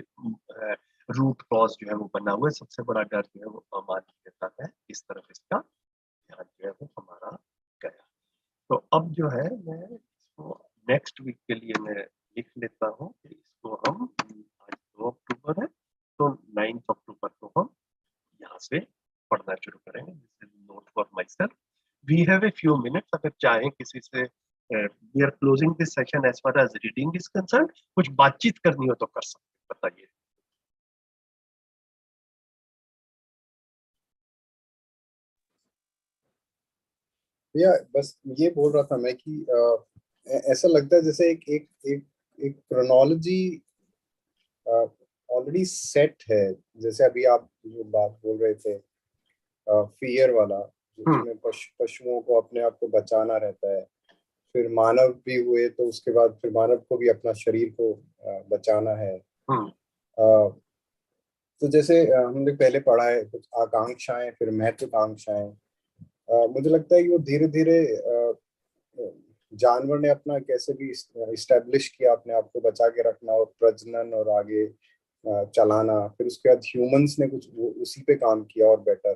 रूट कॉज जो है वो बना हुआ है, सबसे बड़ा डर जो है वो मानवीयता है। इस तरफ इसका ध्यान जो है वो हमारा गया। तो अब जो है मैं इसको नेक्स्ट वीक के लिए मैं लिख लेता हूँ कि इसको हम, आज 2 अक्टूबर है, तो 9 अक्टूबर को हम यहाँ से पढ़ना शुरू करेंगे। This is note for myself. We have a few minutes, अगर चाहें किसी से, we are closing this session as far as reading is concern, कुछ बातचीत करनी हो तो कर सकते, बताइए। या बस ये बोल रहा था मैं कि ऐसा लगता है जैसे एक एक एक एक क्रोनोलॉजी ऑलरेडी सेट है। जैसे अभी आप जो बात बोल रहे थे फियर वाला, जिसमें पशुओं को अपने आप को बचाना रहता है, फिर मानव भी हुए तो उसके बाद फिर मानव को भी अपना शरीर को बचाना है। तो जैसे हमने पहले पढ़ा है कुछ आकांक्षाएं, फिर महत्वाकांक्षाएं। मुझे लगता है कि वो धीरे धीरे जानवर ने अपना कैसे भी इस्टेब्लिश किया अपने आप को बचा के रखना और प्रजनन और आगे चलाना, फिर उसके बाद ह्यूमंस ने कुछ उसी पे काम किया और बेटर,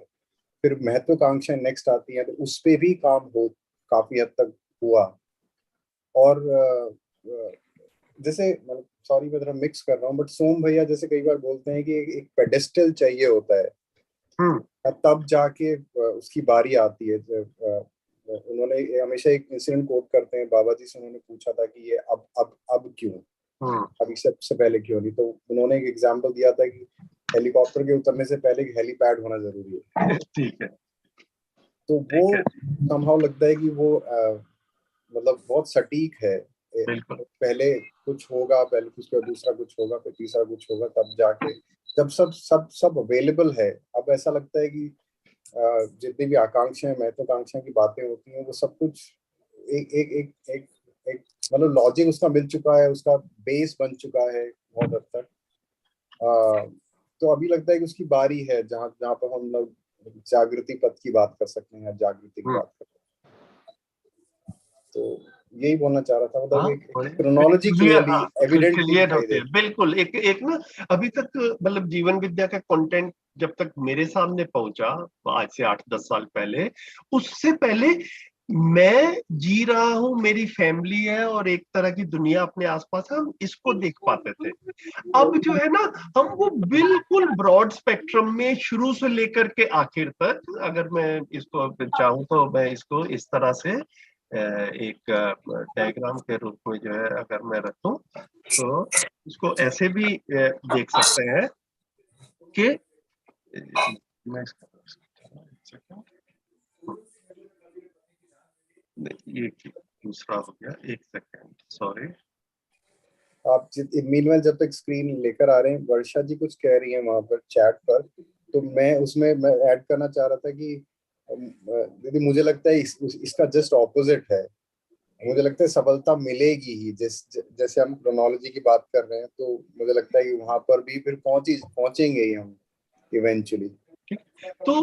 फिर महत्वाकांक्षाएं नेक्स्ट आती हैं, तो उस पे भी काम हो काफी हद तक हुआ। और जैसे सॉरी मैं थोड़ा मिक्स कर रहा हूँ, बट सोम भैया जैसे कई बार बोलते हैं कि एक पेडेस्टल चाहिए होता है, तब जाके उसकी बारी आती है। उन्होंने हमेशा एक इंसिडेंट कोट करते हैं, बाबा जी से उन्होंने पूछा था कि ये अब क्यों, अभी सबसे पहले क्यों नहीं, तो उन्होंने एक एग्जांपल दिया था कि हेलीकॉप्टर के उतरने से पहले हेलीपैड होना जरूरी है। ठीक है। तो वो समहाउ लगता है कि वो मतलब बहुत सटीक है। पहले कुछ होगा, पहले उसके बाद दूसरा कुछ होगा, फिर तीसरा कुछ होगा, तब जाके जब सब अवेलेबल है, अब ऐसा लगता है कि जितनी भी आकांक्षाएं महत्वाकांक्षाएं की बातें होती हैं, वो सब कुछ एक एक एक एक एक मतलब लॉजिक उसका मिल चुका है, उसका बेस बन चुका है बहुत हद तक। तो अभी लगता है कि उसकी बारी है जहाँ पर हम लोग जागृति पथ की बात कर सकते हैं, जागृति की बात कर सकते हैं। तो यही बोलना चाह रहा था, मतलब एक क्रोनोलॉजी क्लियरली एविडेंटली दिखाई दे। बिल्कुल एक ना, अभी तक मतलब जीवन विद्या का कंटेंट जब तक मेरे सामने पहुंचा आज से 8-10 साल पहले, उससे पहले मैं जी रहा हूँ, मेरी फैमिली है और एक तरह की दुनिया अपने आसपास है, हम इसको देख पाते थे। अब जो है ना, हम वो बिल्कुल ब्रॉड स्पेक्ट्रम में शुरू से लेकर के आखिर तक, अगर मैं इसको चाहूँ तो मैं इसको इस तरह से एक डायग्राम के रूप में जो है अगर मैं रखूं, तो इसको ऐसे भी देख सकते हैं कि मैं ये दूसरा हो गया, एक सेकेंड सॉरी। आप मीनवाइल जब तक स्क्रीन लेकर आ रहे हैं, वर्षा जी कुछ कह रही हैं वहां पर चैट पर, तो मैं उसमें मैं ऐड करना चाह रहा था कि दीदी मुझे लगता है इसका जस्ट ऑपोजिट है। मुझे लगता है सफलता मिलेगी ही, जैसे हम क्रोनोलॉजी की बात कर रहे हैं, तो मुझे लगता है कि वहां पर भी फिर पहुंचेंगे ही हम इवेंचुअली। तो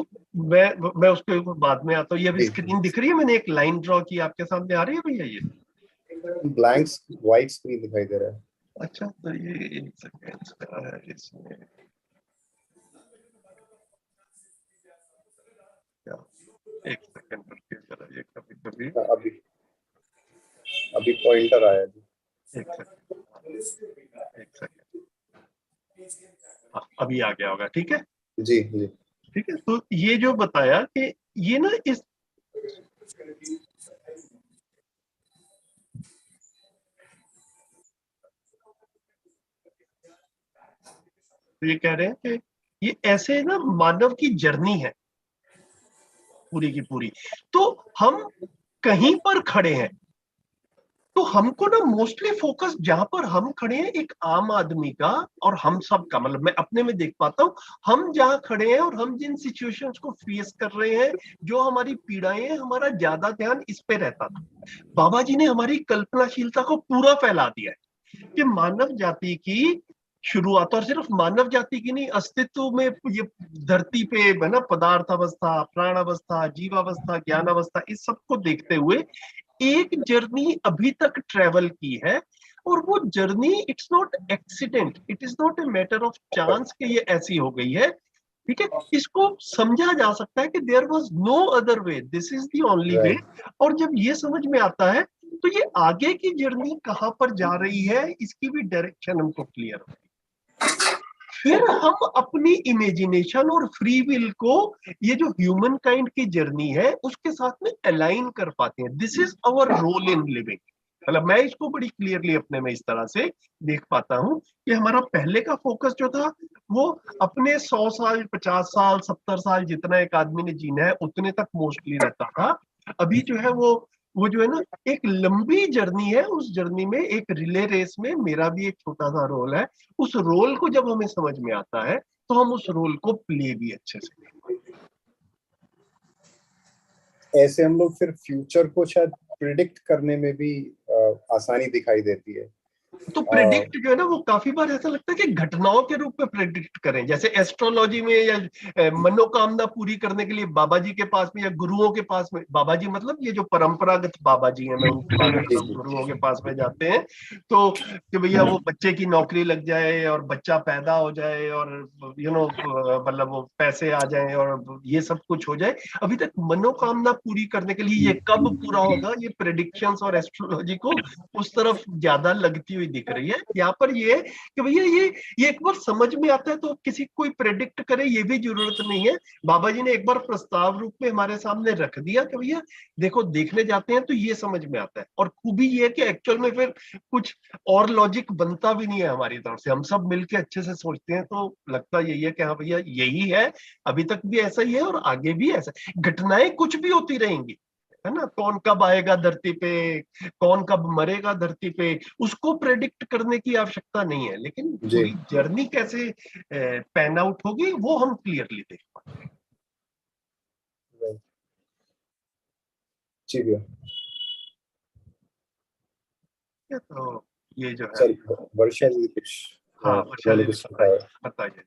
मैं उसके ऊपर बाद में आता हूँ। ये अभी स्क्रीन दिख रही है, मैंने एक लाइन ड्रॉ की, आपके सामने आ रही है भैया? ये ब्लैंक व्हाइट स्क्रीन दिखाई दे रहा है। अच्छा, तो ये एक सेकेंड का है इसमें, एक सेकेंड रुकिए जरा, ये कभी अभी पॉइंटर आया जी। एक सेकेंड हाँ, अभी आ गया होगा, ठीक है जी जी। ठीक है। तो ये जो बताया कि ये ना इस तो ये कह रहे हैं कि ये ऐसे ना मानव की जर्नी है पूरी की पूरी। तो हम कहीं पर खड़े हैं, तो हमको ना मोस्टली फोकस जहां पर हम खड़े हैं एक आम आदमी का और हम सब का, मतलब मैं अपने में देख पाता हूँ, हम जहां खड़े हैं और हम जिन सिचुएशंस को फेस कर रहे हैं, जो हमारी पीड़ाएं हैं, हमारा ज्यादा ध्यान इस पे रहता था। बाबा जी ने हमारी कल्पनाशीलता को पूरा फैला दिया है कि मानव जाति की शुरुआत, और सिर्फ मानव जाति की नहीं, अस्तित्व में ये धरती पे है ना, पदार्थ अवस्था, प्राण अवस्था, जीवावस्था, ज्ञान अवस्था, इस सबको देखते हुए एक जर्नी अभी तक ट्रेवल की है। और वो journey it's not accident, it is not a matter of chance कि ये ऐसी हो गई है, ठीक है। इसको समझा जा सकता है कि there was no other way, this is the only way. और जब ये समझ में आता है तो ये आगे की जर्नी कहाँ पर जा रही है, इसकी भी डायरेक्शन हमको क्लियर होती है। फिर हम अपनी इमेजिनेशन और फ्री विल को, ये जो ह्यूमन काइंड की जर्नी है, उसके साथ में अलाइन कर पाते हैं। This is our role in living. मतलब मैं इसको बड़ी क्लियरली अपने में इस तरह से देख पाता हूं कि हमारा पहले का फोकस जो था वो अपने 100 साल, 50 साल, 70 साल जितना एक आदमी ने जीना है उतने तक मोस्टली रहता था। अभी जो है वो जो है ना एक लंबी जर्नी है, उस जर्नी में एक रिले रेस में मेरा भी एक छोटा सा रोल है। उस रोल को जब हमें समझ में आता है तो हम उस रोल को प्ले भी अच्छे से कर पाते हैं। ऐसे हम लोग फिर फ्यूचर को शायद प्रिडिक्ट करने में भी आसानी दिखाई देती है। तो प्रेडिक्ट जो है ना, वो काफी बार ऐसा लगता है कि घटनाओं के रूप में प्रेडिक्ट करें, जैसे एस्ट्रोलॉजी में या मनोकामना पूरी करने के लिए बाबा जी के पास में या गुरुओं के पास में, बाबा जी मतलब ये जो परंपरागत बाबा जी हैं, मैं उनकी बात कर रहा हूँ, गुरुओं के पास में जाते हैं तो कि भैया वो बच्चे की नौकरी लग जाए और बच्चा पैदा हो जाए और मतलब वो पैसे आ जाए और ये सब कुछ हो जाए। अभी तक मनोकामना पूरी करने के लिए ये कब पूरा होगा, ये प्रेडिक्शंस और एस्ट्रोलॉजी को उस तरफ ज्यादा लगती हुई दिख रही है। यहाँ पर ये है कि भैया ये एक बार समझ में आता है तो किसी कोई प्रेडिक्ट करे ये भी जरूरत नहीं है। बाबा जी ने एक बार प्रस्ताव रूप में हमारे सामने रख दिया कि भैया देखो देखने जाते हैं तो ये समझ में आता है। और खूबी ये है कि एक्चुअल में फिर कुछ और लॉजिक बनता भी नहीं है हमारी तरफ से, हम सब मिलके अच्छे से सोचते हैं तो लगता यही है कि हाँ भैया यही है, अभी तक भी ऐसा ही है और आगे भी ऐसा। घटनाएं कुछ भी होती रहेंगी, है ना, कौन कब आएगा धरती पे, कौन कब मरेगा धरती पे, उसको प्रेडिक्ट करने की आवश्यकता नहीं है, लेकिन पूरी जर्नी कैसे पैन आउट होगी वो हम क्लियरली देख पाते हैं। तो ये जो है वर्षा जी कुछ, हाँ वर्षा जी बताइए।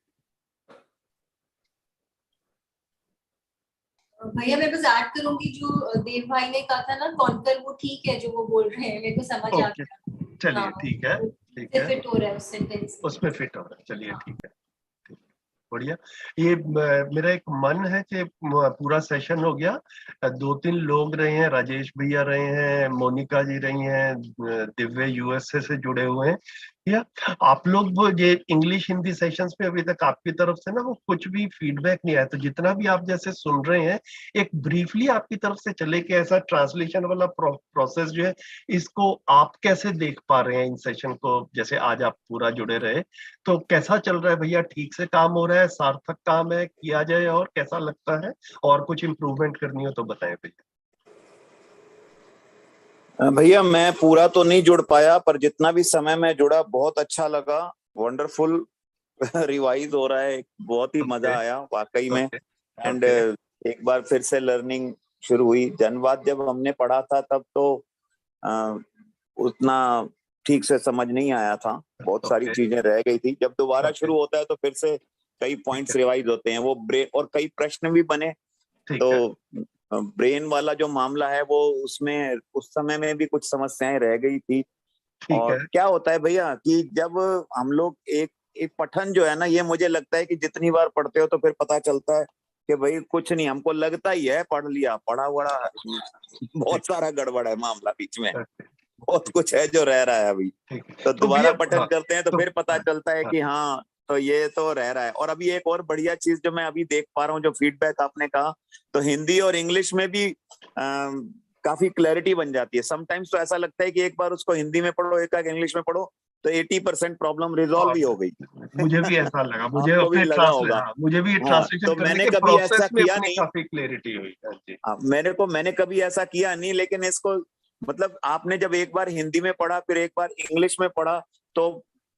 भैया मैं बस ऐड करूंगी, जो देव भाई ने कहा था ना कॉन्कर, वो ठीक है जो वो बोल रहे हैं, मेरे को समझ आ गया। चलिए ठीक है, ठीक है, फिट हो रहा है उस सेंटेंस, उसमें फिट हो रहा है, चलिए ठीक है, बढ़िया। ये मेरा एक मन है कि पूरा सेशन हो गया, 2-3 लोग रहे हैं, राजेश भैया रहे हैं, मोनिका जी रही हैं, दिव्य यूएसए से जुड़े हुए हैं, या आप लोग ये इंग्लिश हिंदी सेशंस पे अभी तक आपकी तरफ से ना वो कुछ भी फीडबैक नहीं आया, तो जितना भी आप जैसे सुन रहे हैं एक ब्रीफली आपकी तरफ से चले कि ऐसा ट्रांसलेशन वाला प्रोसेस जो है इसको आप कैसे देख पा रहे हैं इन सेशन को, जैसे आज आप पूरा जुड़े रहे तो कैसा चल रहा है भैया, ठीक से काम हो रहा है, सार्थक काम है, किया जाए और कैसा लगता है, और कुछ इम्प्रूवमेंट करनी हो तो बताएं भैया। भैया मैं पूरा तो नहीं जुड़ पाया, पर जितना भी समय में जुड़ा बहुत अच्छा लगा, वंडरफुल रिवाइज हो रहा है, बहुत ही मजा आया वाकई में। एंड एक बार फिर से लर्निंग शुरू हुई। जनवाद जब हमने पढ़ा था तब तो उतना ठीक से समझ नहीं आया था, बहुत सारी चीजें रह गई थी। जब दोबारा शुरू होता है तो फिर से कई पॉइंट्स रिवाइज होते हैं, वो ब्रेन और कई प्रश्न भी बने, तो ब्रेन वाला जो मामला है वो उसमें उस समय में भी कुछ समस्याएं रह गई थी। और क्या होता है भैया कि जब हम लोग एक पठन जो है ना, ये मुझे लगता है कि जितनी बार पढ़ते हो तो फिर पता चलता है कि भाई कुछ नहीं, हमको लगता ही है पढ़ लिया, पढ़ा वड़ा बहुत सारा गड़बड़ है मामला, बीच में बहुत कुछ है जो रह रहा है अभी। तो दोबारा पठन करते हैं तो फिर पता चलता है कि हाँ तो ये तो रह रहा है। और अभी एक और बढ़िया चीज जो मैं अभी देख पा रहा हूँ, जो फीडबैक आपने कहा, तो हिंदी और इंग्लिश में भी काफी क्लैरिटी बन जाती है। समटाइम्स तो ऐसा लगता है कि एक बार उसको हिंदी में पढ़ो, एक इंग्लिश में पढ़ो, तो 80% प्रॉब्लम रिजॉल्व ही हो गई। मुझे भी ऐसा लगा, मुझे आपको भी अपने लगा होगा। मुझे भी हाँ, ट्रांसलेशन तो करने मैंने के कभी ऐसा प्रोसेस में किया अपनी नहीं। काफी क्लैरिटी हुई। हाँ जी। मैंने कभी ऐसा किया नहीं, लेकिन इसको मतलब आपने जब एक बार हिंदी में पढ़ा, फिर एक बार इंग्लिश में पढ़ा, तो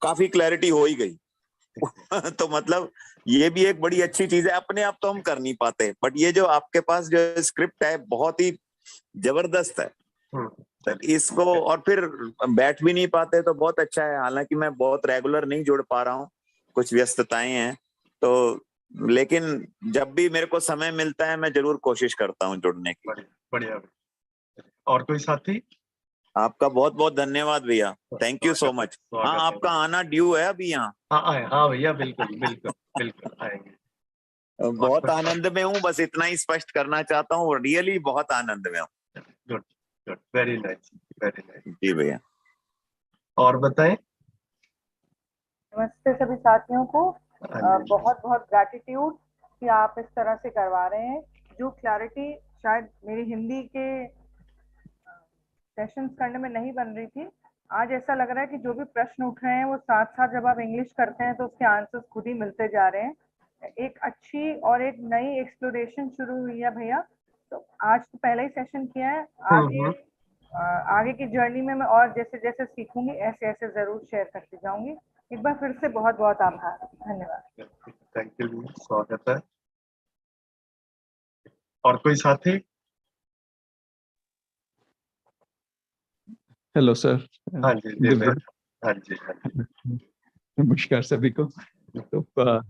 काफी क्लैरिटी हो ही गई। तो मतलब ये भी एक बड़ी अच्छी चीज है। अपने आप तो हम कर नहीं पाते, बट ये जो आपके पास जो स्क्रिप्ट है बहुत ही जबरदस्त है। तो इसको, और फिर बैठ भी नहीं पाते तो बहुत अच्छा है। हालांकि मैं बहुत रेगुलर नहीं जुड़ पा रहा हूँ, कुछ व्यस्तताएं हैं, तो लेकिन जब भी मेरे को समय मिलता है मैं जरूर कोशिश करता हूँ जुड़ने की। बढ़िया। और कोई साथी? आपका बहुत बहुत धन्यवाद भैया, थैंक यू सो मच। हाँ, आपका आना ड्यू है अभी यहाँ। हाँ भैया, बिल्कुल बिल्कुल बिल्कुल आएंगे। बहुत आनंद में हूँ, बस इतना ही स्पष्ट करना चाहता हूँ, रियली बहुत आनंद में हूँ। Good good, very nice, very nice. जी भैया। और बताएं। नमस्ते सभी साथियों को। बहुत बहुत ग्रैटिट्यूड कि आप इस तरह से करवा रहे हैं। जो क्लैरिटी शायद मेरी हिंदी के सेशंस करने में नहीं बन रही थी, आज ऐसा लग रहा है कि जो भी प्रश्न उठ रहे हैं वो साथ साथ जब आप इंग्लिश करते हैं तो उसके आंसर्स खुद ही मिलते जा रहे हैं। एक अच्छी और एक नई एक्सप्लोरेशन शुरू हुई है भैया। तो आज तो पहला ही सेशन किया है, आगे की जर्नी में मैं और जैसे जैसे सीखूंगी ऐसे ऐसे जरूर शेयर करती जाऊंगी। एक बार फिर से बहुत बहुत आभार, धन्यवाद। थैंक यू, स्वागत है। और कोई साथी? Hello sir. हाँ जी, हाँ जी। नमस्कार सभी को। तो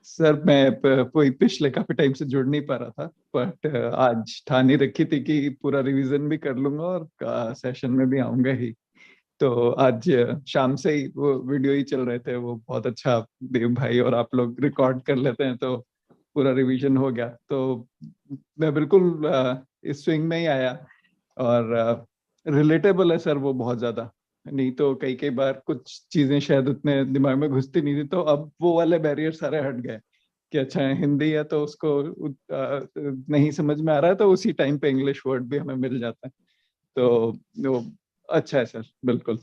सर मैं कोई पिछले काफी टाइम से जुड़ नहीं पा रहा था, बट आज ठानी रखी थी कि पूरा रिवीजन भी कर लूंगा और सेशन में भी आऊंगा ही। तो आज शाम से ही वो वीडियो ही चल रहे थे, वो बहुत अच्छा देव भाई और आप लोग रिकॉर्ड कर लेते हैं तो पूरा रिवीजन हो गया। तो मैं बिल्कुल इस स्विंग में ही आया और रिलेटेबल है सर वो बहुत ज्यादा। नहीं तो कई कई बार कुछ चीजें शायद उतने दिमाग में घुसती नहीं थी, तो अब वो वाले बैरियर सारे हट गए कि अच्छा हिंदी है तो उसको नहीं समझ में आ रहा है तो उसी टाइम पे इंग्लिश वर्ड भी हमें मिल जाता है। तो वो अच्छा है सर, बिल्कुल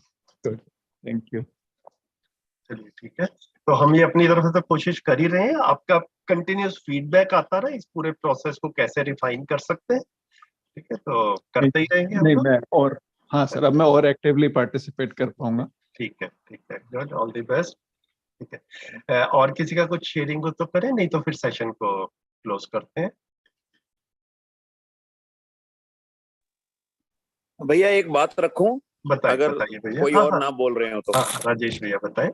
गुड, थैंक यू। चलिए ठीक है, तो हम ये अपनी तरफ से तो कोशिश कर ही रहे हैं। आपका कंटिन्यूस फीडबैक आता रहा, इस पूरे प्रोसेस को कैसे रिफाइन कर सकते हैं, ठीक है, तो करते ही रहेंगे हम लोग। मैं और हाँ सर, अब मैं और एक्टिवली पार्टिसिपेट कर पाऊंगा। ठीक है, गुड, ऑल द बेस्ट। ठीक है, और किसी का कुछ शेयरिंग हो तो करें, नहीं तो फिर सेशन को क्लोज करते हैं। भैया एक बात रखूं, अगर बताइए भैया। कोई और ना बोल रहे हो तो। राजेश भैया बताएं।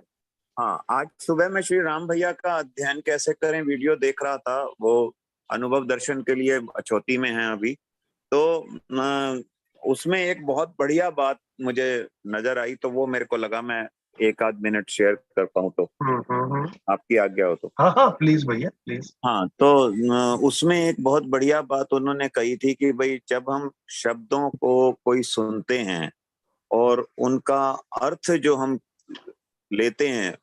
हाँ, आज सुबह मैं श्री राम भैया का अध्ययन कैसे करें वीडियो देख रहा था, वो अनुभव दर्शन के लिए अछोती में है अभी। तो उसमें एक बहुत बढ़िया बात मुझे नजर आई, तो वो मेरे को लगा मैं एक आध मिनट शेयर कर पाऊं तो आपकी आज्ञा हो तो। हाँ प्लीज भैया, प्लीज। हाँ, तो उसमें एक बहुत बढ़िया बात उन्होंने कही थी कि भाई जब हम शब्दों को कोई सुनते हैं और उनका अर्थ जो हम लेते हैं,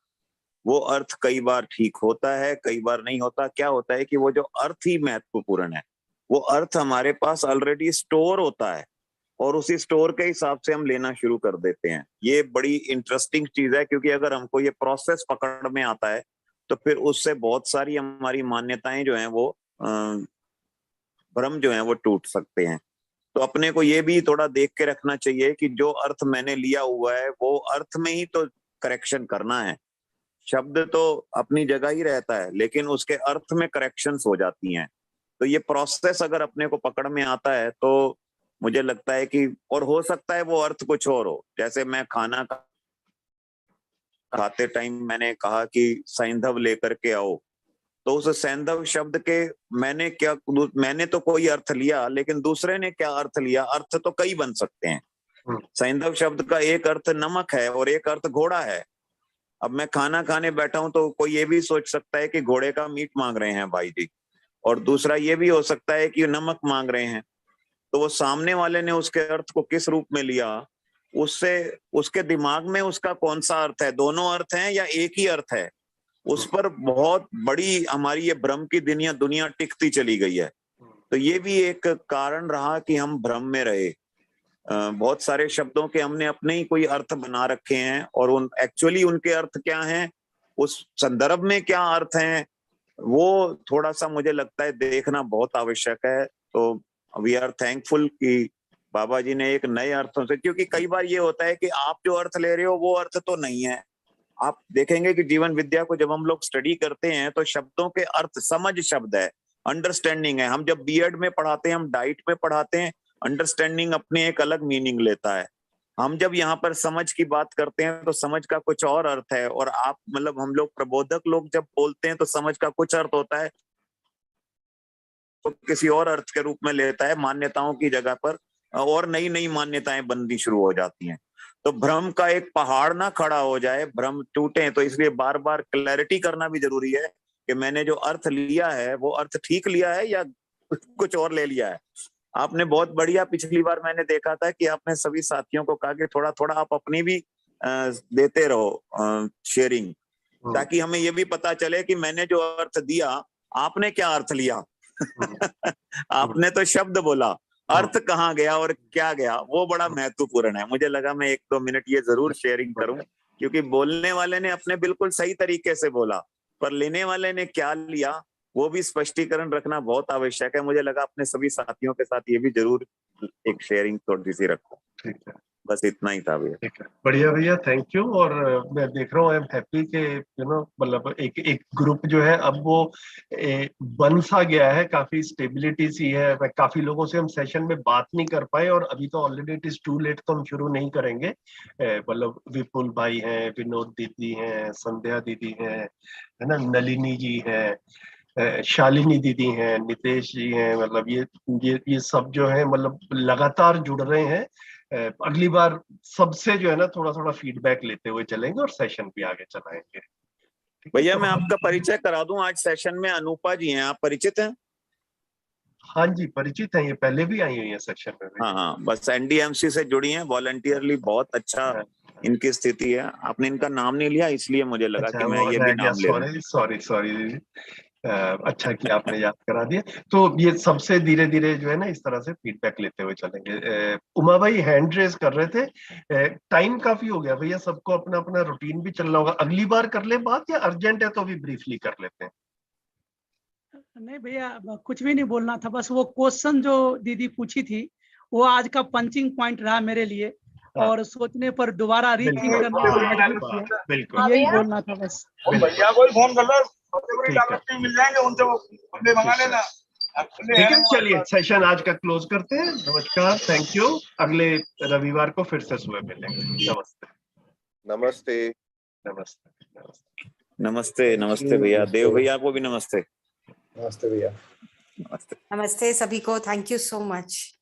वो अर्थ कई बार ठीक होता है, कई बार नहीं होता। क्या होता है कि वो जो अर्थ ही महत्वपूर्ण है, वो अर्थ हमारे पास ऑलरेडी स्टोर होता है और उसी स्टोर के हिसाब से हम लेना शुरू कर देते हैं। ये बड़ी इंटरेस्टिंग चीज है, क्योंकि अगर हमको ये प्रोसेस पकड़ में आता है तो फिर उससे बहुत सारी हमारी मान्यताएं जो हैं वो भ्रम जो हैं वो टूट सकते हैं। तो अपने को ये भी थोड़ा देख के रखना चाहिए कि जो अर्थ मैंने लिया हुआ है वो अर्थ में ही तो करेक्शन करना है। शब्द तो अपनी जगह ही रहता है, लेकिन उसके अर्थ में करेक्शंस हो जाती हैं। तो ये प्रोसेस अगर अपने को पकड़ में आता है तो मुझे लगता है कि, और हो सकता है वो अर्थ कुछ और हो। जैसे मैं खाना खाते टाइम मैंने कहा कि सैंधव लेकर के आओ, तो उस सैंधव शब्द के मैंने तो कोई अर्थ लिया, लेकिन दूसरे ने क्या अर्थ लिया, अर्थ तो कई बन सकते हैं। सैंधव शब्द का एक अर्थ नमक है और एक अर्थ घोड़ा है। अब मैं खाना खाने बैठा हूं तो कोई ये भी सोच सकता है कि घोड़े का मीट मांग रहे हैं भाई जी, और दूसरा ये भी हो सकता है कि नमक मांग रहे हैं। तो वो सामने वाले ने उसके अर्थ को किस रूप में लिया, उससे उसके दिमाग में उसका कौन सा अर्थ है, दोनों अर्थ हैं या एक ही अर्थ है, उस पर बहुत बड़ी हमारी ये भ्रम की दुनिया टिकती चली गई है। तो ये भी एक कारण रहा कि हम भ्रम में रहे। बहुत सारे शब्दों के हमने अपने ही कोई अर्थ बना रखे हैं, और उन एक्चुअली उनके अर्थ क्या हैं, उस संदर्भ में क्या अर्थ हैं, वो थोड़ा सा मुझे लगता है देखना बहुत आवश्यक है। तो वी आर थैंकफुल कि बाबा जी ने एक नए अर्थों से, क्योंकि कई बार ये होता है कि आप जो अर्थ ले रहे हो वो अर्थ तो नहीं है। आप देखेंगे कि जीवन विद्या को जब हम लोग स्टडी करते हैं तो शब्दों के अर्थ, समझ शब्द है, अंडरस्टैंडिंग है। हम जब बीएड में पढ़ाते हैं, हम डाइट में पढ़ाते हैं, अंडरस्टैंडिंग अपने एक अलग मीनिंग लेता है। हम जब यहाँ पर समझ की बात करते हैं तो समझ का कुछ और अर्थ है, और आप मतलब हम लोग प्रबोधक लोग जब बोलते हैं तो समझ का कुछ अर्थ होता है, तो किसी और अर्थ के रूप में लेता है मान्यताओं की जगह पर, और नई नई मान्यताएं बननी शुरू हो जाती हैं। तो भ्रम का एक पहाड़ ना खड़ा हो जाए, भ्रम टूटे, तो इसलिए बार बार क्लैरिटी करना भी जरूरी है कि मैंने जो अर्थ लिया है वो अर्थ ठीक लिया है या कुछ और ले लिया है। आपने बहुत बढ़िया, पिछली बार मैंने देखा था कि आपने सभी साथियों को कहा कि थोड़ा थोड़ा आप अपनी भी देते रहो शेयरिंग, ताकि हमें ये भी पता चले कि मैंने जो अर्थ दिया आपने क्या अर्थ लिया। आपने तो शब्द बोला, अर्थ कहाँ गया और क्या गया, वो बड़ा महत्वपूर्ण है। मुझे लगा मैं 1-2 मिनट ये जरूर शेयरिंग करूं, क्योंकि बोलने वाले ने अपने बिल्कुल सही तरीके से बोला, पर लेने वाले ने क्या लिया वो भी स्पष्टीकरण रखना बहुत आवश्यक है। मुझे लगा अपने सभी साथियों के साथ ये भी जरूर एक शेयरिंग थोड़ी सी रखो। ठीक है, बस इतना ही था भैया। ठीक है, बढ़िया भैया, थैंक यू। और मैं देख रहा हूँ, आई एम हैप्पी के मतलब एक ग्रुप जो है अब वो बन सा गया है, काफी स्टेबिलिटी सी है। काफी लोगों से हम सेशन में बात नहीं कर पाए, और अभी तो already it is too late, तो हम शुरू नहीं करेंगे। मतलब विपुल भाई हैं, विनोद दीदी हैं, संध्या दीदी हैं, है ना, नलिनी जी हैं, शालिनी दीदी हैं, नितेश जी हैं, मतलब ये सब जो है मतलब लगातार जुड़ रहे हैं। अगली बार सबसे जो है ना थोड़ा थोड़ा फीडबैक लेते हुए चलेंगे और सेशन भी आगे चलाएंगे। भैया मैं आपका परिचय करा दूं, आज सेशन में अनूपा जी हैं, आप परिचित हैं? हाँ जी, परिचित हैं, ये पहले भी आई हुई है सेक्शन में भी। हाँ, बस एनडीएमसी से जुड़ी हैं वॉलंटियरली, बहुत अच्छा इनकी स्थिति है। आपने इनका नाम नहीं लिया, इसलिए मुझे लगा कि मैं ये भी नाम ले लूं। सॉरी, अच्छा कि आपने याद करा दिया। तो ये सबसे धीरे धीरे जो है ना इस तरह से फीडबैक लेते हुए चलेंगे। उमा भाई हैंड रेज कर रहे थे, टाइम काफी हो गया भैया, सबको अपना अपना रूटीन भी चलना होगा। अगली बार कर ले बात, या अर्जेंट है तो भी ब्रीफली कर लेते हैं? नहीं भैया, कुछ भी नहीं बोलना था, बस वो क्वेश्चन जो दीदी पूछी थी वो आज का पंचिंग पॉइंट रहा मेरे लिए, और सोचने पर दोबारा रीथिंक करने पर मजबूर किया। बिल्कुल, यही बोलना था बस। भैया को फोन कर लो, मिल जाएंगे, उनसे बंदे मंगा लेना। ठीक है, चलिए सेशन आज का क्लोज करते हैं। नमस्कार, थैंक यू। अगले रविवार को फिर से सुबह मिलेंगे। नमस्ते नमस्ते नमस्ते नमस्ते नमस्ते भैया, देव भैया को भी नमस्ते। नमस्ते भैया। नमस्ते नमस्ते सभी को, थैंक यू सो मच।